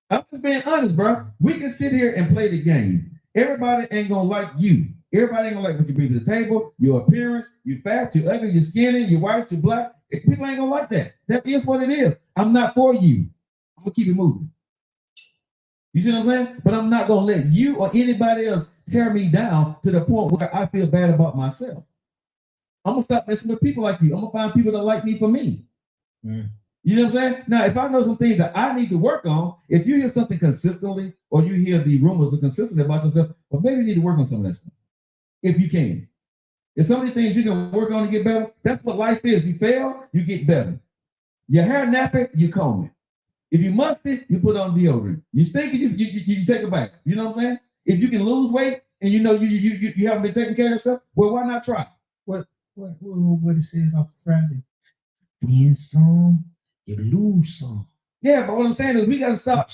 I'm just being honest, bro. We can sit here and play the game. Everybody ain't gonna like you. Everybody ain't gonna like what you bring to the table, your appearance, you fat, you ugly, you skinny, you white, you black. People ain't gonna like that. That is what it is. I'm not for you. I'm gonna keep it moving. You see what I'm saying? But I'm not gonna let you or anybody else tear me down to the point where I feel bad about myself. I'm gonna stop messing with people like you. I'm gonna find people that like me for me. You know what I'm saying? Now, if I know some things that I need to work on, if you hear something consistently, or you hear the rumors are consistent about yourself, well, maybe you need to work on some of that stuff. If you can. If some of the things you can work on to get better, that's what life is. You fail, you get better. Your hair nappy, you comb it. If you musty, you put on deodorant. You stink, you take a bath. You know what I'm saying? If you can lose weight and you know you haven't been taking care of yourself, well, why not try? What it said on Friday? Win some, you lose some. Yeah, but what I'm saying is we got to stop.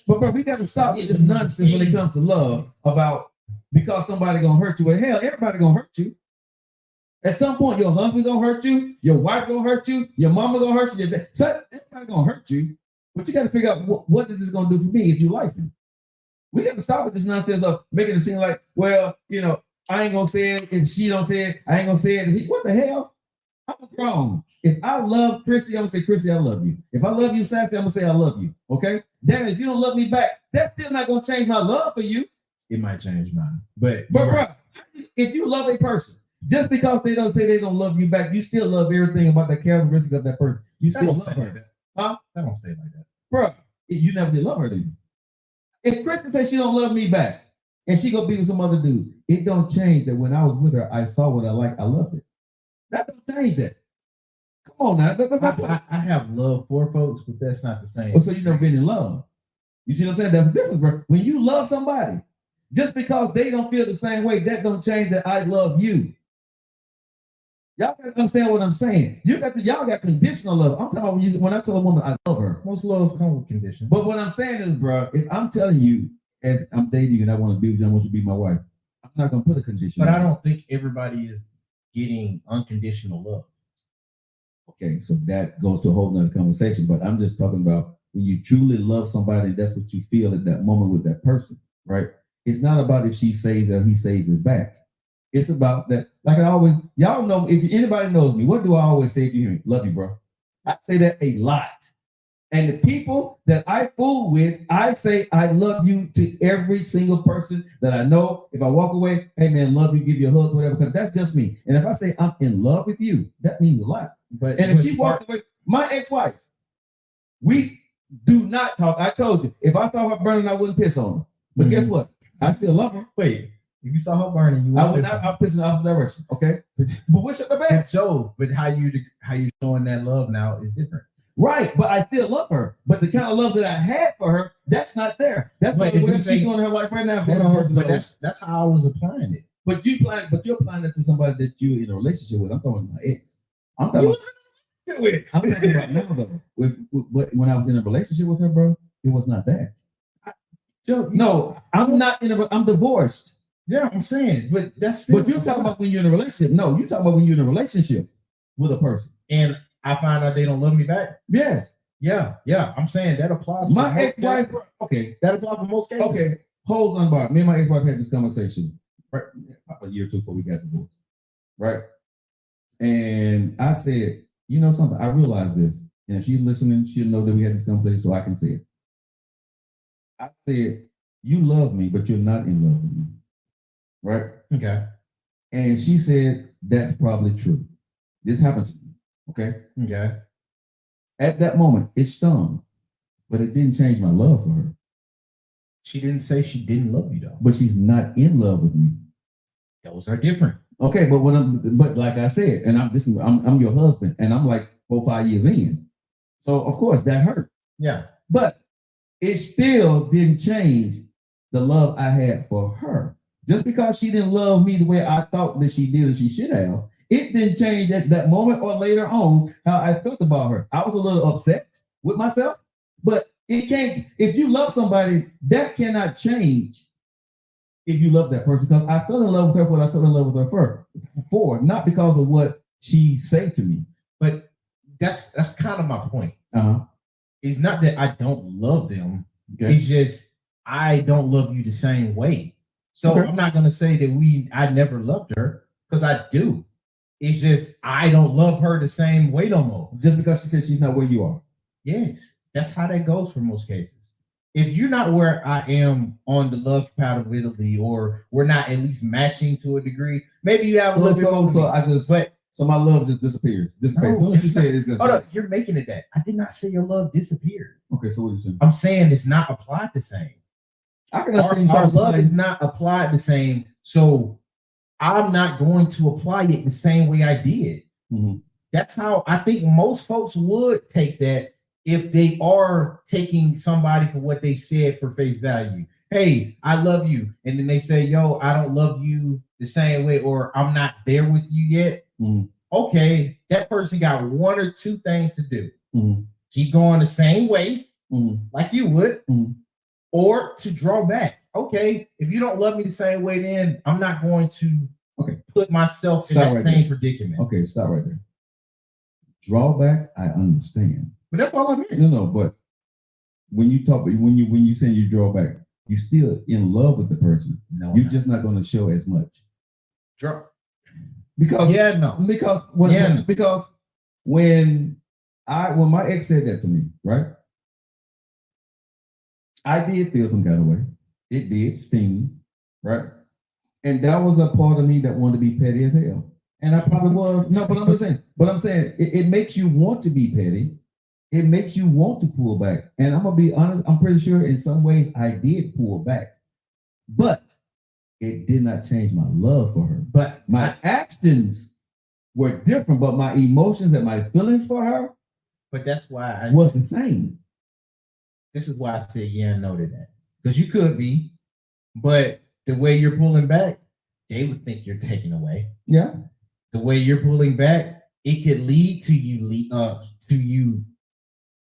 But we got to stop this nonsense when it comes to love about because somebody gonna hurt you. Well, hell, everybody gonna hurt you. At some point, your husband gonna hurt you, your wife gonna hurt you, your mama gonna hurt you, everybody gonna hurt you. But you got to figure out what is this gonna do for me if you like me. We got to stop with this nonsense of making it seem like, well, I ain't gonna say it if she don't say it. I ain't gonna say it. What the hell? I'm grown. If I love Chrissy, I'm gonna say, Chrissy, I love you. If I love you, Sassy, I'm gonna say I love you. Okay? Damn it, if you don't love me back, that's still not gonna change my love for you. It might change mine. But bro, if you love a person, just because they don't say they don't love you back, you still love everything about the characteristic of that person. You still love her. Like huh? I don't stay like that. Bro, you never did love her, did you? If Kristen says she don't love me back and she go be with some other dude, it don't change that when I was with her, I saw what I like, I loved it. That don't change that. Come on now. I have love for folks, but that's not the same. Oh, so you never been in love. You see what I'm saying? That's the difference, bro. When you love somebody, just because they don't feel the same way, that don't change that I love you. Y'all gotta understand what I'm saying. Y'all got conditional love. I'm talking about when I tell a woman I love her. Most love comes with conditions. But what I'm saying is, bro, if I'm telling you, as I'm dating you and I want to be with you, I want you to be my wife, I'm not gonna put a condition. But I don't think everybody is getting unconditional love. Okay, so that goes to a whole nother conversation. But I'm just talking about when you truly love somebody, that's what you feel at that moment with that person, right? It's not about if she says or he says it back. It's about that, like I always, y'all know, if anybody knows me, what do I always say if you hear me? Love you, bro. I say that a lot. And the people that I fool with, I say I love you to every single person that I know. If I walk away, hey man, love you, give you a hug, whatever, because that's just me. And if I say I'm in love with you, that means a lot. But and if she walked away, my ex-wife, we do not talk. I told you, if I saw her burning, I wouldn't piss on her. But guess what? I still love her. Wait. If you saw her burning, you I would not. I'm pissing in the opposite direction. Okay, but what's up the bad? But how you showing that love now is different, right? But I still love her. But the kind of love that I had for her, that's not there. That's what she's doing in her life right now. But that's how I was applying it. But you're applying it to somebody that you're in a relationship with. I'm talking about my ex. I'm talking about now though. When I was in a relationship with her, bro, it was not that. No, I'm not I'm divorced. Yeah, I'm saying, but that's still. But you're talking about when you're in a relationship. No, you're talking about when you're in a relationship with a person. And I find out they don't love me back. Yes. Yeah. I'm saying that applies. My ex-wife. Okay, that applies for most cases. Okay, holds unbarred. Me and my ex-wife had this conversation right a year or two before we got divorced. Right. And I said, you know something, I realized this. And if she's listening, she'll know that we had this conversation, so I can say it. I said, you love me, but you're not in love with me. Right? Okay. And she said, that's probably true. This happened to me. Okay? Okay. At that moment, it stung, but it didn't change my love for her. She didn't say she didn't love you though. But she's not in love with me. Those are different. Okay, but but like I said, and I'm your husband, and I'm like 4-5 years in. So of course that hurt. Yeah. But it still didn't change the love I had for her. Just because she didn't love me the way I thought that she did or she should have, it didn't change at that moment or later on how I felt about her. I was a little upset with myself, but it can't. If you love somebody, that cannot change if you love that person. Because I fell in love with her for what I fell in love with her for, not because of what she said to me. But that's kind of my point. Uh-huh. It's not that I don't love them. Okay. It's just I don't love you the same way. So I'm not gonna say that I never loved her, because I do. It's just I don't love her the same way no more. Just because she said she's not where you are. Yes, that's how that goes for most cases. If you're not where I am on the love compatibility, or we're not at least matching to a degree, maybe you have a little bit. So my love just disappears. No, hold up, you're making it that. I did not say your love disappeared. Okay, so what are you saying? I'm saying it's not applied the same. Our love is not applied the same, so I'm not going to apply it the same way I did. Mm-hmm. That's how I think most folks would take that if they are taking somebody for what they said for face value. Hey, I love you. And then they say, yo, I don't love you the same way, or I'm not there with you yet. Mm-hmm. Okay, that person got one or two things to do. Mm-hmm. Keep going the same way, like you would. Mm-hmm. Or to draw back. Okay, if you don't love me the same way, then I'm not going to put myself in that same predicament. Okay, stop right there. Drawback, I understand. But that's all I meant. No, but when you say you draw back, you still in love with the person. No, you're just not going to show as much. Because when my ex said that to me, right? I did feel some kind of way. It did sting, right? And that was a part of me that wanted to be petty as hell. And I probably was. No, but I'm saying it makes you want to be petty. It makes you want to pull back. And I'm gonna be honest, I'm pretty sure in some ways I did pull back. But it did not change my love for her. But my actions were different, but my emotions and my feelings for her, but that's why I was the same. This is why I said yeah and no to that. Because you could be, but the way you're pulling back, they would think you're taking away. Yeah. the way you're pulling back, it could lead to you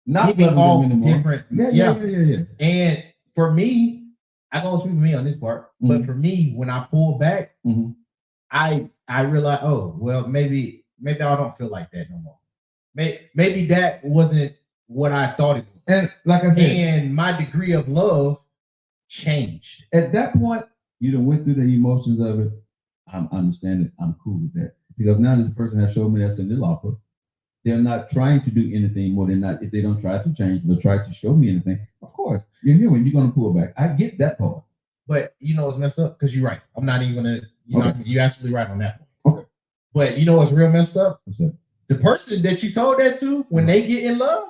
Not giving off anymore. different. Yeah. And for me, I gonna speak for me on this part, but for me, when I pull back, I realize, oh well, maybe I don't feel like that no more. Maybe that wasn't what I thought it was. And like I said, and my degree of love changed. At that point, you done went through the emotions of it. I'm understanding. I'm cool with that. Because now this person has showed me that's in the offer. They're not trying to do anything more than that. If they don't try to change, they'll try to show me anything. Of course, you're human. You're going to pull back. I get that part. But you know what's messed up? Because you're right. I'm not even going to, you're absolutely right on that point. Okay. But you know what's real messed up? What's that? The person that you told that to, when they get in love,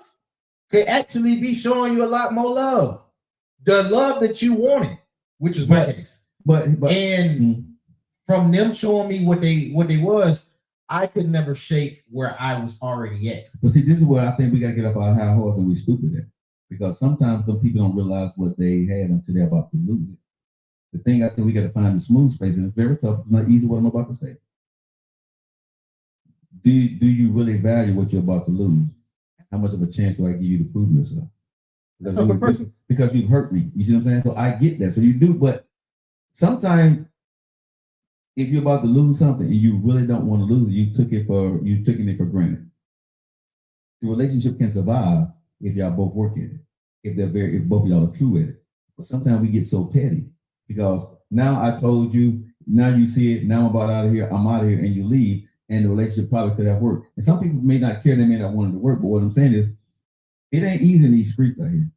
could actually be showing you a lot more love. The love that you wanted, which is my case. But from them showing me what they was, I could never shake where I was already at. But see, this is where I think we gotta get up our high horse and we stupid at. Because sometimes the people don't realize what they had until they're about to lose it. The thing I think we gotta find the smooth space, and it's very tough, it's not easy what I'm about to say. Do you really value what you're about to lose? How much of a chance do I give you to prove yourself? Because you've hurt me. You see what I'm saying? So I get that. So you do, but sometimes if you're about to lose something and you really don't want to lose it, you've taken it for granted. The relationship can survive if y'all both work at it. If both of y'all are true at it. But sometimes we get so petty because now I told you, now you see it, now I'm about out of here, I'm out of here, and you leave. And the relationship probably could have worked. And some people may not care, they may not want it to work, but what I'm saying is, it ain't easy in these streets out here.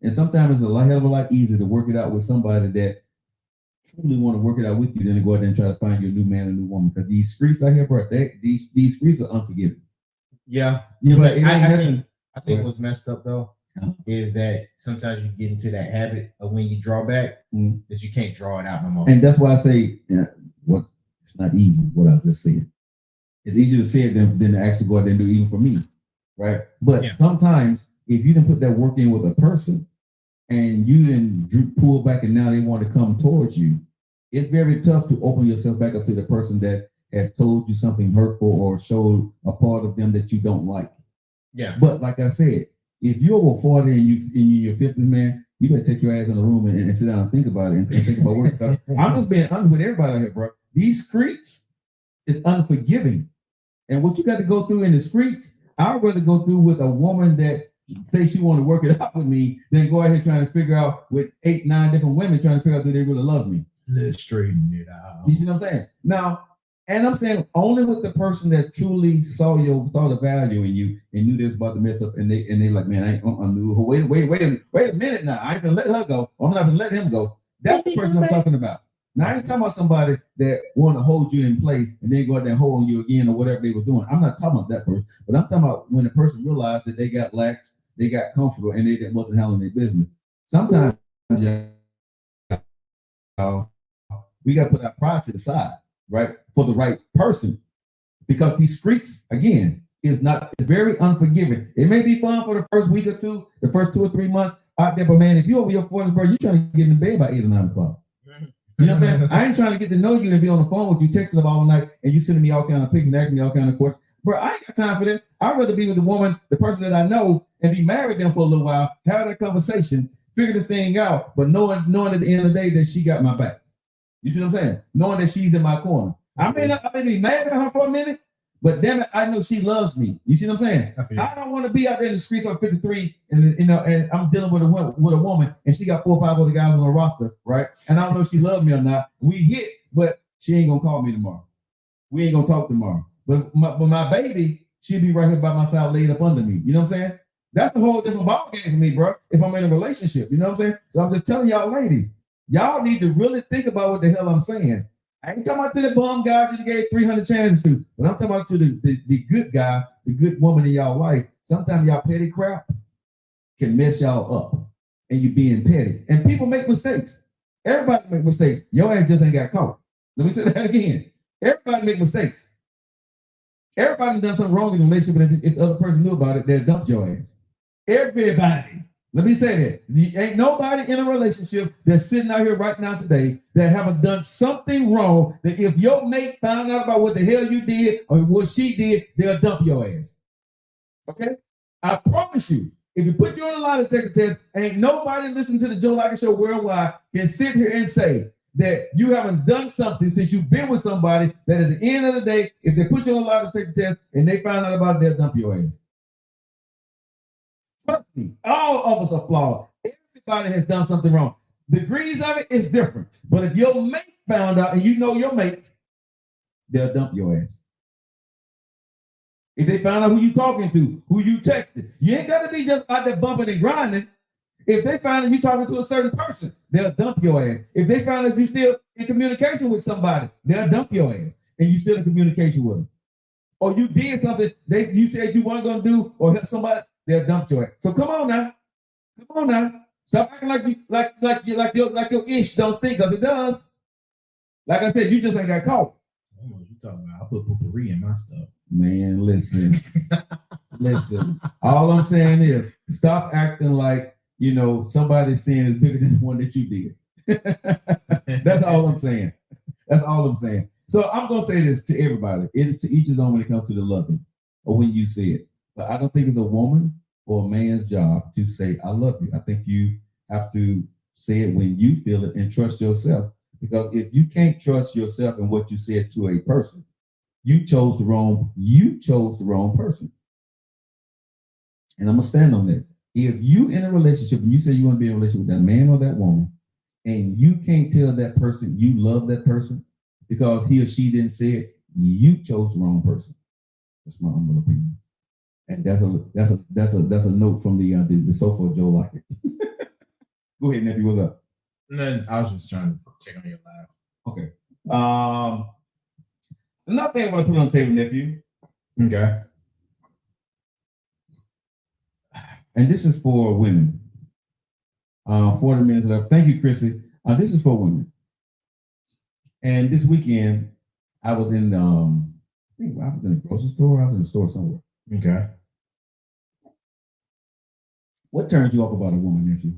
And sometimes it's hell of a lot easier to work it out with somebody that truly want to work it out with you than to go out there and try to find your new man or new woman. Because these streets out here, bro, these streets are unforgiving. Yeah. You know, but I think what's messed up though is that sometimes you get into that habit of when you draw back, that you can't draw it out no more. And that's why I say, it's not easy, what I was just saying. It's easier to say it than to actually go out there and do it, even for me, right? But sometimes if you didn't put that work in with a person and you didn't pull back and now they want to come towards you, it's very tough to open yourself back up to the person that has told you something hurtful or showed a part of them that you don't like. Yeah. But like I said, if you're over 40 and you're in your 50s, man, you better take your ass in the room and sit down and think about it and think about work. I'm just being honest with everybody out here, bro. These streets is unforgiving. And what you got to go through in the streets, I'd rather go through with a woman that says she want to work it out with me than go ahead trying to figure out with 8, 9 different women trying to figure out do they really love me. Let's straighten it out. You see what I'm saying? Now, and I'm saying only with the person that truly saw the value in you and knew this about to mess up, and they like, man, I ain't wait a minute now. I ain't gonna let her go. I'm not gonna let him go. That's the person I'm talking about. Now, I ain't talking about somebody that want to hold you in place and then go out there and hold you again or whatever they were doing. I'm not talking about that person, but I'm talking about when the person realized that they got lax, they got comfortable, and they wasn't handling their business. Sometimes we got to put our pride to the side, right, for the right person, because these streets, again, it's very unforgiving. It may be fun for the first week or two, the first 2 or 3 months out there, but man, if you're over your 40s, bro, you're trying to get in bed by 8 or 9 o'clock. You know what I'm saying? I ain't trying to get to know you and be on the phone with you, texting about all night, and you sending me all kind of pics and asking me all kind of questions. Bro, I ain't got time for that. I'd rather be with the woman, the person that I know, and be married them for a little while, have that conversation, figure this thing out, but knowing at the end of the day that she got my back. You see what I'm saying? Knowing that she's in my corner. I may be mad at her for a minute, but damn it, I know she loves me. You see what I'm saying? I don't want to be out there in the streets on 53 and I'm dealing with a woman and she got 4 or 5 other guys on her roster, right? And I don't know if she loves me or not. We hit, but she ain't gonna call me tomorrow. We ain't gonna talk tomorrow. But my baby, she'll be right here by my side, laid up under me. You know what I'm saying? That's a whole different ball game for me, bro. If I'm in a relationship, you know what I'm saying? So I'm just telling y'all, ladies, y'all need to really think about what the hell I'm saying. I ain't talking about to the bum guys you gave 300 chances to, but I'm talking about to the good guy, the good woman in y'all life. Sometimes y'all petty crap can mess y'all up, and you being petty. And people make mistakes. Everybody make mistakes. Your ass just ain't got caught. Let me say that again. Everybody make mistakes. Everybody done something wrong in the relationship, and if the other person knew about it, they'll dump your ass. Everybody. Let me say that. Ain't nobody in a relationship that's sitting out here right now today that haven't done something wrong that if your mate found out about what the hell you did or what she did, they'll dump your ass. Okay? I promise you, if you put you on a lie detector test, ain't nobody listening to the Joe Lockett Show worldwide can sit here and say that you haven't done something since you've been with somebody that at the end of the day, if they put you on a lie detector test and they find out about it, they'll dump your ass. Trust me, all of us are flawed. Everybody has done something wrong. Degrees of it is different. But if your mate found out and you know your mate, they'll dump your ass. If they found out who you talking to, who you texted, you ain't got to be just out there bumping and grinding. If they find out you talking to a certain person, they'll dump your ass. If they find out you still in communication with somebody, they'll dump your ass. And you still in communication with them. Or you did something you said you weren't going to do or help somebody, they'll dump your ass. So come on now. Stop acting like your ish don't stink, because it does. Like I said, you just ain't got caught. I don't know what you talking about. I put potpourri in my stuff. Man, listen. All I'm saying is stop acting like, somebody's sin is bigger than the one that you did. That's all I'm saying. So I'm going to say this to everybody. It is to each his own when it comes to the loving or when you say it. But I don't think it's a woman or a man's job to say, I love you. I think you have to say it when you feel it and trust yourself. Because if you can't trust yourself and what you said to a person, you chose the wrong person. And I'm going to stand on that. If you in a relationship and you say you want to be in a relationship with that man or that woman, and you can't tell that person you love that person because he or she didn't say it, you chose the wrong person. That's my humble opinion. And that's a note from the so-called Joe Lockett. Go ahead, nephew. What's up? No, I was just trying to check on your live. Okay. Another thing I want to put on the table, nephew. Okay. And this is for women. 40 minutes left. Thank you, Chrissy. This is for women. And this weekend, I was in a grocery store. I was in a store somewhere. Okay. What turns you off about a woman, nephew?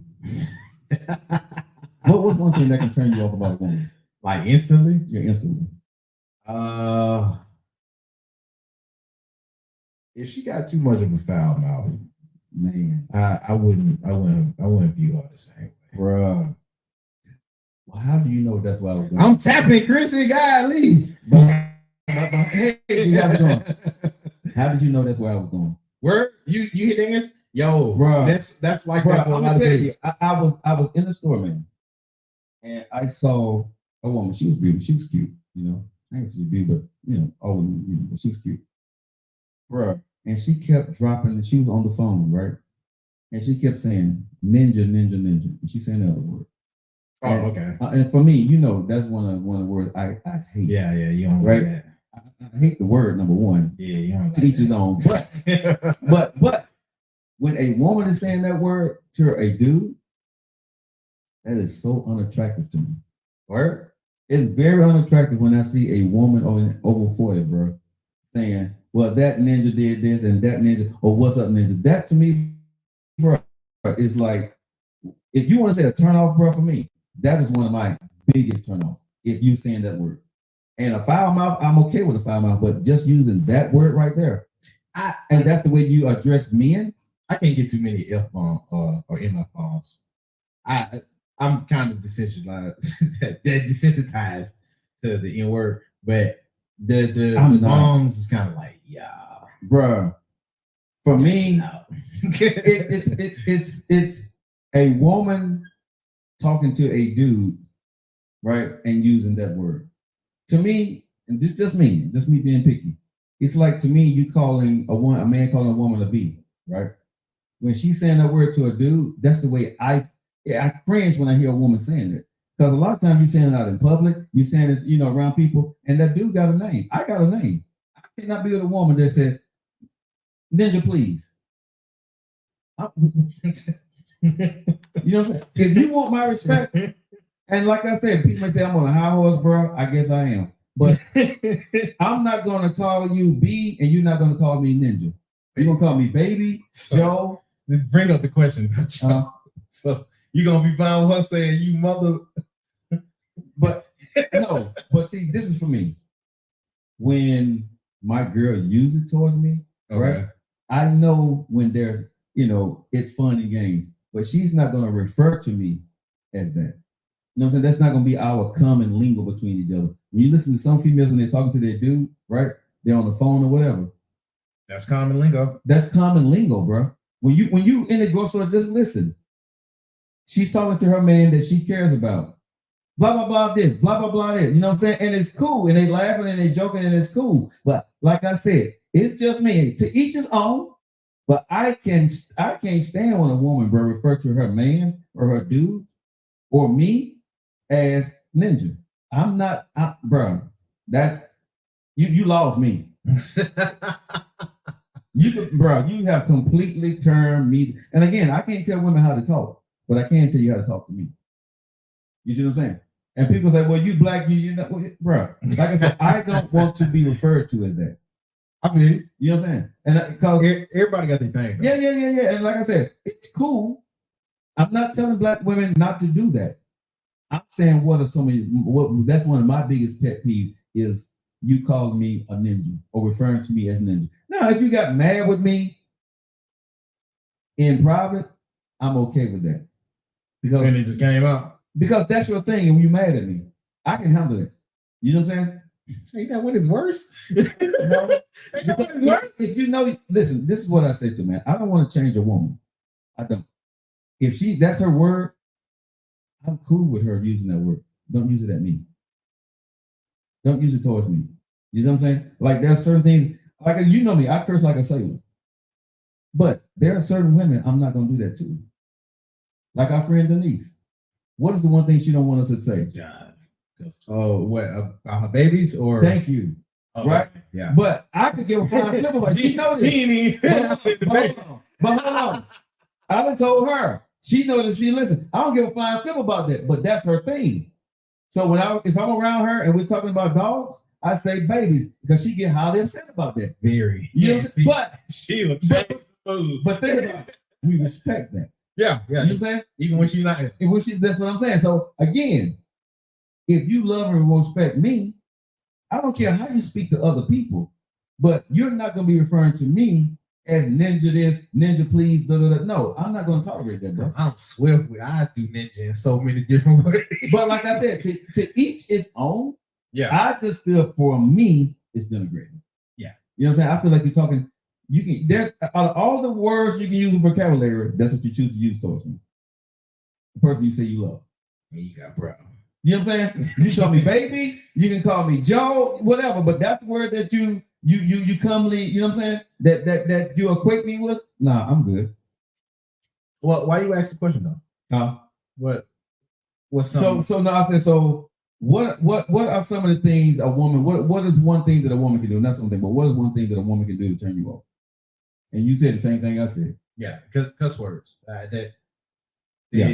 What's one thing that can turn you off about a woman? Like instantly? Yeah, instantly. If she got too much of a foul mouth, man, I wouldn't view her the same way. Bruh. Well, how do you know that's why I was going? I'm tapping Chrissy, golly. Hey, how's it going? How did you know that's where I was going? Where you hit dance? Yo, bro, that's like bro, that. I'm gonna tell you, I was in the store, man, and I saw a woman. She was beautiful. She was cute, I ain't she was beautiful, but all women, but she was cute, bro. And she kept dropping. She was on the phone, right? And she kept saying ninja, ninja, ninja. And she saying the other word. Oh, okay. And for me, that's one of the words I hate. Yeah, you don't right? Like that. I hate the word number one. Yeah, you don't to like each his own. But when a woman is saying that word to a dude, that is so unattractive to me. Or it's very unattractive when I see a woman over 40, bro, saying, well, that ninja did this and that ninja, or what's up, ninja. That to me, bro, is like, if you want to say a turn off, bro, for me, that is one of my biggest turn off. If you saying that word. And a foul mouth, I'm okay with a foul mouth, but just using that word right there, and that's the way you address men. I can't get too many F-bombs or MF bombs. I'm kind of desensitized to the N word, but the bombs is kind of like, yeah, bruh. For me, it's a woman talking to a dude, right, and using that word. To me, and this just me being picky. It's like, to me, you calling a man calling a woman a B, right? When she's saying that word to a dude, that's the way I cringe when I hear a woman saying it. Because a lot of times you're saying it out in public, you're saying it, around people, and that dude got a name. I got a name. I cannot be with a woman that said, ninja, please. You know what I'm saying? If you want my respect, and like I said, people may say I'm on a high horse, bro. I guess I am. But I'm not going to call you B, and you're not going to call me ninja. You're going to call me baby, Joe, bring up the question. So you gonna be fine with her saying you mother? But no, but see, this is for me. When my girl uses it towards me, right? I know when there's, it's fun and games, but she's not gonna refer to me as that. You know what I'm saying? That's not gonna be our common lingo between each other. When you listen to some females when they're talking to their dude, right? They're on the phone or whatever. That's common lingo. That's common lingo, bro. When you in the grocery store, just listen. She's talking to her man that she cares about. Blah, blah, blah, this, blah, blah, blah, this. You know what I'm saying? And it's cool. And they laughing and they joking and it's cool. But like I said, it's just me. To each his own. But I can't stand when a woman, bro, refer to her man or her dude or me as ninja. Bro, that's, you lost me. You have completely turned me. And again, I can't tell women how to talk, but I can tell you how to talk to me. You see what I'm saying? And people say, well, you black, you know, bro. Like I said, I don't want to be referred to as that. I mean, you know what I'm saying? And because everybody got their thing. Yeah. And like I said, it's cool. I'm not telling black women not to do that. I'm saying that's one of my biggest pet peeves is you calling me a ninja or referring to me as ninja. Now, if you got mad with me in private, I'm okay with that. Because and it just came out. Because that's your thing, and when you're mad at me, I can handle it. You know what I'm saying? Ain't that when it's worse? If you know, listen, this is what I say to man. I don't want to change a woman. I don't. If that's her word, I'm cool with her using that word. Don't use it at me. Don't use it towards me. You know what I'm saying? Like there are certain things, like you know me, I curse like a sailor. But there are certain women I'm not gonna do that to. Like our friend Denise. What is the one thing she don't want us to say? God. Oh, what about her babies or? Thank you. Right? Yeah. But I could give a fine flip about it. She knows it. But hold on. I done told her. She knows that she listen. I don't give a fine flip about that, but that's her thing. So if I'm around her and we're talking about dogs, I say babies because she get highly upset about that. Very. You know but think about it. We respect that. Yeah. You know what I'm saying? Even when she's not. That's what I'm saying. So again, if you love and respect me, I don't care how you speak to other people, but you're not going to be referring to me as ninja this, ninja please, da, da, da. No, I'm not going to tolerate that, bro. I'm swift. I do ninja in so many different ways. But like I said, to each its own. Yeah. I just feel for me, it's denigrating. Yeah. You know what I'm saying? I feel like you're talking. There's out of all the words you can use in vocabulary, that's what you choose to use towards me. The person you say you love. And you got bro. You know what I'm saying? You call me baby, you can call me Joe, whatever, but that's the word that you commonly, you know what I'm saying? That you equate me with. Nah, I'm good. Well, why you ask the question though? What's something? So now I said, so what are some of the things a woman, what is one thing that a woman can do? Not something, but what is one thing that a woman can do to turn you off? And you said the same thing I said. Yeah, because cuss words. You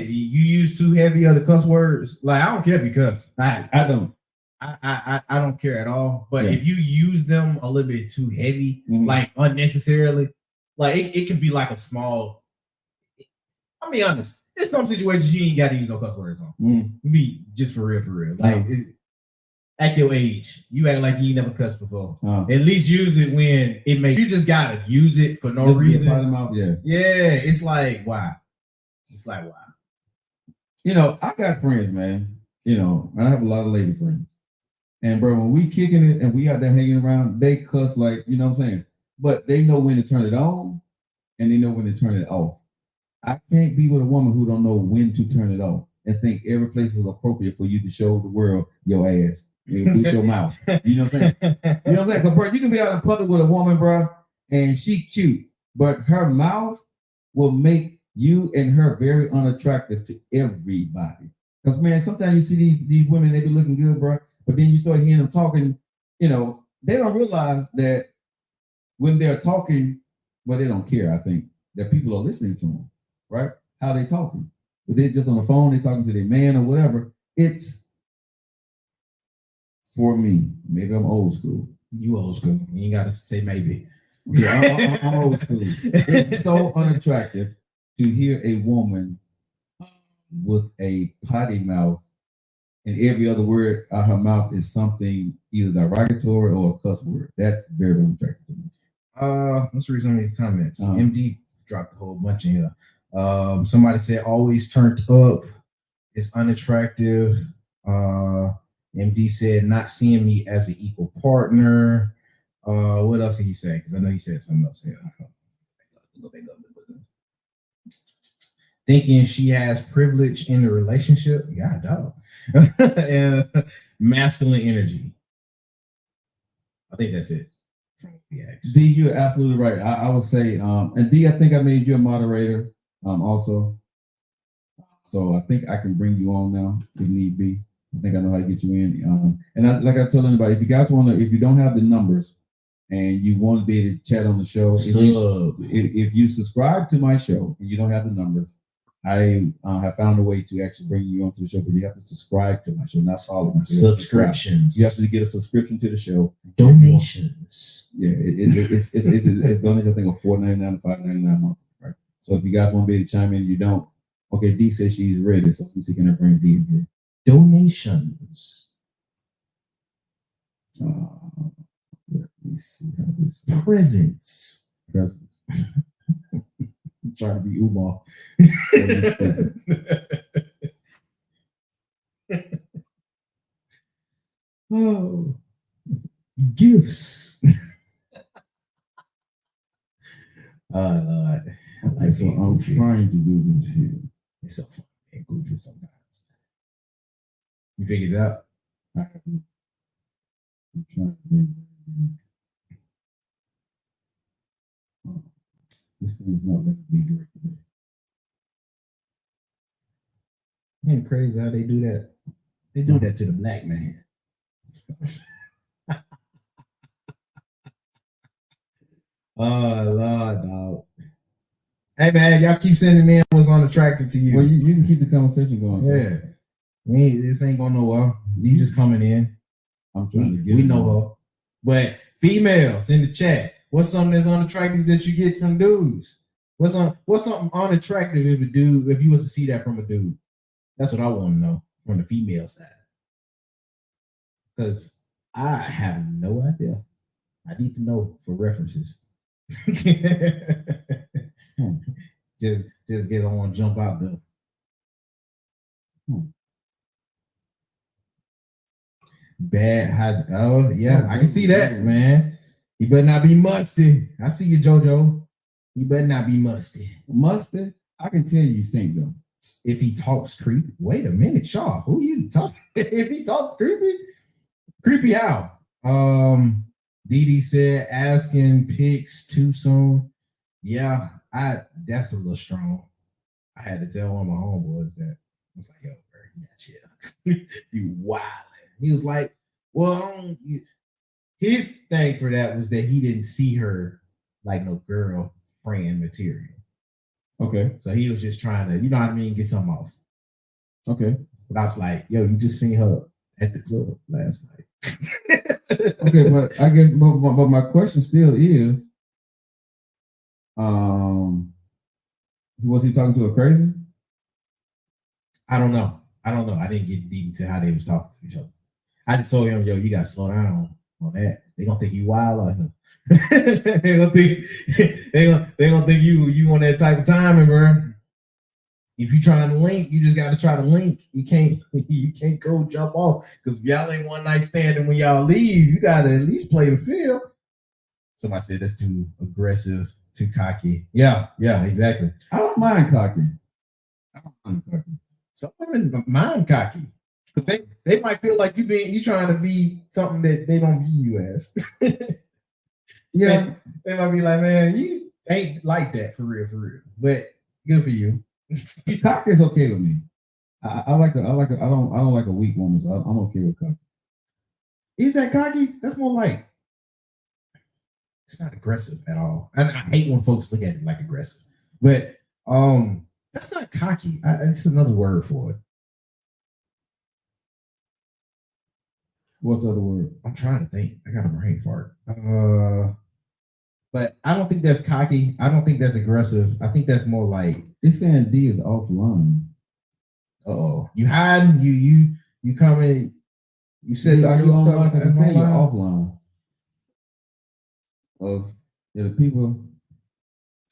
use too heavy of the cuss words. Like I don't care if you cuss. I don't. I don't care at all. But if you use them a little bit too heavy, like unnecessarily, like it can be like a small. I'll be honest. There's some situations you ain't got to use no cuss words on. Be just for real. Like at your age, you act like you ain't never cussed before. At least use it when it makes. You just gotta use it for no reason. Yeah. It's like why? You know, I got friends, man. You know, and I have a lot of lady friends. And bro, when we kicking it and we out there hanging around, they cuss like, you know what I'm saying? But they know when to turn it on and they know when to turn it off. I can't be with a woman who don't know when to turn it off and think every place is appropriate for you to show the world your ass with your mouth. You know what I'm saying? You know what I'm saying? Because bro, you can be out in public with a woman, bro, and she cute, but her mouth will make you and her very unattractive to everybody. Because man, sometimes you see these women, they be looking good, bro, but then you start hearing them talking, you know, they don't realize that when they're talking, well, they don't care, I think, that people are listening to them, right? How they talking. But they're just on the phone, they're talking to their man or whatever. It's for me. Maybe I'm old school. You old school. You ain't got to say maybe. Yeah, I'm old school. It's so unattractive to hear a woman with a potty mouth and every other word out her mouth is something either derogatory or a cuss word. That's very, very attractive to me. Let's read some of these comments. MD dropped a whole bunch in here. Somebody said always turned up is unattractive. MD said not seeing me as an equal partner. What else did he say? Because I know he said something else here. Thinking she has privilege in the relationship. Yeah, dog. And masculine energy. I think that's it. D, you're absolutely right. I would say, and D, I think I made you a moderator also. So I think I can bring you on now if need be. I think I know how to get you in. And like I told anybody, if you guys want to, if you don't have the numbers and you want to be able to chat on the show, if you subscribe to my show and you don't have the numbers, I have found a way to actually bring you onto the show, but you have to subscribe to my show, not follow my show. Subscriptions. You have to get a subscription to the show. Donations. Yeah, it's donations. I think of $4.99 to $5.99 a month. Right. So if you guys want to be able to chime in, you don't. Okay, D says she's ready, so let me see, can I bring D in here? Donations. Let me see how this presents. I'm trying to be Umar. Oh, gifts. Lord. So I'm trying to do this here. It's so fun and goofy sometimes. You figured it out? I'm trying to bring this thing is not letting me direct today. Ain't crazy how they do that. They do that to the black man. Oh Lord, dog. Hey man, y'all keep sending in what's unattractive to you. Well, you can keep the conversation going. Yeah. This ain't going nowhere. You just coming in. I'm trying to get we know her. But females in the chat, what's something that's unattractive that you get from dudes? What's something unattractive if you was to see that from a dude? That's what I want to know from the female side. Because I have no idea. I need to know for references. Just get on, jump out there. Bad. Oh yeah, I can see that, man. You better not be musty. I see you, JoJo. You better not be musty. Musty? I can tell you stink though. If he talks creepy. Wait a minute, Shaw. Who you talking? If he talks creepy how? Dee said asking pics too soon. Yeah, that's a little strong. I had to tell one of my homeboys that. I was like, yo, bro, you got chill. You wildin'. He was like, well, his thing for that was that he didn't see her like no girl friend material. Okay. So he was just trying to, you know what I mean, get something off. Okay. But I was like, yo, you just seen her at the club last night. Okay, but I guess, but my question still is, was he talking to a crazy? I don't know. I didn't get deep into how they was talking to each other. I just told him, yo, you gotta slow down on that. They gonna think you wild on him. they gonna think you on that type of timing, bro. If you trying to link, you just gotta try to link. You can't go jump off because if y'all ain't one night standing when y'all leave, you gotta at least play the field. Somebody said that's too aggressive, too cocky. Yeah, exactly. I don't mind cocky. Some women mind cocky. They might feel like you trying to be something that they don't view you as. Yeah, they might be like, man, you ain't like that for real. But good for you. Cocky is okay with me. I don't like a weak woman, so I'm okay with cocky. Is that cocky? That's more like it's not aggressive at all. And I hate when folks look at it like aggressive. But that's not cocky. It's another word for it. What's the other word? I'm trying to think. I got a brain fart. But I don't think that's cocky. I don't think that's aggressive. I think that's more like It's saying D is offline. oh, you hiding, you coming, you said Are you online? Because it's saying you're offline. offline. Yeah, the people.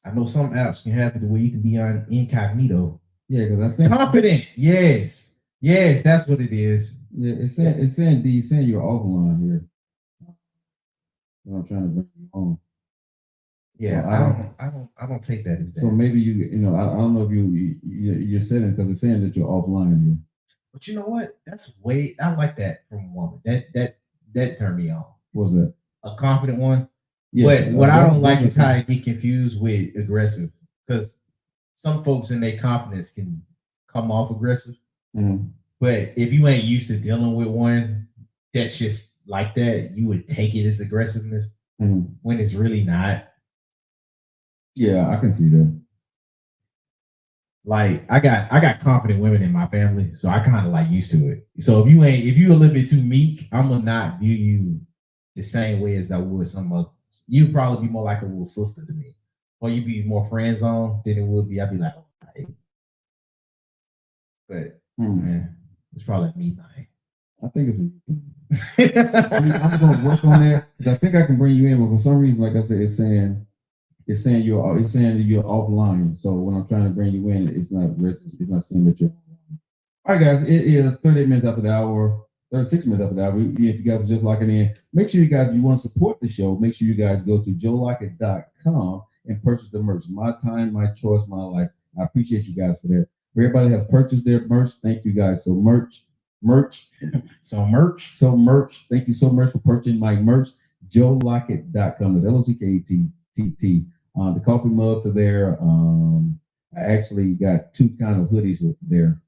I know some apps can have it where you can be on incognito. Yeah, because I think Confident. Yes, that's what it is. yeah, it's saying D, it's saying you're offline here. I'm trying to bring you home. Yeah, so I don't take that as that. So maybe I don't know if you're saying because it's saying that you're offline here. But you know what? I like that from a woman. That turned me on. What's that? A confident one. Yeah, but what I don't like is how it get confused with aggressive. Because some folks in their confidence can come off aggressive. Mm-hmm. But if you ain't used to dealing with one that's just like that, you would take it as aggressiveness when it's really not. Yeah, I can see that. Like I got confident women in my family, so I kind of like used to it. So if you a little bit too meek, I'm gonna not view you the same way as I would some of. You'd probably be more like a little sister to me, or you'd be more friend zone than it would be. I'd be like, oh, hey. But man, it's probably a me thing. I think it's I'm gonna work on that because I think I can bring you in, but for some reason, like I said, it's saying you're offline. So when I'm trying to bring you in, it's not saying that you're offline. All right, guys, it is 38 minutes after the hour, 36 minutes after the hour. If you guys are just locking in, make sure you guys, if you want to support the show, make sure you guys go to joelockett.com and purchase the merch. My time, my choice, my life. I appreciate you guys for that. For everybody have purchased their merch, thank you guys. So merch. Thank you so much for purchasing my merch. joelockett.com. It's LOCKETT. The coffee mugs are there. I actually got two kind of hoodies there.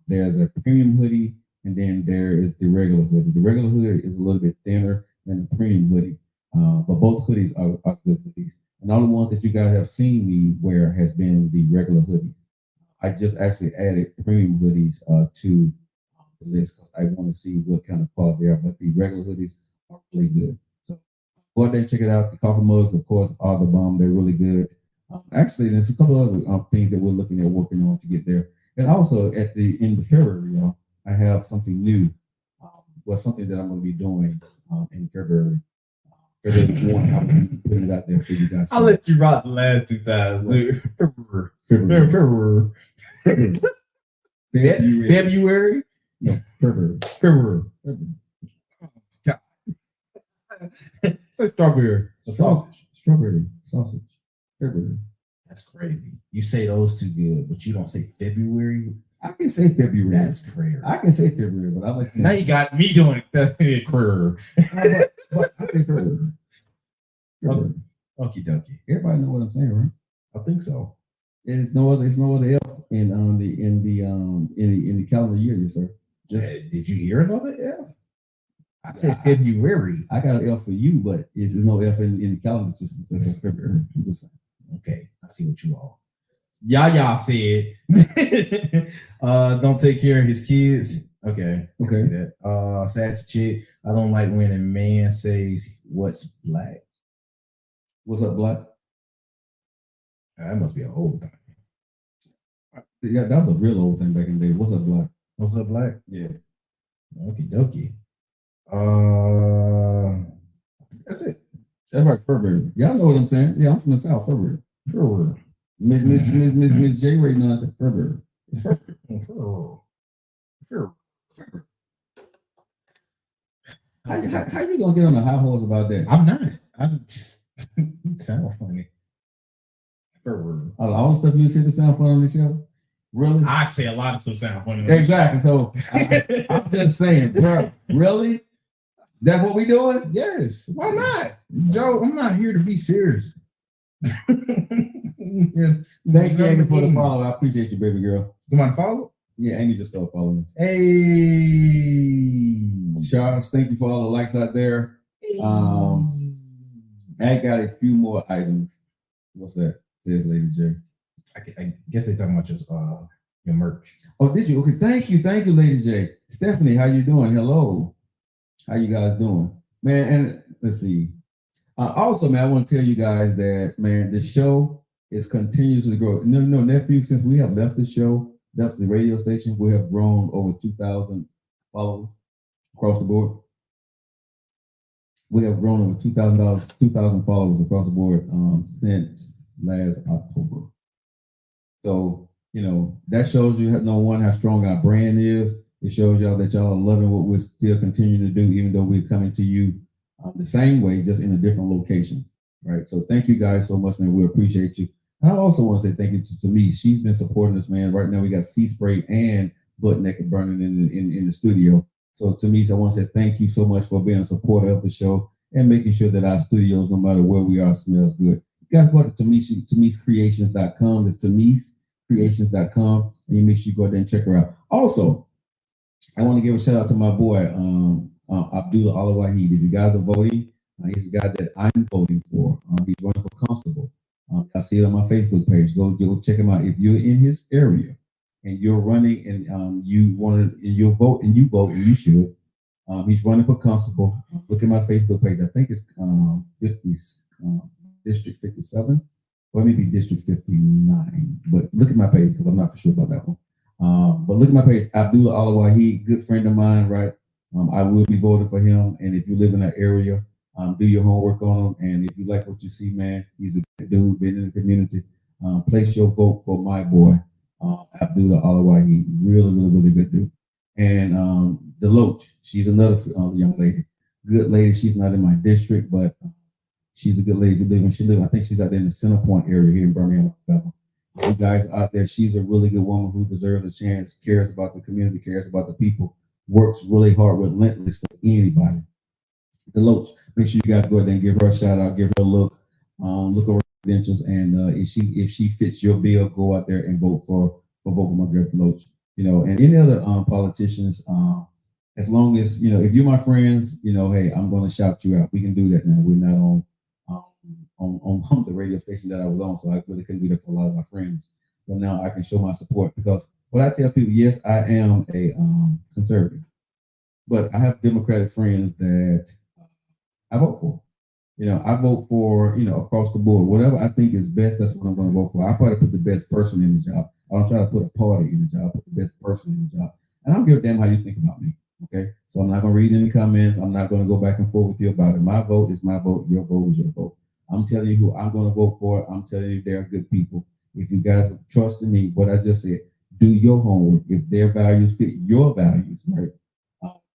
There's a premium hoodie, and then there is the regular hoodie. The regular hoodie is a little bit thinner than the premium hoodie, but both hoodies are good hoodies. And all the ones that you guys have seen me wear has been the regular hoodie. I just actually added premium hoodies to the list because I want to see what kind of quality they are. But the regular hoodies are really good. So go out there and check it out. The coffee mugs, of course, are the bomb. They're really good. Actually, there's a couple other things that we're looking at working on to get there. And also at the end of February, I have something new. Something that I'm going to be doing in February. February 1, I'm going to put it out there for you guys. I'll let you rock the last 2 times. February. February? No, February. God. Say strawberry. Strawberry sausage. February. That's crazy. You say those two good, but you don't say February. I can say February. That's crazy. I can say February, but I like to say now you got me doing it. But I say February. Okie dokie. Everybody know what I'm saying, right? I think so. There's no other F in the calendar year, yes, sir. Did you hear another F? I said February. I got an F for you, but there's no F in the calendar system. So February. Okay, I see what you all. Y'all said don't take care of his kids. Okay. I see that. Sassy chick. I don't like when a man says what's black. What's up, black? That must be an old thing. Yeah, that was a real old thing back in the day. What's up, black? What's up, black? Yeah. Okie dokie. That's it. That's right, February. Y'all know what I'm saying? Yeah, I'm from the South. February. Miss J Ray knows that February. How you gonna get on the high horse about that? I'm not. I just sound funny. All the stuff you say to sound funny on the show? Really? I say a lot of stuff sound funny. Exactly. So I'm just saying, bro, really? That's what we doing? Yes. Why not? Joe, I'm not here to be serious. Yeah. Thank you, Amy, for the follow. I appreciate you, baby girl. Somebody follow? Yeah, Amy just started following us. Hey. Charles, thank you for all the likes out there. I got a few more items. What's that? Says Lady J. I guess they're talking about your merch. Oh, did you? Okay, thank you, Lady J. Stephanie, how you doing? Hello. How you guys doing? Man, and let's see. Also, man, I want to tell you guys that, man, the show is continuously growing. No, nephew, since we have left the show, left the radio station, we have grown over 2,000 followers across the board. We have grown over 2,000 followers across the board since last October. So, that shows you, number one, how strong our brand is. It shows y'all that y'all are loving what we're still continuing to do, even though we're coming to you the same way, just in a different location, right? So thank you guys so much, man. We appreciate you. I also want to say thank you to me. She's been supporting us, man. Right now we got Sea Spray and Butt Naked Burning in the studio. So to me, I want to say thank you so much for being a supporter of the show and making sure that our studios, no matter where we are, smells good. You guys go to TamisCreations.com. It's TamisCreations.com, and you make sure you go there and check her out. Also, I want to give a shout out to my boy, Abdullah Al-Wahid. If you guys are voting, he's the guy that I'm voting for. He's running for constable. I see it on my Facebook page. Go check him out. If you're in his area and you're running and you want to, you vote and you should. He's running for constable. Look at my Facebook page. I think it's 50, District 57, or maybe District 59. But look at my page because I'm not for sure about that one. But look at my page, Abdullah Al-Wahid, good friend of mine, right? I will be voting for him. And if you live in that area, do your homework on him. And if you like what you see, man, he's a good dude, been in the community. Place your vote for my boy, Abdullah Al-Wahid. Really, really, really good dude. And Deloach, she's another young lady. Good lady. She's not in my district, but she's a good lady. I think she's out there in the Center Point area here in Birmingham, Alabama. You guys out there, she's a really good woman who deserves a chance, cares about the community, cares about the people, works really hard, relentless for anybody. Deloach, make sure you guys go ahead and give her a shout out, give her a look over her credentials, and if she fits your bill, go out there and vote for both of my girl Deloach. And any other politicians, as long as if you're my friends, hey, I'm going to shout you out. We can do that now. We're not on the radio station that I was on, so I really couldn't do that for a lot of my friends. But now I can show my support because what I tell people, yes, I am a conservative, but I have Democratic friends that I vote for. I vote for across the board. Whatever I think is best, that's what I'm going to vote for. I try to put the best person in the job. I don't try to put a party in the job. I put the best person in the job. And I don't give a damn how you think about me. Okay, so I'm not going to read any comments. I'm not going to go back and forth with you about it. My vote is my vote. Your vote is your vote. I'm telling you who I'm going to vote for. I'm telling you they're good people. If you guys trust in me, what I just said, do your homework. If their values fit your values, right,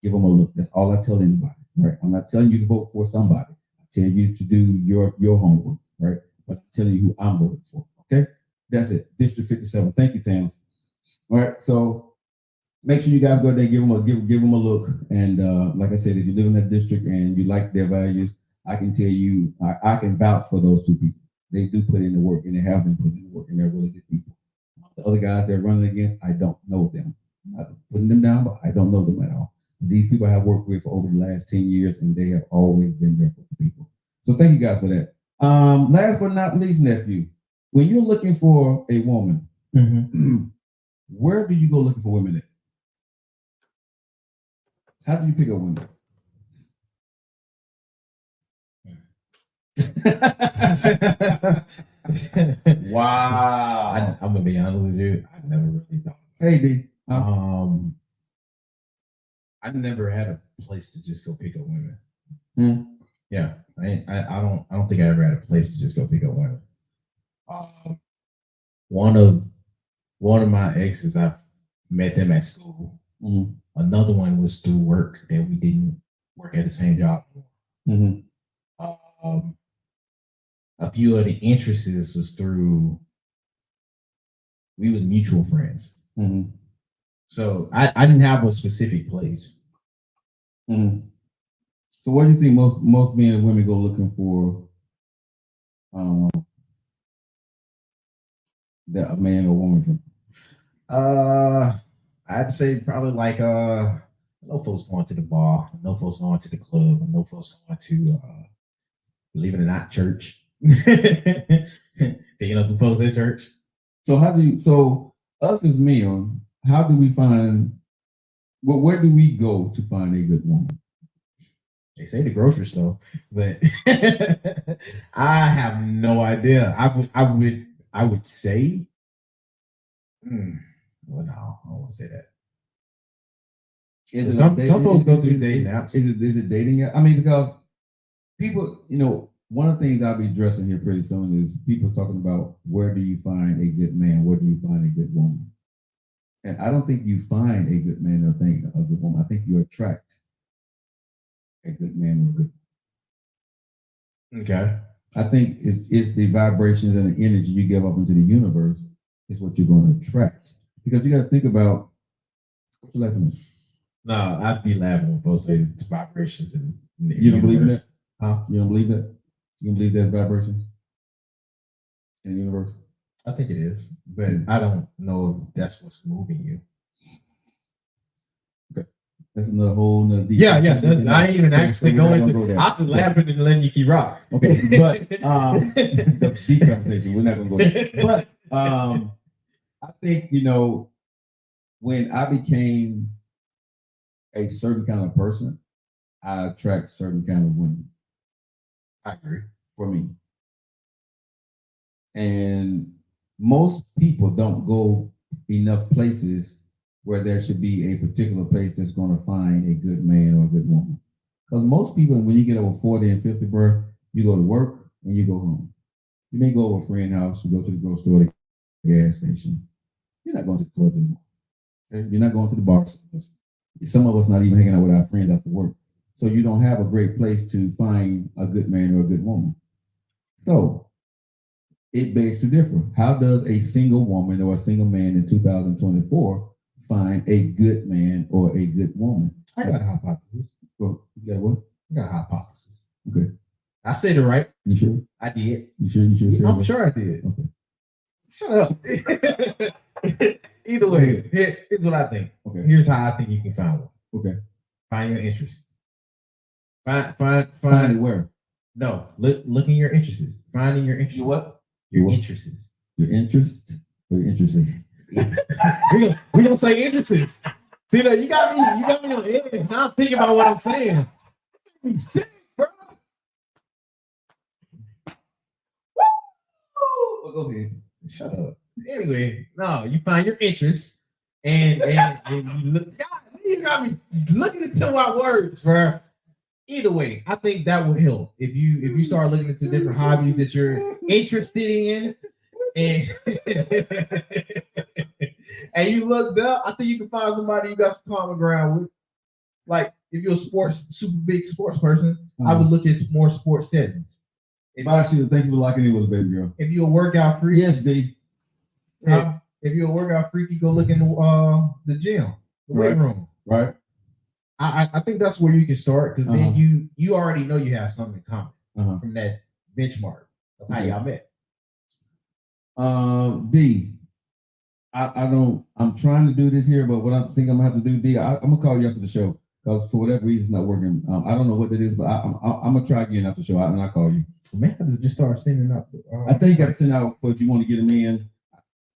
give them a look. That's all I tell anybody, right? I'm not telling you to vote for somebody. I tell you to do your homework, right? But I'm telling you who I'm voting for, okay? That's it. District 57. Thank you, Tams. All right, so make sure you guys go there and give them a look. And like I said, if you live in that district and you like their values, I can tell you, I can vouch for those two people. They do put in the work, and they have been putting in the work, and they're really good people. The other guys they're running against, I don't know them. I'm not putting them down, but I don't know them at all. These people I have worked with for over the last 10 years, and they have always been there for the people. So thank you guys for that. Last but not least, nephew, when you're looking for a woman, where do you go looking for women at? How do you pick up women? Wow. I'm gonna be honest with you. I never really thought. Hey, D. I never had a place to just go pick up women. Yeah, I don't think I ever had a place to just go pick up women. One of my exes, I met them at school. Another one was through work that we didn't work at the same job. A few of the interests was through, we was mutual friends. So I didn't have a specific place. So what do you think most men and women go looking for that a man or woman from? I'd say probably like no folks going to the bar, no folks going to the club, no folks going to believe it or not, church. Picking up the folks at church. So us as men, how do we find where do we go to find a good woman? They say the grocery store, but I have no idea. I would say, well, no, I don't want to say that. Some folks go through dating apps. Is it dating? I mean, because people, one of the things I'll be addressing here pretty soon is people talking about where do you find a good man? Where do you find a good woman? And I don't think you find a good man or a good woman. I think you attract a good man or a good. Okay. I think it's the vibrations and the energy you give up into the universe is what you're going to attract. Because you got to think about what you laughing at. No, I'd be laughing when folks say it's vibrations and you don't believe in that? Huh? You don't believe that? You don't believe there's vibrations in the universe? I think it is, but I don't know if that's what's moving you. Okay. That's another whole nother deep. Yeah. I ain't even actually going to. I was laughing and letting you keep rock. Okay, but that's deep conversation. We're not gonna go there. But I think when I became a certain kind of person, I attract certain kind of women. I agree. For me. And most people don't go enough places where there should be a particular place that's going to find a good man or a good woman. Because most people, when you get over 40 and 50, bro, you go to work and you go home. You may go over a friend's house, you go to the grocery store, the gas station. You're not going to the club anymore. Okay? You're not going to the bar. Some of us not even hanging out with our friends after work. So you don't have a great place to find a good man or a good woman. So it begs to differ. How does a single woman or a single man in 2024 find a good man or a good woman? I got a hypothesis. Well, you got what? I got a hypothesis. Okay. I said it right. You sure? I did. You sure? I'm sure I did. Okay. Shut up. Either way, here's what I think. Okay. Here's how I think you can find one. Okay. Find your interest. Find it where? No, look in your interests. Finding your interests. What? Your interests. Your interest or your interested? we gonna say interests. See, you got me on edge. Now I'm thinking about what I'm saying. I'm sick, bro. Well, go ahead. Shut up. Anyway, no, you find your interest and you look. God, you got me looking into my words, bro. Either way, I think that will help if you start looking into different hobbies that you're interested in, and and you looked up. I think you can find somebody you got some common ground with. Like if you're a super big sports person, I would look at more sports settings. Thank you for locking in with us, baby girl. If you're a workout freak, yes, D. If you're a workout freak, you go look in the gym, the weight room. Right. I think that's where you can start because then you already know you have something in common from that benchmark of how y'all met. D. I'm trying to do this here, but what I think I'm gonna have to do, D, I'm gonna call you after the show because for whatever reason it's not working. I don't know what that is, but I'm gonna try again after the show and I'll call you. Man, I just start sending out. I think you got to send out if you want to get them in.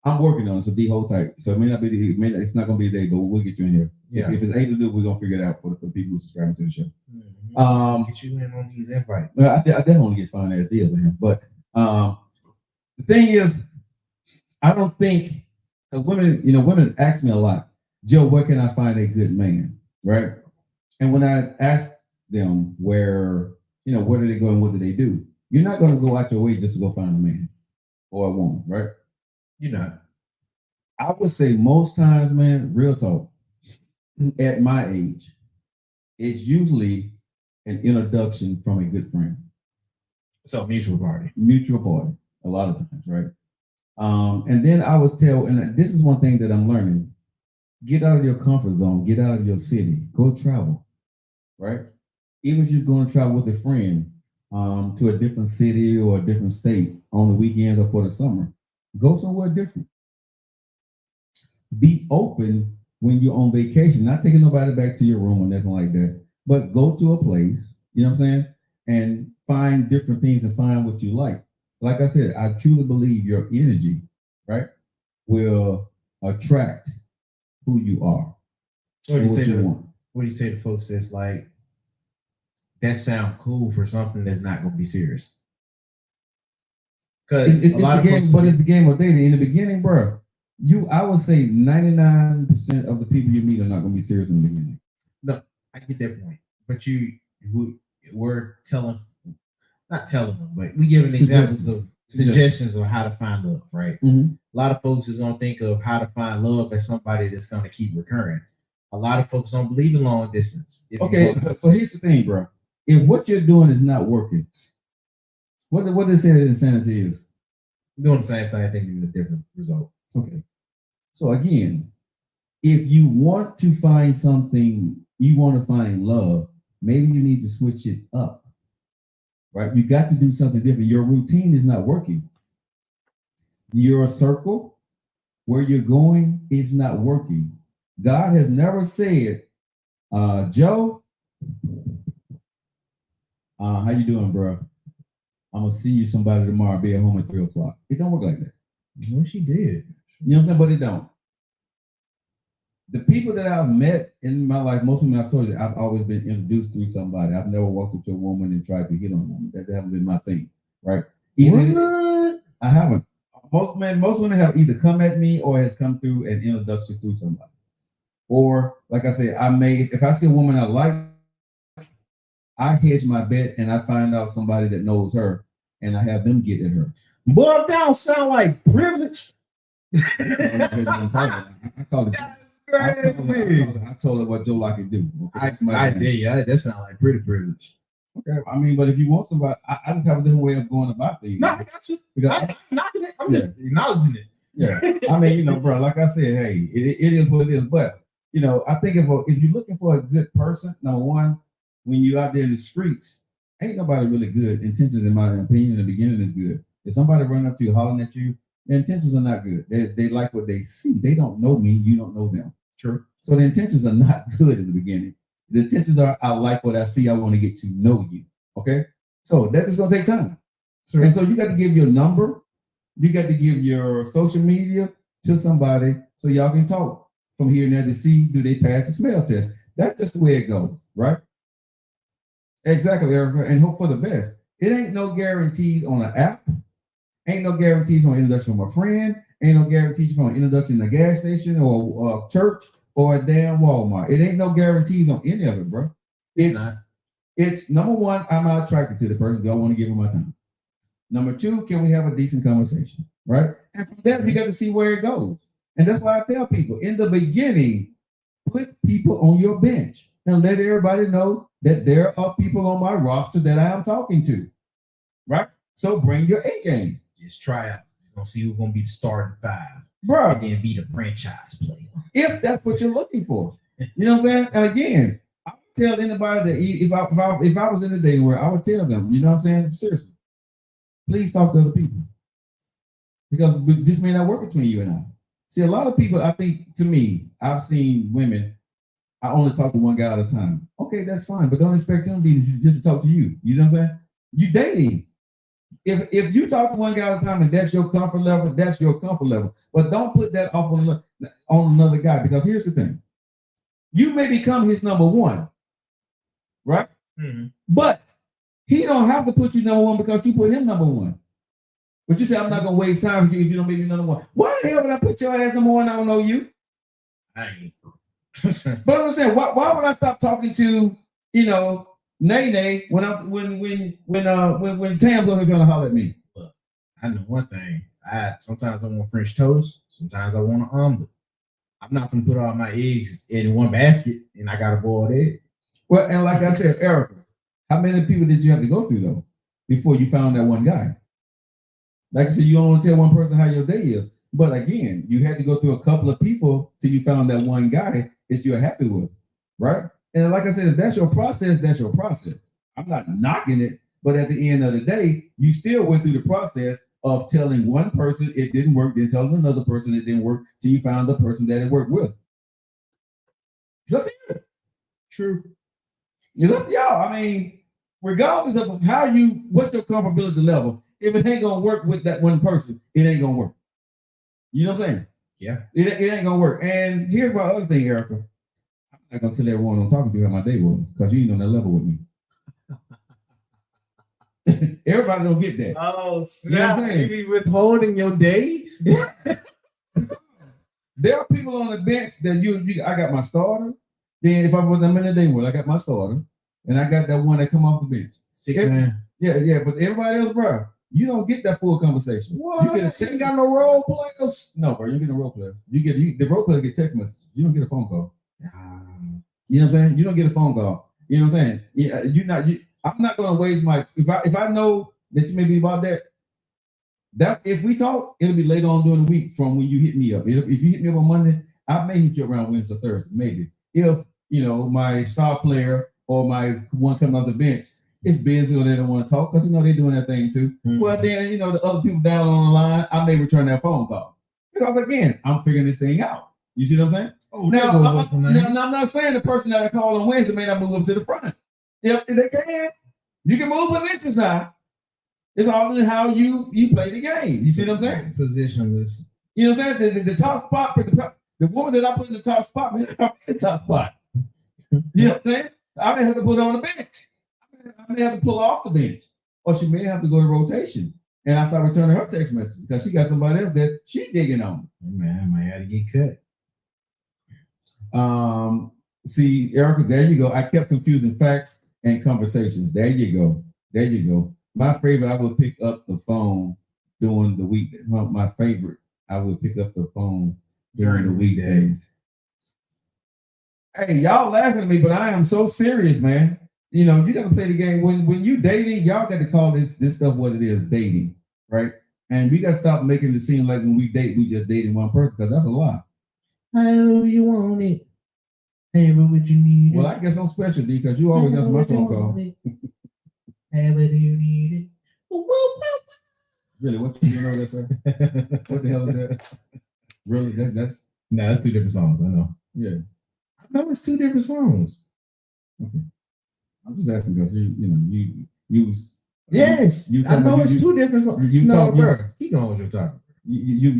I'm working on it, so D, hold tight. So it may not be it's not gonna be a day, but we'll get you in here. Yeah. If it's able to do, we're gonna figure it out for the people who subscribe to the show. Mm-hmm. Get you in on these invites. Well, I definitely want to get fine ass deals with him, but the thing is, I don't think women ask me a lot, Joe, where can I find a good man, right? And when I ask them where do they go and what do they do, you're not going to go out your way just to go find a man or a woman, right? You're not. I would say most times, man, real talk, at my age, it's usually an introduction from a good friend. So mutual party, a lot of times, right? And then I was and this is one thing that I'm learning: get out of your comfort zone, get out of your city, go travel, right? Even if you're going to travel with a friend to a different city or a different state on the weekends or for the summer, go somewhere different. Be open when you're on vacation, not taking nobody back to your room or nothing like that, but go to a place, you know what I'm saying, and find different things and find what you like. Like I said, I truly believe your energy, right, will attract who you are. What do you say to folks that's like that sound cool for something that's not going to be serious. Because it's the game, but it's the game of dating. In the beginning, bro, I would say 99% of the people you meet are not going to be serious in the beginning. No, I get that point, but we're not telling them, but we giving examples of suggestions of how to find love, right? Mm-hmm. A lot of folks is gonna think of how to find love as somebody that's gonna keep recurring. A lot of folks don't believe in long distance. Okay, so here's the thing, bro. If what you're doing is not working, what they say that insanity is? Doing the same thing, I think you get a different result. Okay. So again, if you want to find something, you want to find love, maybe you need to switch it up. Right? You got to do something different. Your routine is not working. Your circle, where you're going, is not working. God has never said, Joe, how you doing, bro? I'm gonna see you somebody tomorrow. Be at home at 3:00. It don't work like that. Well, she did. You know what I'm saying? But it don't. The people that I've met in my life, most of them I've told you, I've always been introduced through somebody. I've never walked up to a woman and tried to hit on a woman. That hasn't been my thing, right? What? I haven't. Most women have either come at me or has come through an introduction through somebody. Or, like I said, if I see a woman I like, I hedge my bet and I find out somebody that knows her and I have them get at her. Boy, that don't sound like privilege. I call it. I told her what Joe Lockett do. Okay? I did. Yeah, that sounds like pretty privilege. Okay, I mean, but if you want somebody, I just have a different way of going about things. No, I got you. I'm knocking it. I'm just acknowledging it. Yeah, I mean, bro, like I said, hey, it is what it is. But I think if you're looking for a good person, number one, when you're out there in the streets, ain't nobody really good. Intentions, in my opinion, in the beginning is good. If somebody run up to you, hollering at you, the intentions are not good. They like what they see. They don't know me. You don't know them. True. So the intentions are not good in the beginning. The intentions are, I like what I see. I want to get to know you. Okay. So that's just going to take time. True. And so you got to give your number. You got to give your social media to somebody so y'all can talk from here and there to see, do they pass the smell test? That's just the way it goes. Right. Exactly, Erica. And hope for the best. It ain't no guarantees on an app. Ain't no guarantees from an introduction from a friend. Ain't no guarantees from an introduction in a gas station or a church or a damn Walmart. It ain't no guarantees on any of it, bro. It's number one, I'm not attracted to the person. I want to give him my time. Number two, can we have a decent conversation, right? And from there, you got to see where it goes. And that's why I tell people, in the beginning, put people on your bench and let everybody know that there are people on my roster that I am talking to, right? So bring your A game. Just try out. You're going to see who's going to be the starting five. Bro. And then be the franchise player. If that's what you're looking for. You know what I'm saying? And again, I would tell anybody that if I was in the dating world, I would tell them, you know what I'm saying? Seriously, please talk to other people. Because this may not work between you and I. See, a lot of people, I think, to me, I've seen women, I only talk to one guy at a time. Okay, that's fine, but don't expect him to just to talk to you. You know what I'm saying? You dating. If you talk to one guy at a time and that's your comfort level, that's your comfort level. But don't put that off on another guy, because here's the thing. You may become his number one, right? Mm-hmm. But he don't have to put you number one because you put him number one. But you say, I'm not going to waste time with you if you don't make me number one. Why the hell would I put your ass number one? I don't know you. I ain't. But I'm saying, why would I stop talking to, Nay when Tam's over here gonna holler at me? Look, I know one thing. Sometimes I want French toast. Sometimes I want an omelet. I'm not gonna put all my eggs in one basket and I got a boiled egg. Well, and like I said, Erica, how many people did you have to go through though before you found that one guy? Like I said, you don't want to tell one person how your day is. But again, you had to go through a couple of people till you found that one guy that you're happy with, right? And like I said, if that's your process, that's your process. I'm not knocking it, but at the end of the day, you still went through the process of telling one person it didn't work, then telling another person it didn't work, till you found the person that it worked with. It's up to you. True. It's up to y'all. I mean, regardless of what's your comfortability level, if it ain't gonna work with that one person, it ain't gonna work. You know what I'm saying? Yeah. It ain't gonna work. And here's my other thing, Erica. I'm not gonna tell everyone I'm talking to how my day was, because you ain't on that level with me. Everybody don't get that. Oh, You know what I'm snap. saying? You be withholding your day? There are people on the bench that I got my starter. Then if I'm in the day one, I got my starter, and I got that one that come off the bench. Man. Yeah. But everybody else, bro, you don't get that full conversation. What? You get You got no role players? No, bro, you get a role player. The role player get text messages. You don't get a phone call. You know what I'm saying? You don't get a phone call. You know what I'm saying? Yeah, I'm not gonna waste my if I know that you may be about that. That if we talk, it'll be later on during the week from when you hit me up. If you hit me up on Monday, I may hit you around Wednesday or Thursday, maybe. If my star player or my one coming off the bench is busy or they don't want to talk because they're doing that thing too. Mm-hmm. Well, then the other people down on the line, I may return that phone call because again, I'm figuring this thing out. You see what I'm saying? Oh, now I'm not saying the person that I called on Wednesday may not move up to the front. If they can, you can move positions now. It's all in how you play the game. You see what I'm saying? Positionless. You know what I'm saying? The top spot, the woman that I put in the top spot, man, the top spot. You know what I'm saying? I may have to put her on the bench. I may have to pull her off the bench. Or she may have to go to rotation. And I start returning her text message because she got somebody else that she digging on. Man, I might have to get cut. See, Erica, there you go. I kept confusing facts and conversations. There you go. My favorite, I would pick up the phone during the week. My favorite, I would pick up the phone during the weekdays. Hey, y'all laughing at me, but I am so serious, man. You got to play the game. When you dating, y'all got to call this stuff what it is, dating, right? And we got to stop making it seem like when we date, we just dating one person, because that's a lie. However you want it. However would you need it. Well, I guess I'm special, D, because you always answer my phone call. However do you need it. Really, what you know that, sir? What the hell is that? Really, that's that's two different songs. I know. Yeah, I know it's two different songs. Okay, I'm just asking because you use. Yes, I know it's two different songs. Bro, keep going with your talking. You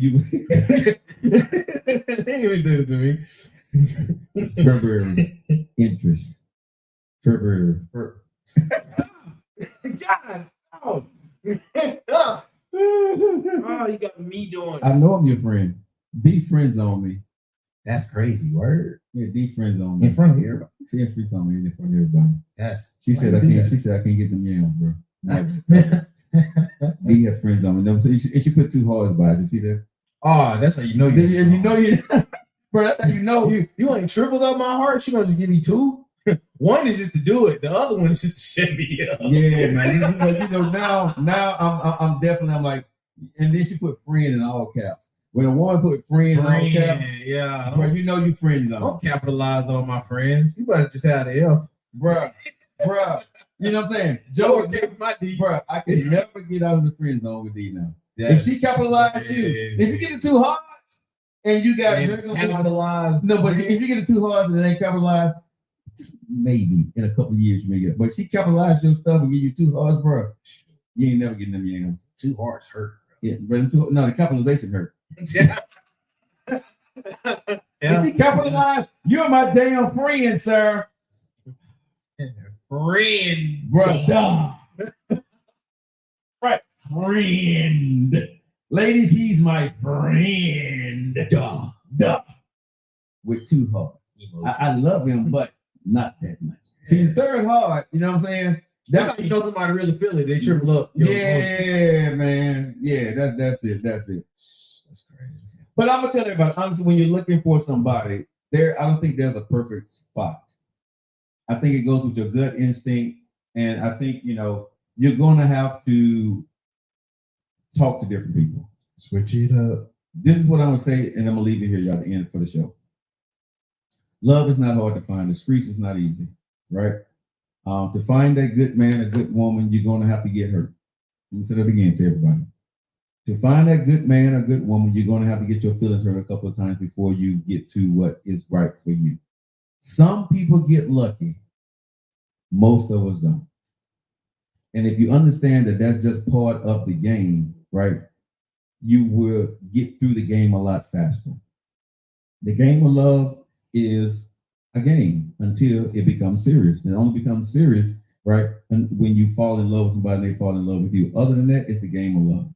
ain't did it to me. February interest. February. God. Oh. Oh, you got me doing it. I know I'm your friend. D friends on me. That's crazy. Word. Yeah, D friends on me. In front of everybody. She had friends on me in front of everybody. Yes. She said I can't. She said I can't get them yams, bro. D has friends on me. And she put 2 hearts by it. You see that? Oh, that's how you know you. Bro, that's how you know. You ain't tripled up my heart. She gonna just give me 2. One is just to do it. The other one is just to shut me up. Yeah, man. Now I'm definitely like, and then she put friend in all caps. When a woman put friend in all caps, yeah, bro, you friends on. Don't capitalize on my friends. You better just have the F, bro. You know what I'm saying? Joe, bro, I can never get out of the friend zone with D now. If she capitalized you, if you get it 2 hearts and you got capitalized, no, but if you get it 2 hearts and it ain't capitalized. Maybe in a couple of years you may get it. But she capitalized your stuff and give you 2 hearts, bro. You ain't never getting them yams. 2 hearts hurt. Yeah, but the capitalization hurt. Yeah. If you capitalize, you're my damn friend, sir. Friend. Bro, right. Friend. Ladies, he's my friend. Duh. With 2 hearts. I love him, but not that much. See, the 3rd heart, you know what I'm saying? That's how you know somebody really feel it. They triple up. Yeah, man. Yeah, that's it. That's crazy. But I'm gonna tell everybody, honestly, when you're looking for somebody, I don't think there's a perfect spot. I think it goes with your gut instinct, and I think you're gonna have to talk to different people. Switch it up. This is what I'm gonna say, and I'm gonna leave it here, y'all, at the end for the show. Love is not hard to find. The streets is not easy, right? To find that good man, a good woman, you're going to have to get hurt. Let me say that again to everybody. To find that good man or good woman, you're going to have to get your feelings hurt a couple of times before you get to what is right for you. Some people get lucky. Most of us don't. And if you understand that that's just part of the game, right, you will get through the game a lot faster. The game of love is a game until it becomes serious. It only becomes serious right? And when you fall in love with somebody, they fall in love with you. Other than that, it's the game of love.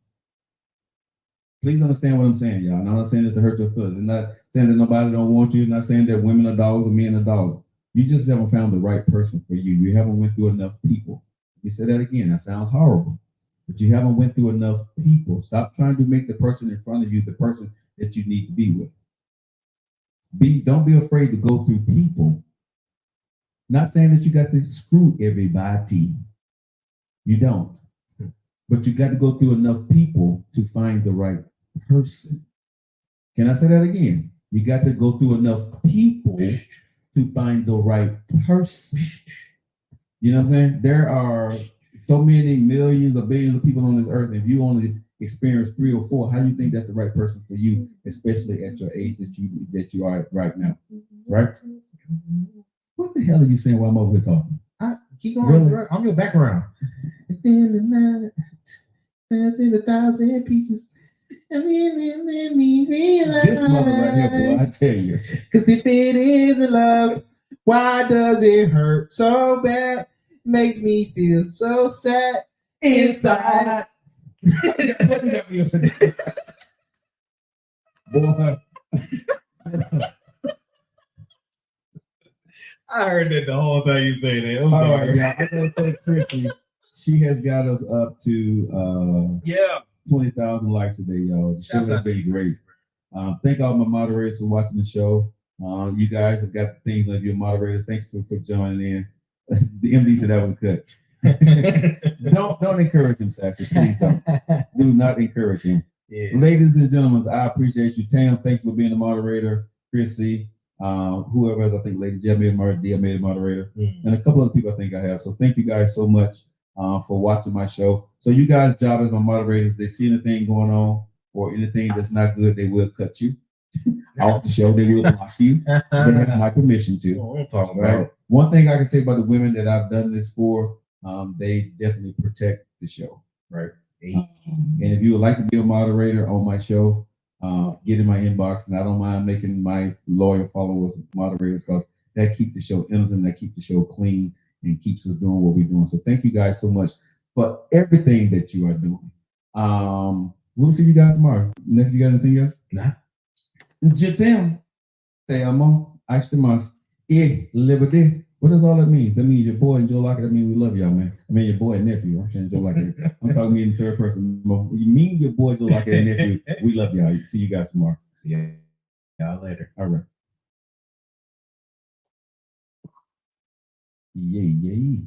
Please understand what I'm saying, y'all. And I'm not saying this to hurt your feelings. I'm not saying that nobody don't want you. I'm not saying that women are dogs or men are dogs. You just haven't found the right person for you. You haven't went through enough people. Let me say that again. That sounds horrible. But you haven't went through enough people. Stop trying to make the person in front of you the person that you need to be with. Don't be afraid to go through people. Not saying that you got to screw everybody. You don't. But you got to go through enough people to find the right person. Can I say that again? You got to go through enough people to find the right person. You know what I'm saying? There are so many millions or billions of people on this earth. If you only experience 3 or 4, how do you think that's the right person for you, especially at your age that you are right now? Right? What the hell are you saying while I'm over here talking? Keep going. Really? I'm your background. At the end of the night, dance in 1,000 pieces. And then me realize. This mother right here, boy, I tell you. Because if it isn't love, why does it hurt so bad? Makes me feel so sad inside. Boy. I heard that the whole time you say that. All right, yeah. I'm gonna thank Chrissy. She has got us up to 20,000 likes today, y'all. The show has been great. Thank all my moderators for watching the show. You guys have got the things like your moderators. Thanks for joining in. The MD said that was a cut. Don't encourage him, Sassy. Please don't. Do not encourage him. Yeah. Ladies and gentlemen, I appreciate you. Tam, thank you for being the moderator. Chrissy, whoever else, I think ladies, Dia made a moderator, and a couple other people I think I have. So thank you guys so much for watching my show. So you guys' job as my moderators, if they see anything going on or anything that's not good, they will cut you off the show. They will block you. They have my permission to. I'm talking about. One thing I can say about the women that I've done this for, they definitely protect the show, right? And if you would like to be a moderator on my show, get in my inbox, and I don't mind making my loyal followers moderators because that keeps the show innocent, that keeps the show clean, and keeps us doing what we're doing. So thank you guys so much for everything that you are doing. We'll see you guys tomorrow. Nephew, you got anything else? Nah. Jitem, te amo, te mas, liberty. What does all that mean? That means your boy and Joe Lockett. That means we love y'all, man. I mean your boy and nephew. I'm saying Joe Lockett. I'm talking me in the third person. You mean your boy Joe Lockett and nephew? We love y'all. See you guys tomorrow. See y'all later. All right. Yay.